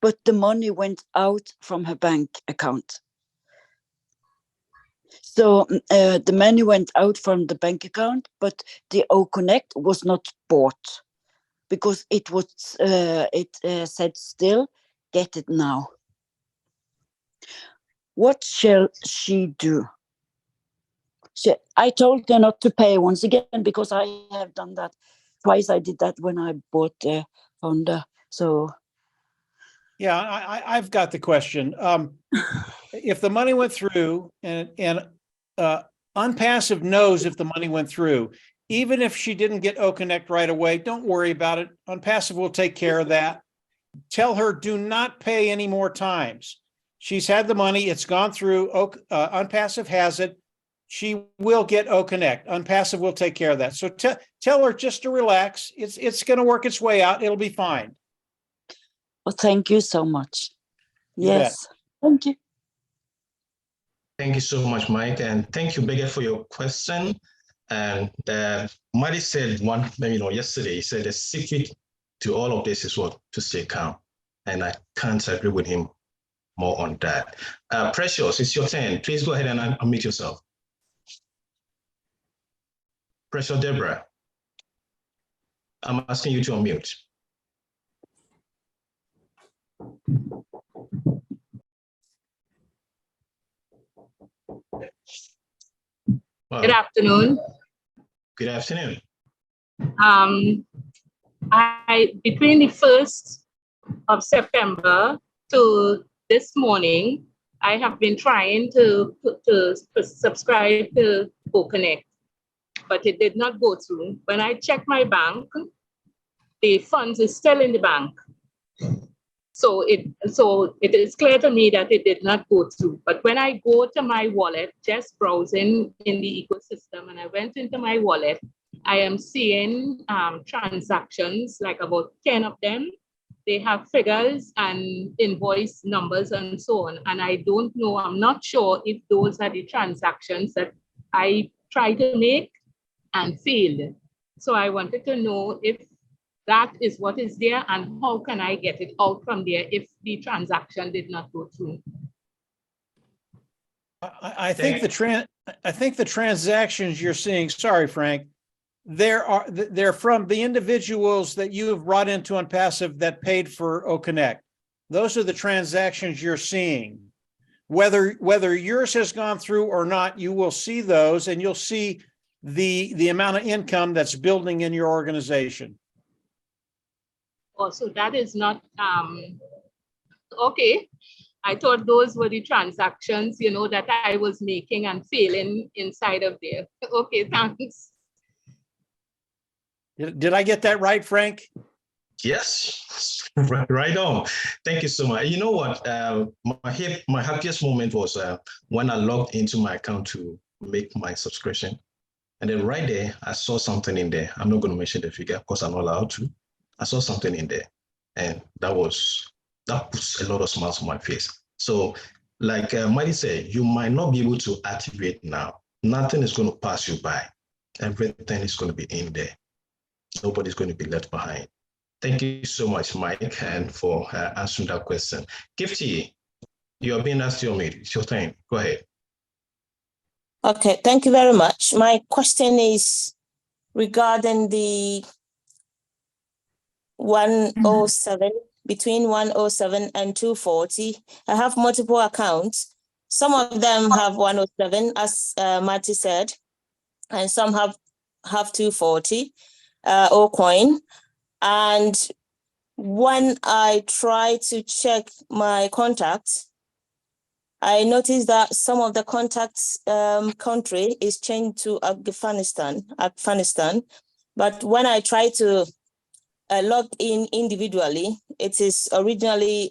but the money went out from her bank account. So the money went out from the bank account, but the OConnect was not bought because it was said still, get it now. What shall she do? I told her not to pay once again because I have done that twice. I did that when I bought the Honda. So yeah, I've got the question. If the money went through and Unpassive knows if the money went through, even if she didn't get OConnect right away, don't worry about it. Unpassive will take care of that. Tell her do not pay any more times. She's had the money. It's gone through. Unpassive has it. She will get OConnect. Unpassive will take care of that. So tell her just to relax. It's going to work its way out. It'll be fine. Well, thank you so much. Yes, thank you. Thank you so much, Mike, and thank you, Beggar, for your question. And Marty said yesterday. He said the secret to all of this is what? To stay calm, and I can't agree with him more on that. Precious, it's your turn. Please go ahead and unmute yourself. Precious Deborah, I'm asking you to unmute. Good afternoon. Good afternoon. Between the 1st of September to this morning, I have been trying to subscribe to OConnect, but it did not go through. When I checked my bank, the funds is still in the bank. So it is clear to me that it did not go through. But when I go to my wallet, just browsing in the ecosystem, and I went into my wallet, I am seeing transactions, like about 10 of them. They have figures and invoice numbers and so on. And I don't know, I'm not sure if those are the transactions that I tried to make and failed. So I wanted to know if that is what is there and how can I get it out from there if the transaction did not go through. I think the transactions you're seeing, sorry, Frank, they're from the individuals that you have brought into Unpassive that paid for OConnect. Those are the transactions you're seeing. Whether yours has gone through or not, you will see those, and you'll see the amount of income that's building in your organization. Oh, so that is not okay. I thought those were the transactions, you know, that I was making and failing inside of there. Okay, thanks. Did I get that right, Frank? Yes, right on. Thank you so much. You know what? My happiest moment was when I logged into my account to make my subscription. And then right there, I saw something in there. I'm not going to mention the figure because I'm not allowed to. I saw something in there. And that puts a lot of smiles on my face. So like Marty said, you might not be able to activate now. Nothing is going to pass you by. Everything is going to be in there. Nobody's going to be left behind. Thank you so much, Mike, and for answering that question. Gifty, you are being asked to unmute. It's your time. Go ahead. Okay, thank you very much. My question is regarding the 107, between 107 and 240. I have multiple accounts. Some of them have 107, as Marty said, and some have 240 coin. And when I try to check my contacts, I noticed that some of the contacts country is changed to Afghanistan. But when I try to log in individually, it is originally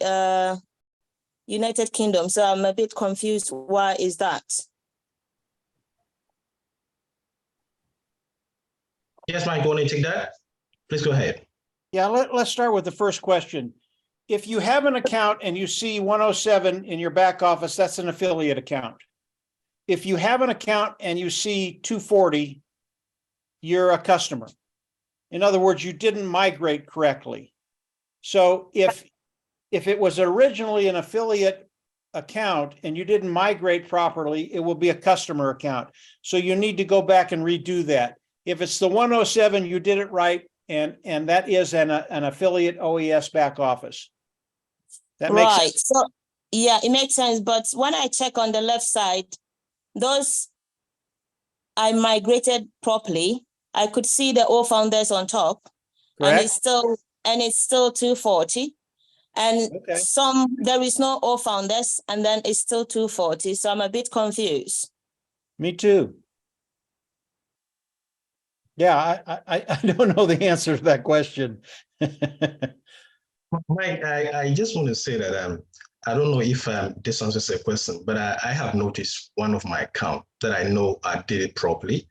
United Kingdom. So I'm a bit confused. Why is that? Yes, Mike, want to take that? Please go ahead. Yeah, let's start with the first question. If you have an account and you see 107 in your back office, that's an affiliate account. If you have an account and you see 240, you're a customer. In other words, you didn't migrate correctly. So if it was originally an affiliate account and you didn't migrate properly, it will be a customer account. So you need to go back and redo that. If it's the 107, you did it right, and that is an affiliate OES back office. That makes Right. sense. So yeah, it makes sense. But when I check on the left side, those I migrated properly. I could see the O founders on top. Correct. And it's still 240. And some there is no O founders, and then it's still 240. So I'm a bit confused. Me too. Yeah, I don't know the answer to that question. Mike, I just want to say that I don't know if this answers a question, but I have noticed one of my account that I know I did it properly.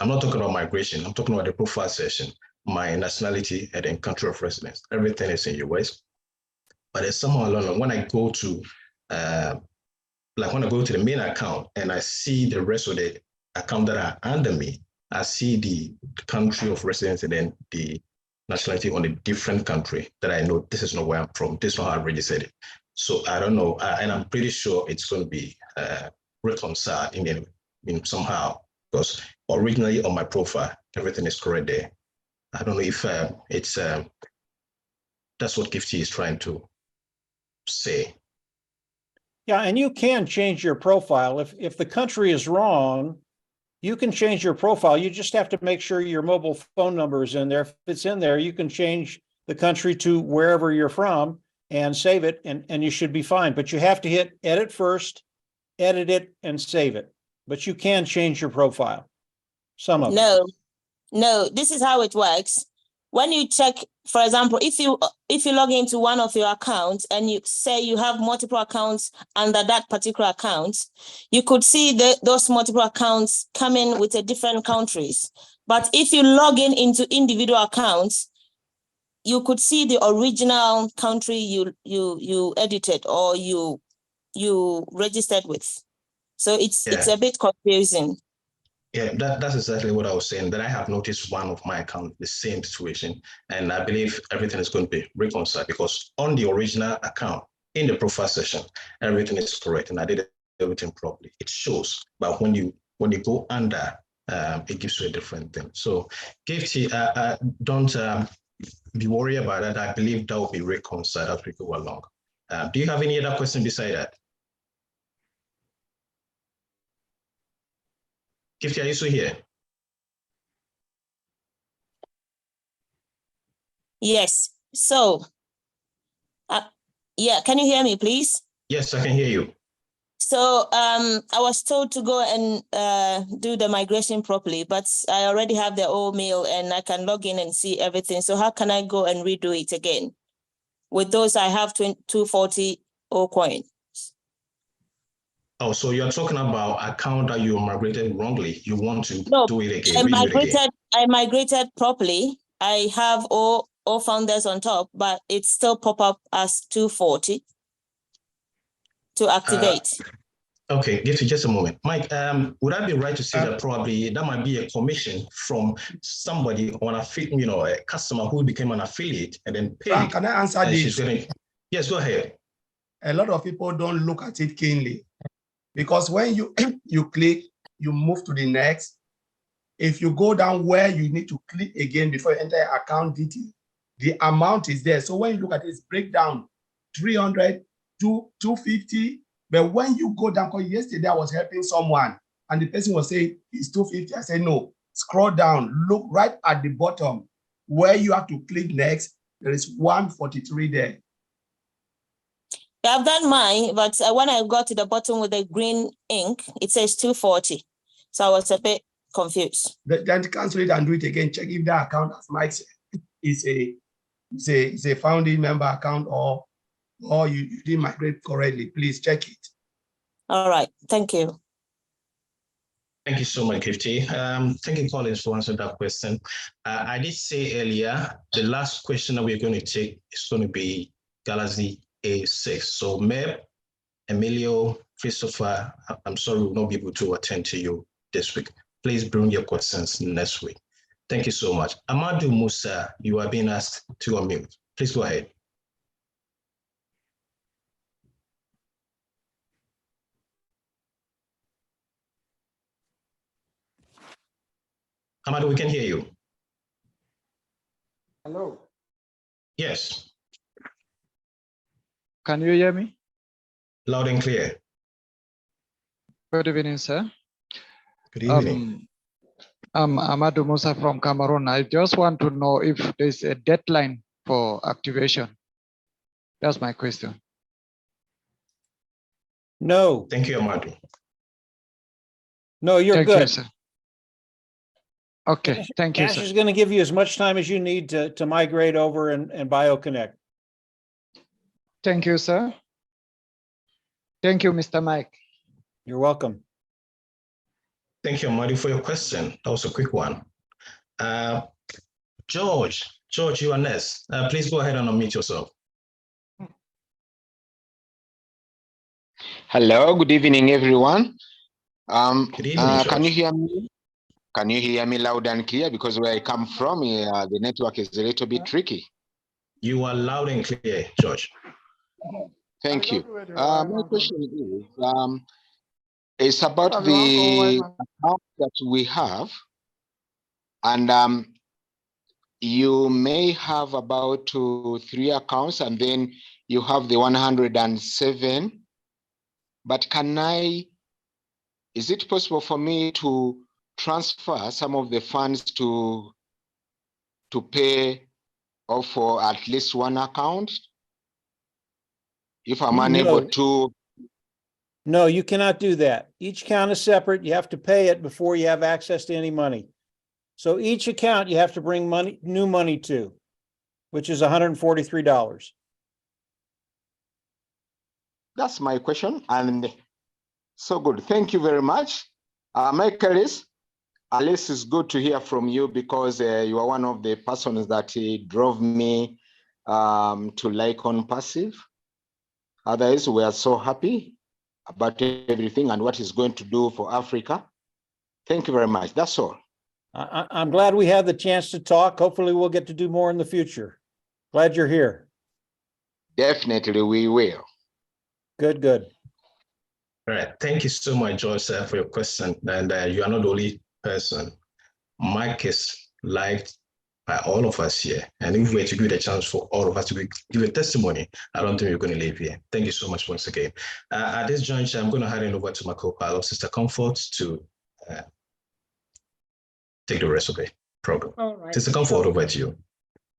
I'm not talking about migration. I'm talking about the profile session, my nationality and then country of residence. Everything is in US. But there's somehow along when I go to the main account and I see the rest of the account that are under me, I see the country of residence and then the nationality on a different country that I know this is not where I'm from. This is not how I registered it. So I don't know, and I'm pretty sure it's going to be reconciled in somehow, because originally on my profile everything is correct there. I don't know if it's that's what Gifty is trying to say. Yeah, and you can change your profile. If the country is wrong, you can change your profile. You just have to make sure your mobile phone number is in there. If it's in there, you can change the country to wherever you're from and save it, and you should be fine. But you have to hit edit first, edit it, and save it. But you can change your profile. Some of it. No, this is how it works. When you check, for example, if you log into one of your accounts and you say you have multiple accounts under that particular account, you could see those multiple accounts coming with a different countries. But if you log into individual accounts, you could see the original country you edited or you registered with. So it's a bit confusing. Yeah, that's exactly what I was saying, that I have noticed one of my accounts, the same situation. And I believe everything is going to be reconciled because on the original account, in the profile session, everything is correct and I did everything properly. It shows, but when you go under, it gives you a different thing. So Gifty, don't be worried about that. I believe that will be reconciled as we go along. Do you have any other question beside that? Gifty, are you still here? Yes. So, yeah, can you hear me, please? Yes, I can hear you. So I was told to go and do the migration properly, but I already have the old mail and I can log in and see everything. So how can I go and redo it again? With those, I have 240 coin. Oh, so you're talking about account that you migrated wrongly. You want to do it again, I migrated properly. I have all founders on top, but it still pop up as 240 to activate. Okay, give me just a moment. Mike, would I be right to say that probably that might be a commission from somebody on a customer who became an affiliate and then paid? Frank, can I answer this? Yes, go ahead. A lot of people don't look at it keenly because when you you click, you move to the next. If you go down where you need to click again before you enter your account detail, the amount is there. So when you look at this breakdown, 300 to 250. But when you go down, because yesterday I was helping someone and the person was saying it's 250. I said, no, scroll down, look right at the bottom where you have to click next. There is 143 there. I've done mine, but when I got to the bottom with the green ink, it says 240. So I was a bit confused. Then cancel it and do it again. Check if that account, as Mike said, is a founding member account or you didn't migrate correctly. Please check it. All right. Thank you. Thank you so much, Gifty. Thank you, Collins, for answering that question. I did say earlier, the last question that we're going to take is going to be Galaxy A6. So Meb, Emilio, Christopher, I'm sorry we will not be able to attend to you this week. Please bring your questions next week. Thank you so much. Amadou Musa, you are being asked to unmute. Please go ahead. Amadou, we can hear you. Hello. Yes. Can you hear me? Loud and clear. Good evening, sir. Good evening. I'm Amadou Musa from Cameroon. I just want to know if there's a deadline for activation. That's my question. No. Thank you, Amadou. No, you're Thank good. you, sir. Okay, thank you, Ash sir. is going to give you as much time as you need to migrate over and BioConnect. Thank you, sir. Thank you, Mr. Mike. You're welcome. Thank you, Amadou, for your question. That was a quick one. George, you are next. Please go ahead and unmute yourself. Hello, good evening, everyone. Good evening, can you hear me? Can you hear me loud and clear? Because where I come from, the network is a little bit tricky. You are loud and clear, George. Thank you. My question is, it's about the account that we have, and you may have about 2, 3 accounts, and then you have the 107. But is it possible for me to transfer some of the funds to pay off for at least one account? If I'm unable to. No, you cannot do that. Each account is separate. You have to pay it before you have access to any money. So each account you have to bring new money to, which is $143. That's my question. And so good. Thank you very much. Mike Ellies, at least it's good to hear from you because you are one of the persons that drove me to like on passive. Otherwise, we are so happy about everything and what it's going to do for Africa. Thank you very much. That's all. I'm glad we had the chance to talk. Hopefully we'll get to do more in the future. Glad you're here. Definitely we will. Good, good. All right. Thank you so much, George, for your question. And you are not the only person. Mike is liked by all of us here. And if we were to give the chance for all of us to give a testimony, I don't think we're going to leave here. Thank you so much once again. At this juncture, I'm going to hand it over to my co-pilot, Sister Comfort, to take the rest of the program. All right. Sister Comfort, over to you.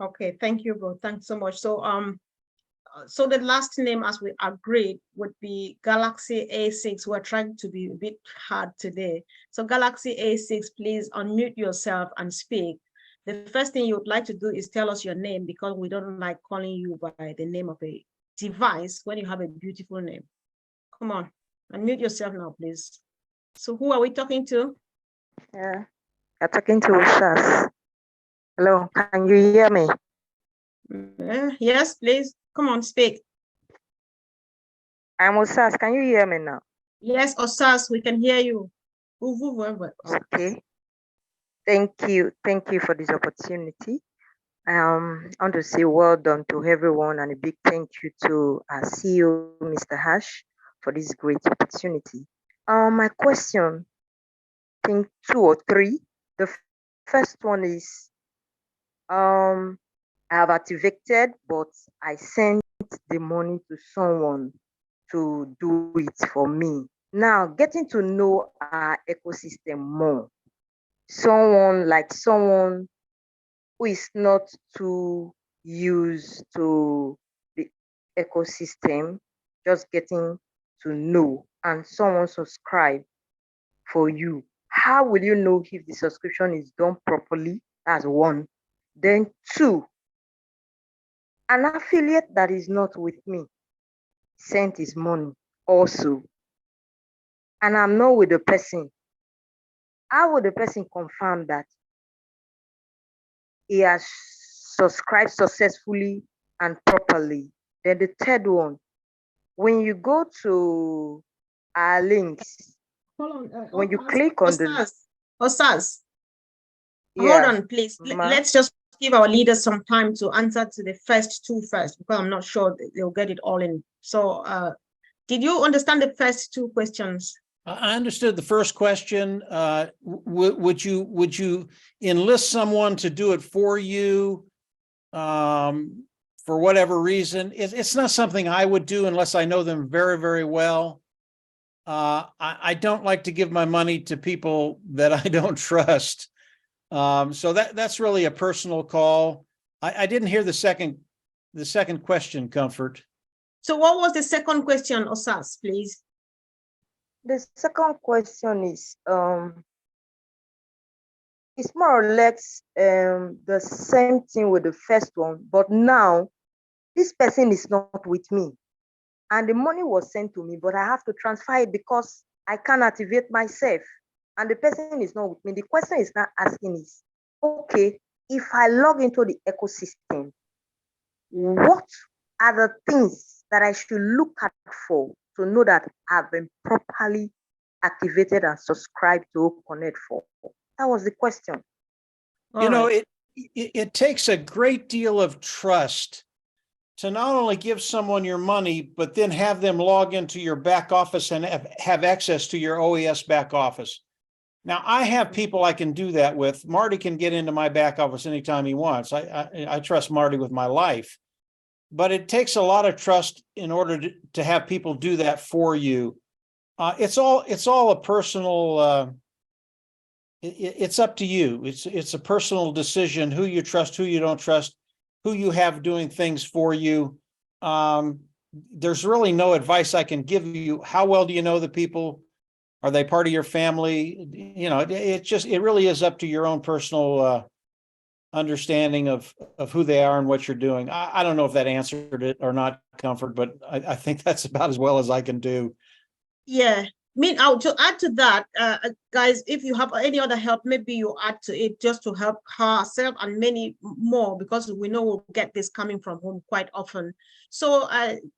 Okay, thank you, bro. Thanks so much. So the last name, as we agreed, would be Galaxy A6. We're trying to be a bit hard today. So Galaxy A6, please unmute yourself and speak. The first thing you would like to do is tell us your name, because we don't like calling you by the name of a device when you have a beautiful name. Come on, unmute yourself now, please. So who are we talking to? Yeah, you're talking to Usas. Hello, can you hear me? Yes, please. Come on, speak. I'm Usas. Can you hear me now? Yes, Osas, we can hear you. Okay. Thank you. Thank you for this opportunity. I want to say well done to everyone and a big thank you to our CEO, Mr. Hash, for this great opportunity. My question, I think 2 or 3. The first one is, I have activated, but I sent the money to someone to do it for me. Now, getting to know our ecosystem more, someone who is not too used to the ecosystem, just getting to know, and someone subscribe for you. How will you know if the subscription is done properly? That's 1. Then 2, an affiliate that is not with me sent his money also, and I'm not with the person. How will the person confirm that he has subscribed successfully and properly? Then the third one, when you go to our links, when you click on Osas, hold on, please. Let's just give our leaders some time to answer to the first 2 first, because I'm not sure they'll get it all in. So did you understand the first 2 questions? I understood the first question. Would you enlist someone to do it for you for whatever reason? It's not something I would do unless I know them very, very well. I don't like to give my money to people that I don't trust. So that's really a personal call. I didn't hear the second question, Comfort. So what was the second question, Osas, please? The second question is, it's more or less the same thing with the first one, but now this person is not with me and the money was sent to me, but I have to transfer it because I can't activate myself and the person is not with me. The question is now asking is, okay, if I log into the ecosystem, what are the things that I should look at for to know that I've been properly activated and subscribed to Connect for? That was the question. You know, it takes a great deal of trust to not only give someone your money, but then have them log into your back office and have access to your OES back office. Now, I have people I can do that with. Marty can get into my back office anytime he wants. I trust Marty with my life. But it takes a lot of trust in order to have people do that for you. It's all a personal. It's up to you. It's a personal decision who you trust, who you don't trust, who you have doing things for you. There's really no advice I can give you. How well do you know the people? Are they part of your family? You know, it really is up to your own personal understanding of who they are and what you're doing. I don't know if that answered it or not, Comfort, but I think that's about as well as I can do. Yeah, To add to that, guys, if you have any other help, maybe you add to it just to help herself and many more, because we know we'll get this coming from home quite often. So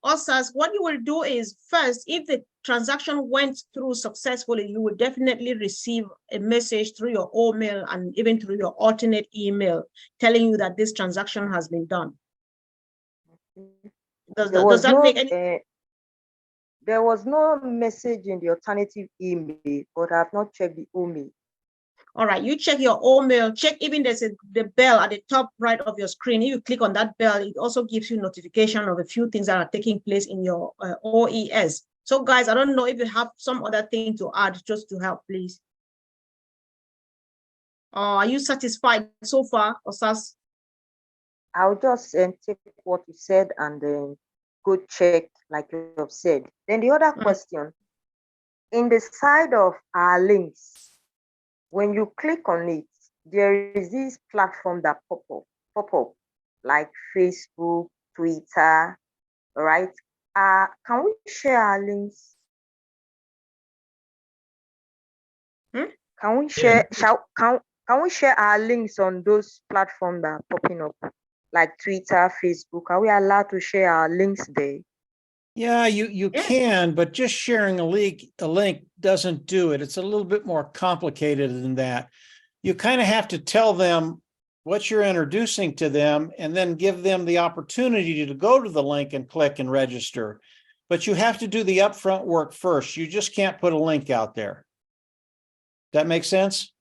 OSAS, what you will do is, first, if the transaction went through successfully, you will definitely receive a message through your email and even through your alternate email telling you that this transaction has been done. Does that make any? There was no message in the alternative email, but I have not checked the email. All right, you check your email, check even there's the bell at the top right of your screen. If you click on that bell, it also gives you notification of a few things that are taking place in your OES. So guys, I don't know if you have some other thing to add just to help, please. Are you satisfied so far, Osas? I'll just take what you said and then go check, like you have said. Then the other question, in the side of our links, when you click on it, there is this platform that pop up, like Facebook, Twitter, right? Can we share our links? Can we share? Can we share our links on those platforms that are popping up, like Twitter, Facebook? Are we allowed to share our links there? Yeah, you can, but just sharing a link doesn't do it. It's a little bit more complicated than that. You kind of have to tell them what you're introducing to them and then give them the opportunity to go to the link and click and register. But you have to do the upfront work first. You just can't put a link out there. That makes sense?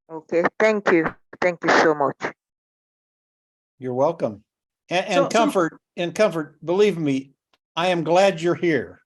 Okay, thank you. Thank you so much. You're welcome. And comfort, believe me, I am glad you're here.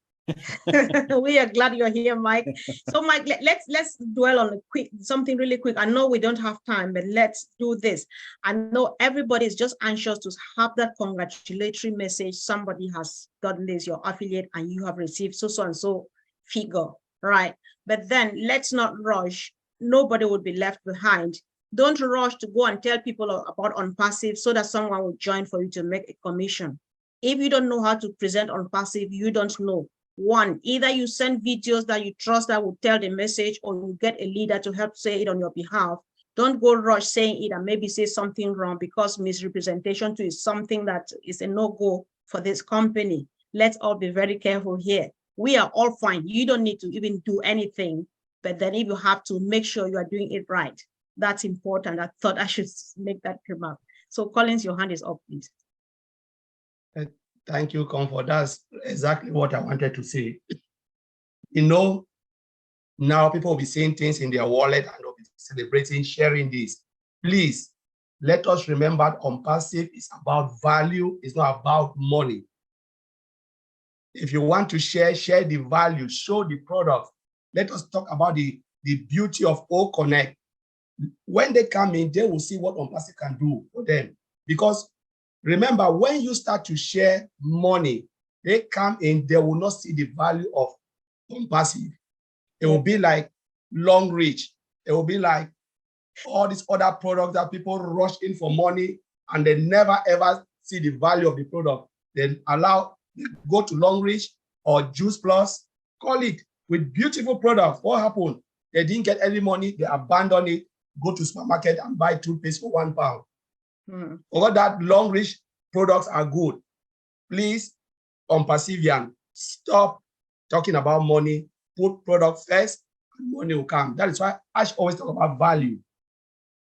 We are glad you're here, Mike. So Mike, let's dwell on something really quick. I know we don't have time, but let's do this. I know everybody is just anxious to have that congratulatory message. Somebody has gotten this, your affiliate, and you have received so and so figure, right? But then let's not rush. Nobody would be left behind. Don't rush to go and tell people about OnPassive so that someone will join for you to make a commission. If you don't know how to present OnPassive, you don't know. One, either you send videos that you trust that will tell the message, or you get a leader to help say it on your behalf. Don't go rush saying it and maybe say something wrong, because misrepresentation too is something that is a no-go for this company. Let's all be very careful here. We are all fine. You don't need to even do anything, but then if you have to, make sure you are doing it right. That's important. I thought I should make that remark. So Collins, your hand is up, please. Thank you, Comfort. That's exactly what I wanted to say. You know, now people will be saying things in their wallet and they'll be celebrating, sharing this. Please, let us remember OnPassive is about value. It's not about money. If you want to share the value, show the product. Let us talk about the beauty of OConnect. When they come in, they will see what OnPassive can do for them. Because remember, when you start to share money, they come in, they will not see the value of OnPassive. It will be like long reach. It will be like all these other products that people rush in for money and they never ever see the value of the product. Then go to long reach or Juice Plus, call it with beautiful products. What happened? They didn't get any money, they abandoned it, go to supermarket and buy toothpaste for £1. All that long reach products are good. Please, OnPassivian, stop talking about money, put product first, and money will come. That is why I always talk about value.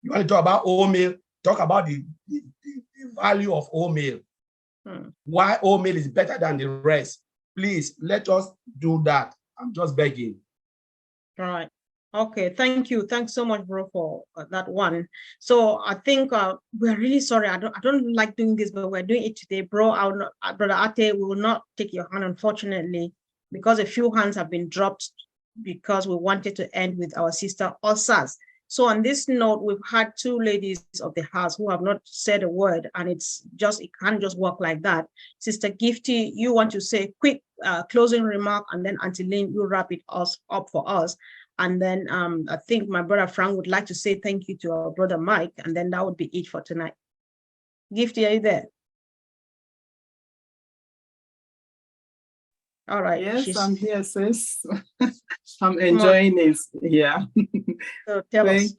You want to talk about wholemeal, talk about the value of wholemeal. Why wholemeal is better than the rest. Please, let us do that. I'm just begging. All right. Okay, thank you. Thanks so much, bro, for that one. So I think we're really sorry. I don't like doing this, but we're doing it today, bro. Brother Ate, we will not take your hand, unfortunately, because a few hands have been dropped because we wanted to end with our sister Osas. So on this note, we've had two ladies of the house who have not said a word, and it can't just work like that. Sister Gifty, you want to say a quick closing remark, and then Auntie Lynn, you wrap it up for us. And then I think my brother Frank would like to say thank you to our brother Mike, and then that would be it for tonight. Gifty, are you there? All right. Yes, I'm here, sis. I'm enjoying it. Yeah. So tell us.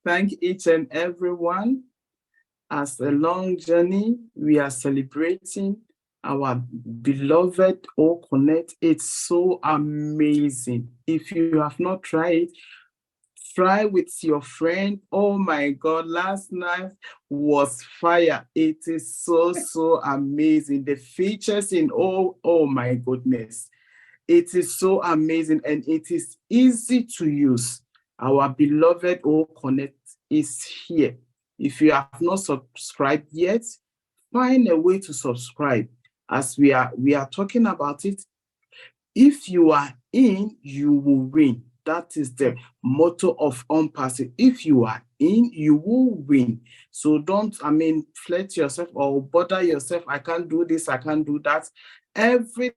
Thank each and everyone. As a long journey, we are celebrating our beloved O Connect. It's so amazing. If you have not tried, try with your friend. Oh my God, last night was fire. It is so amazing. The features in oh my goodness. It is so amazing and it is easy to use. Our beloved O Connect is here. If you have not subscribed yet, find a way to subscribe. As we are talking about it, if you are in, you will win. That is the motto of Unpassive. If you are in, you will win. So don't, flirt yourself or bother yourself. I can't do this, I can't do that. Everything